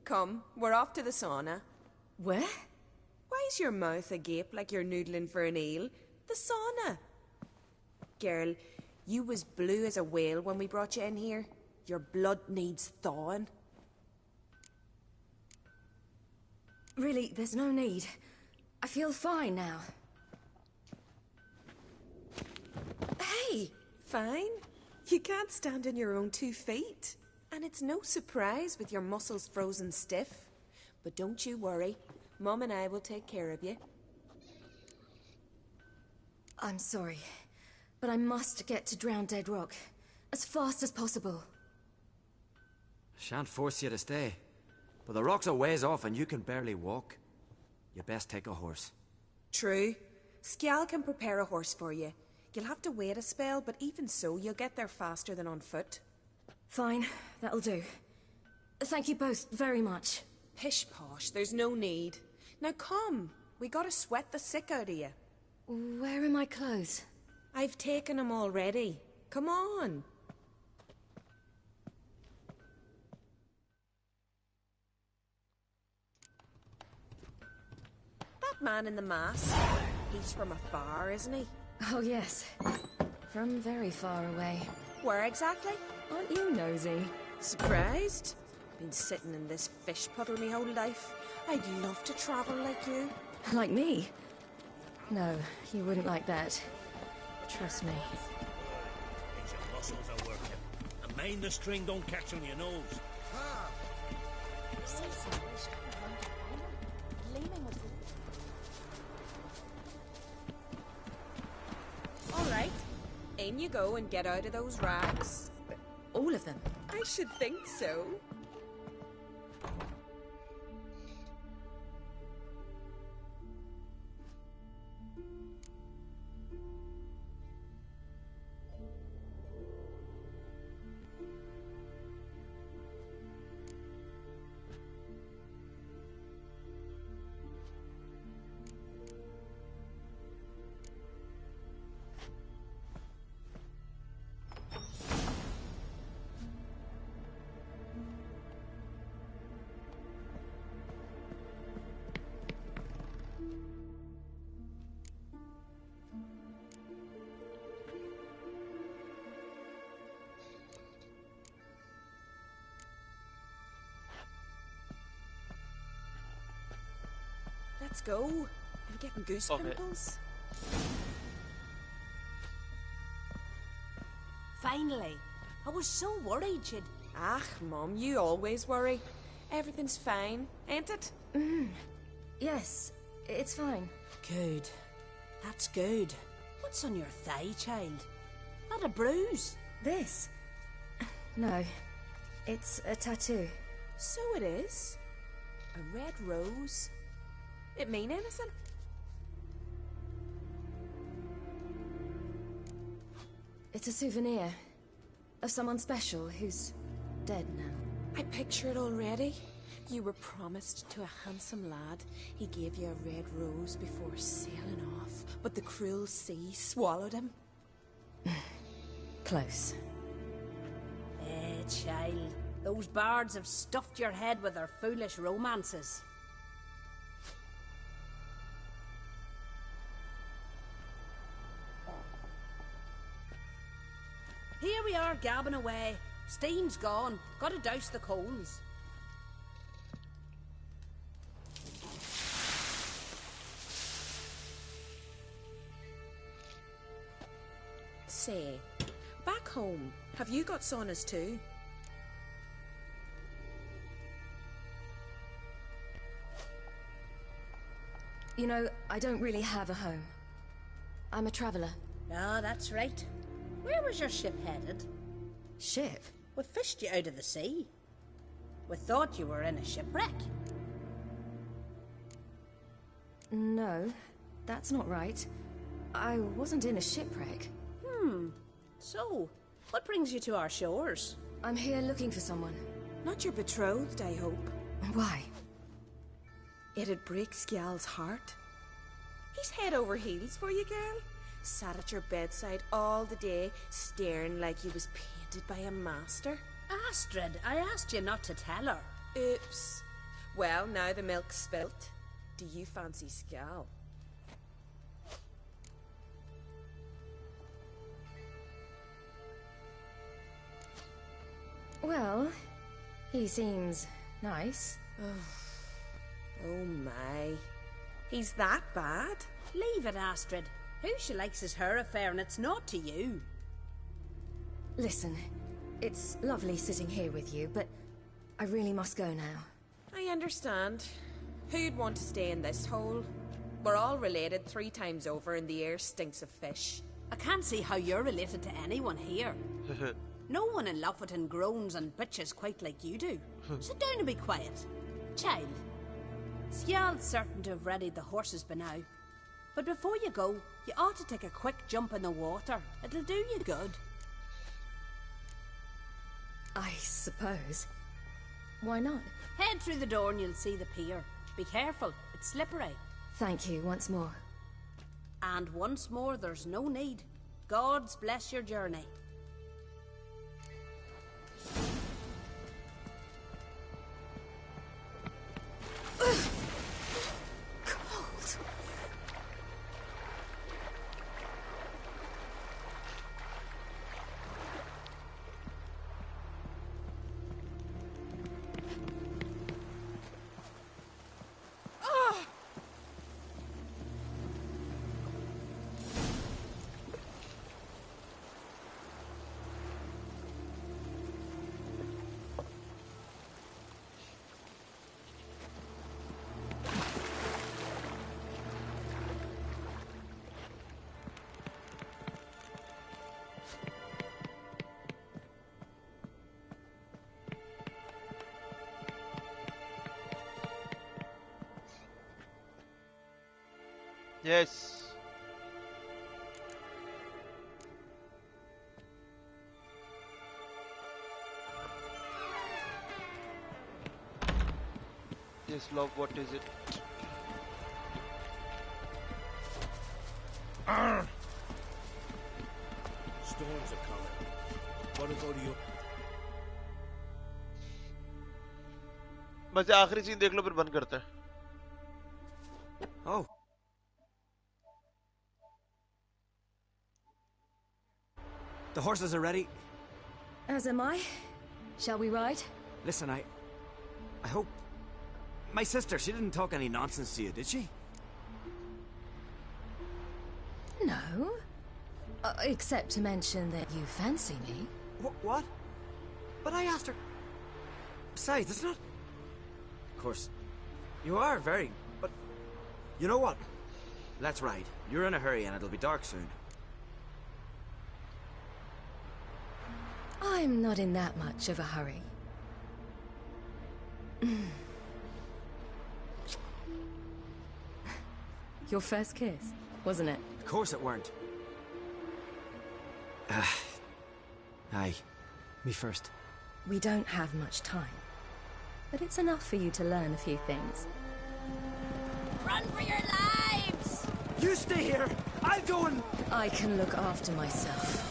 Come, we're off to the sauna. Where? Why's your mouth agape like you're noodling for an eel? The sauna. Girl, you was blue as a whale when we brought you in here. Your blood needs thawing. Really, there's no need. I feel fine now. Hey, fine. You can't stand on your own 2 feet. And it's no surprise with your muscles frozen stiff. But don't you worry. Mum and I will take care of you. I'm sorry, but I must get to Drowned Dead Rock as fast as possible. Shan't force you to stay. But the rock's a ways off and you can barely walk. You best take a horse. True. Skjal can prepare a horse for you. You'll have to wait a spell, but even so, you'll get there faster than on foot. Fine, that'll do. Thank you both very much. Pish-posh, there's no need. Now come, we gotta sweat the sick out of you. Where are my clothes? I've taken them already. Come on. That man in the mask, he's from afar, isn't he? Oh yes, from very far away. Where exactly? Aren't you nosy? Surprised? Been sitting in this fish puddle me whole life. I'd love to travel like you. Like me? No, you wouldn't like that. Trust me. It's your muscles are working. And mind the string don't catch on your nose. All right. In you go and get out of those rags. All of them? I should think so. Let's go. I'm getting goose pimples. Finally. I was so worried she'd... Ah, Mum, you always worry. Everything's fine, ain't it? Yes, it's fine. Good. That's good. What's on your thigh, child? Not a bruise? This? No. It's a tattoo. So it is. A red rose. It mean anything? It's a souvenir of someone special who's dead now. I picture it already. You were promised to a handsome lad. He gave you a red rose before sailing off, but the cruel sea swallowed him. Close. Child. Those bards have stuffed your head with their foolish romances. Here we are, gabbing away. Steam's gone. Gotta douse the coals. Say, back home, have you got saunas too? You know, I don't really have a home. I'm a traveller. Ah, that's right. Where was your ship headed? Ship? We fished you out of the sea. We thought you were in a shipwreck. No, that's not right. I wasn't in a shipwreck. So, what brings you to our shores? I'm here looking for someone. Not your betrothed, I hope. Why? It'd break Skjal's heart. He's head over heels for you, girl. Sat at your bedside all the day, staring like he was painted by a master. Astrid, I asked you not to tell her. Oops. Well, now the milk's spilt. Do you fancy Skjal? Well, he seems nice. Oh my. He's that bad? Leave it, Astrid. Who she likes is her affair, and it's not to you. Listen, it's lovely sitting here with you, but I really must go now. I understand. Who'd want to stay in this hole? We're all related 3 times over, and the air stinks of fish. I can't see how you're related to anyone here. No one in Lofferton groans and bitches quite like you do. Sit down and be quiet. Child, Skjal's certain to have readied the horses by now. But before you go, you ought to take a quick jump in the water. It'll do you good. I suppose. Why not? Head through the door and you'll see the pier. Be careful, it's slippery. Thank you once more. And once more, there's no need. Gods bless your journey. Cold. Yes. Yes, love, what is it? Storms are coming. What about you? बस आखिरी scene देख लो फिर बंद करते हैं. Oh. The horses are ready. As am I. Shall we ride? Listen, I hope... My sister, she didn't talk any nonsense to you, did she? No. Except to mention that you fancy me. What? But I asked her... Besides, it's not... Of course, you are very... But... You know what? Let's ride. You're in a hurry and it'll be dark soon. I'm not in that much of a hurry. Your first kiss, wasn't it? Of course it weren't. Aye. Me first. We don't have much time. But it's enough for you to learn a few things. Run for your lives! You stay here! I'll go and... I can look after myself.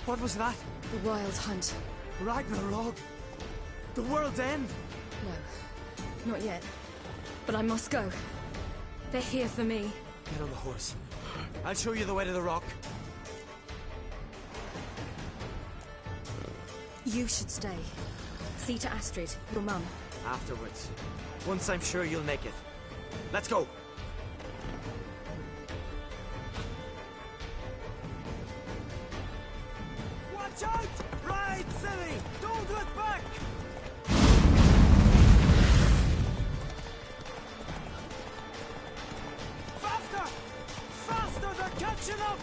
What was that? The Wild Hunt. Ragnarok? The world's end? No, not yet. But I must go. They're here for me. Get on the horse. I'll show you the way to the rock. You should stay. See to Astrid, your mum. Afterwards. Once I'm sure you'll make it. Let's go! Watch out! Ride, silly! Don't look back! Faster! Faster! They're catching up!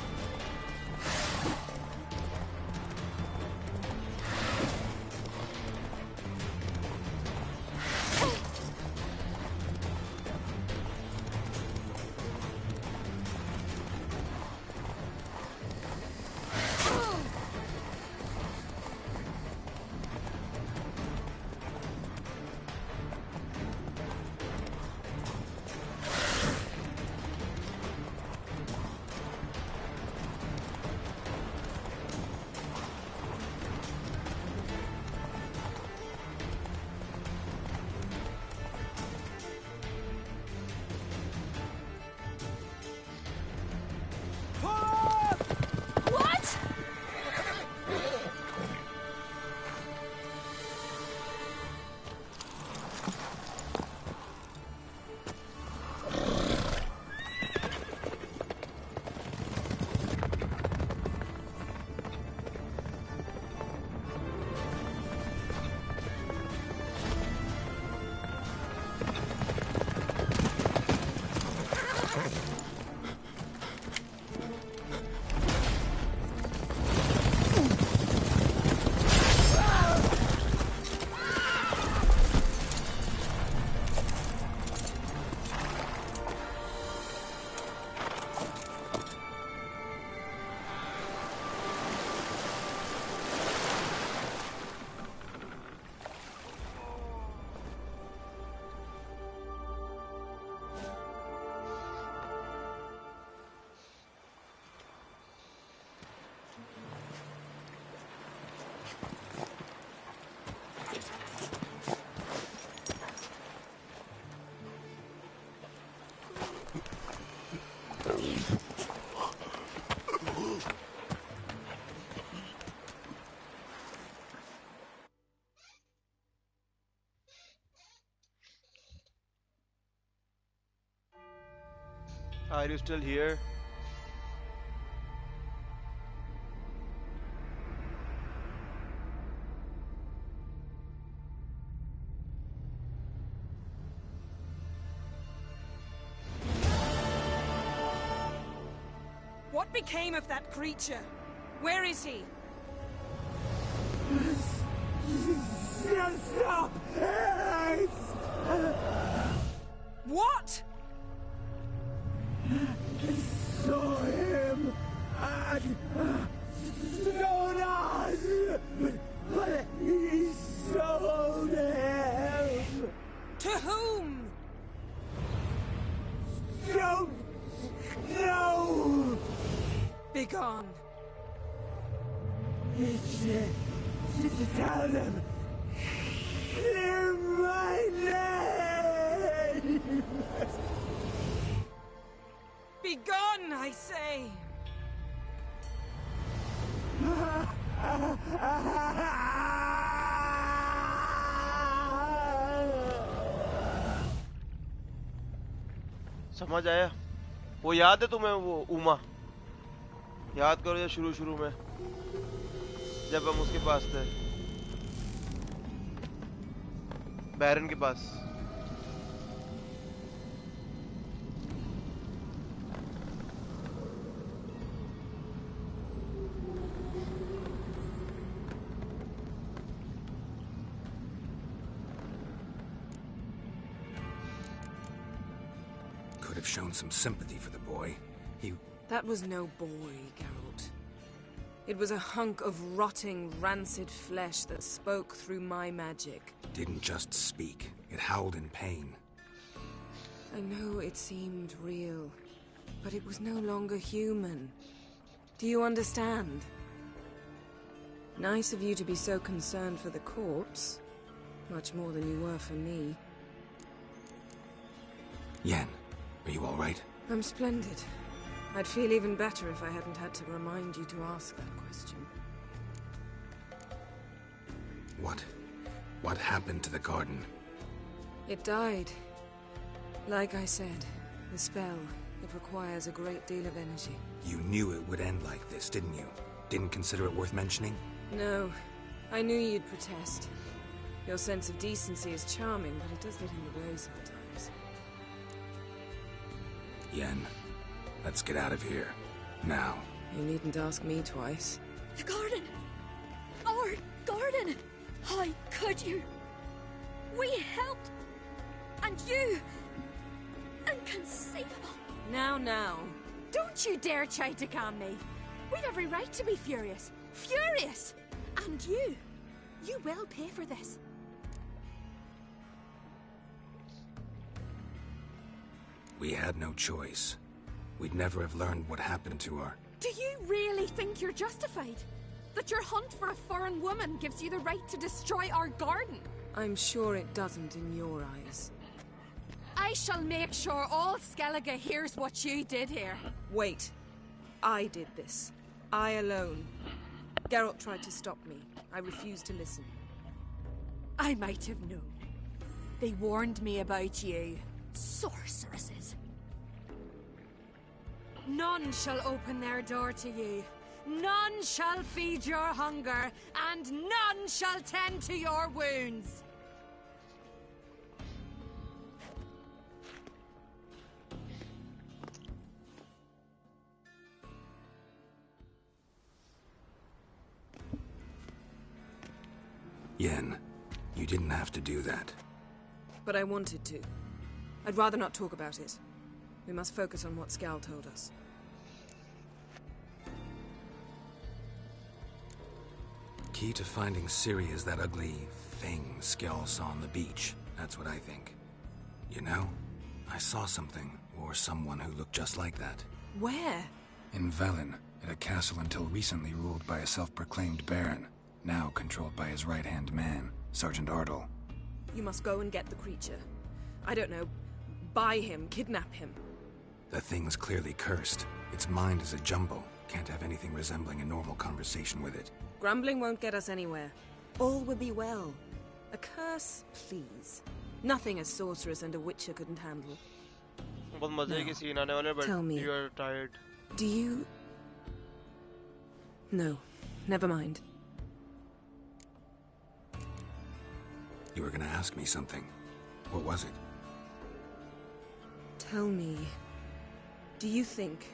Are you still here? What became of that creature? Where is he? Stop! What? I saw him at Stonas, but he sold him. To whom? Don't know. Begone. Tell them. Clear my name. Begone, I say. समझ आया? वो याद है तुम्हें वो उमा? याद करो या शुरू में जब हम उसके पास थे, बैरन के पास। Could have shown some sympathy for the boy. That was no boy, Geralt. It was a hunk of rotting, rancid flesh that spoke through my magic. Didn't just speak. It howled in pain. I know it seemed real, but it was no longer human. Do you understand? Nice of you to be so concerned for the corpse. Much more than you were for me. Yen, are you all right? I'm splendid. I'd feel even better if I hadn't had to remind you to ask that question. What happened to the garden? It died. Like I said, the spell, it requires a great deal of energy. You knew it would end like this, didn't you? Didn't consider it worth mentioning? No. I knew you'd protest. Your sense of decency is charming, but it does get in the way sometimes. Yen, let's get out of here. Now. You needn't ask me twice. The garden! Our garden! How could you? We helped! And you! Inconceivable! Now. Don't you dare try to calm me. We'd every right to be furious. Furious! And you will pay for this. We had no choice. We'd never have learned what happened to her. Do you really think you're justified? That your hunt for a foreign woman gives you the right to destroy our garden? I'm sure it doesn't in your eyes. I shall make sure all Skellige hears what you did here. Wait. I did this. I alone. Geralt tried to stop me. I refused to listen. I might have known. They warned me about you. Sorceresses. None shall open their door to you. None shall feed your hunger, and none shall tend to your wounds. Yen, you didn't have to do that. But I wanted to. I'd rather not talk about it. We must focus on what Skal told us. Key to finding Ciri is that ugly thing Skell saw on the beach. That's what I think. You know, I saw something, or someone who looked just like that. Where? In Velen, at a castle until recently ruled by a self-proclaimed baron, now controlled by his right-hand man, Sergeant Ardle. You must go and get the creature. I don't know, buy him, kidnap him. The thing's clearly cursed. Its mind is a jumble. Can't have anything resembling a normal conversation with it. Grumbling won't get us anywhere. All will be well. A curse, please. Nothing a sorceress and a witcher couldn't handle. बहुत मजे के scene आने वाले, but Tell me. you are tired. Do you... No, never mind. You were gonna ask me something. What was it? Tell me, do you think...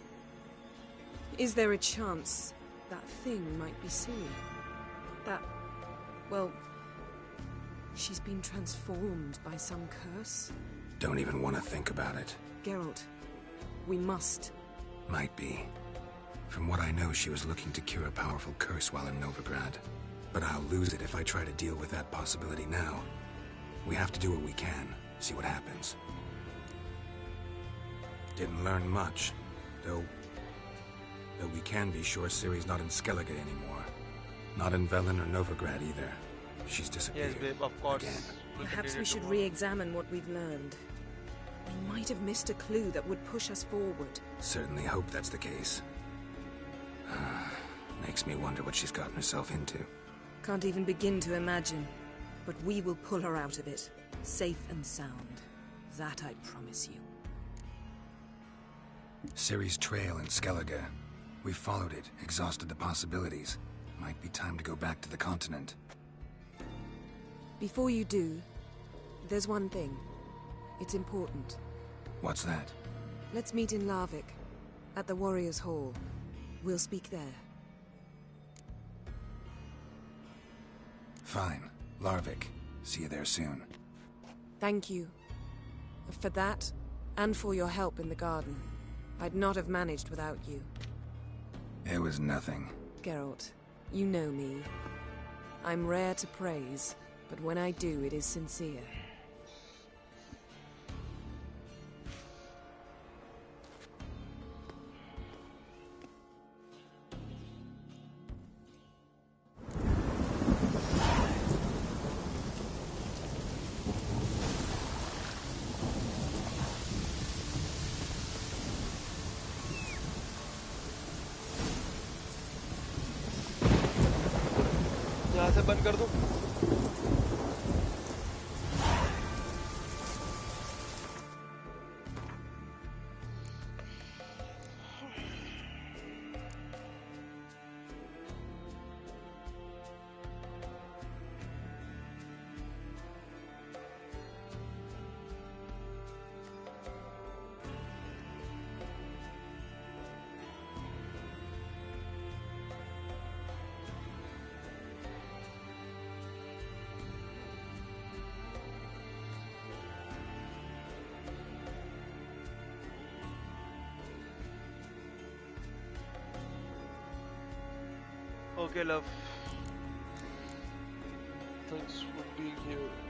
Is there a chance that thing might be Ciri? That... well... she's been transformed by some curse? Don't even want to think about it. Geralt, we must. Might be. From what I know, she was looking to cure a powerful curse while in Novigrad. But I'll lose it if I try to deal with that possibility now. We have to do what we can, see what happens. Didn't learn much, though we can be sure Ciri's not in Skellige anymore. Not in Velen or Novigrad either. She's disappeared. Yes, babe, of course. Again. Perhaps we should re-examine what we've learned. We might have missed a clue that would push us forward. Certainly hope that's the case. Makes me wonder what she's gotten herself into. Can't even begin to imagine. But we will pull her out of it, safe and sound. That I promise you. Ciri's trail in Skellige. We followed it, exhausted the possibilities. Might be time to go back to the continent. Before you do, there's one thing. It's important. What's that? Let's meet in Larvik, at the Warriors' Hall. We'll speak there. Fine. Larvik. See you there soon. Thank you. For that, and for your help in the garden. I'd not have managed without you. It was nothing. Geralt, you know me. I'm rare to praise, but when I do, it is sincere. यहाँ से बंद कर दो। Okay, love. Thanks for being here.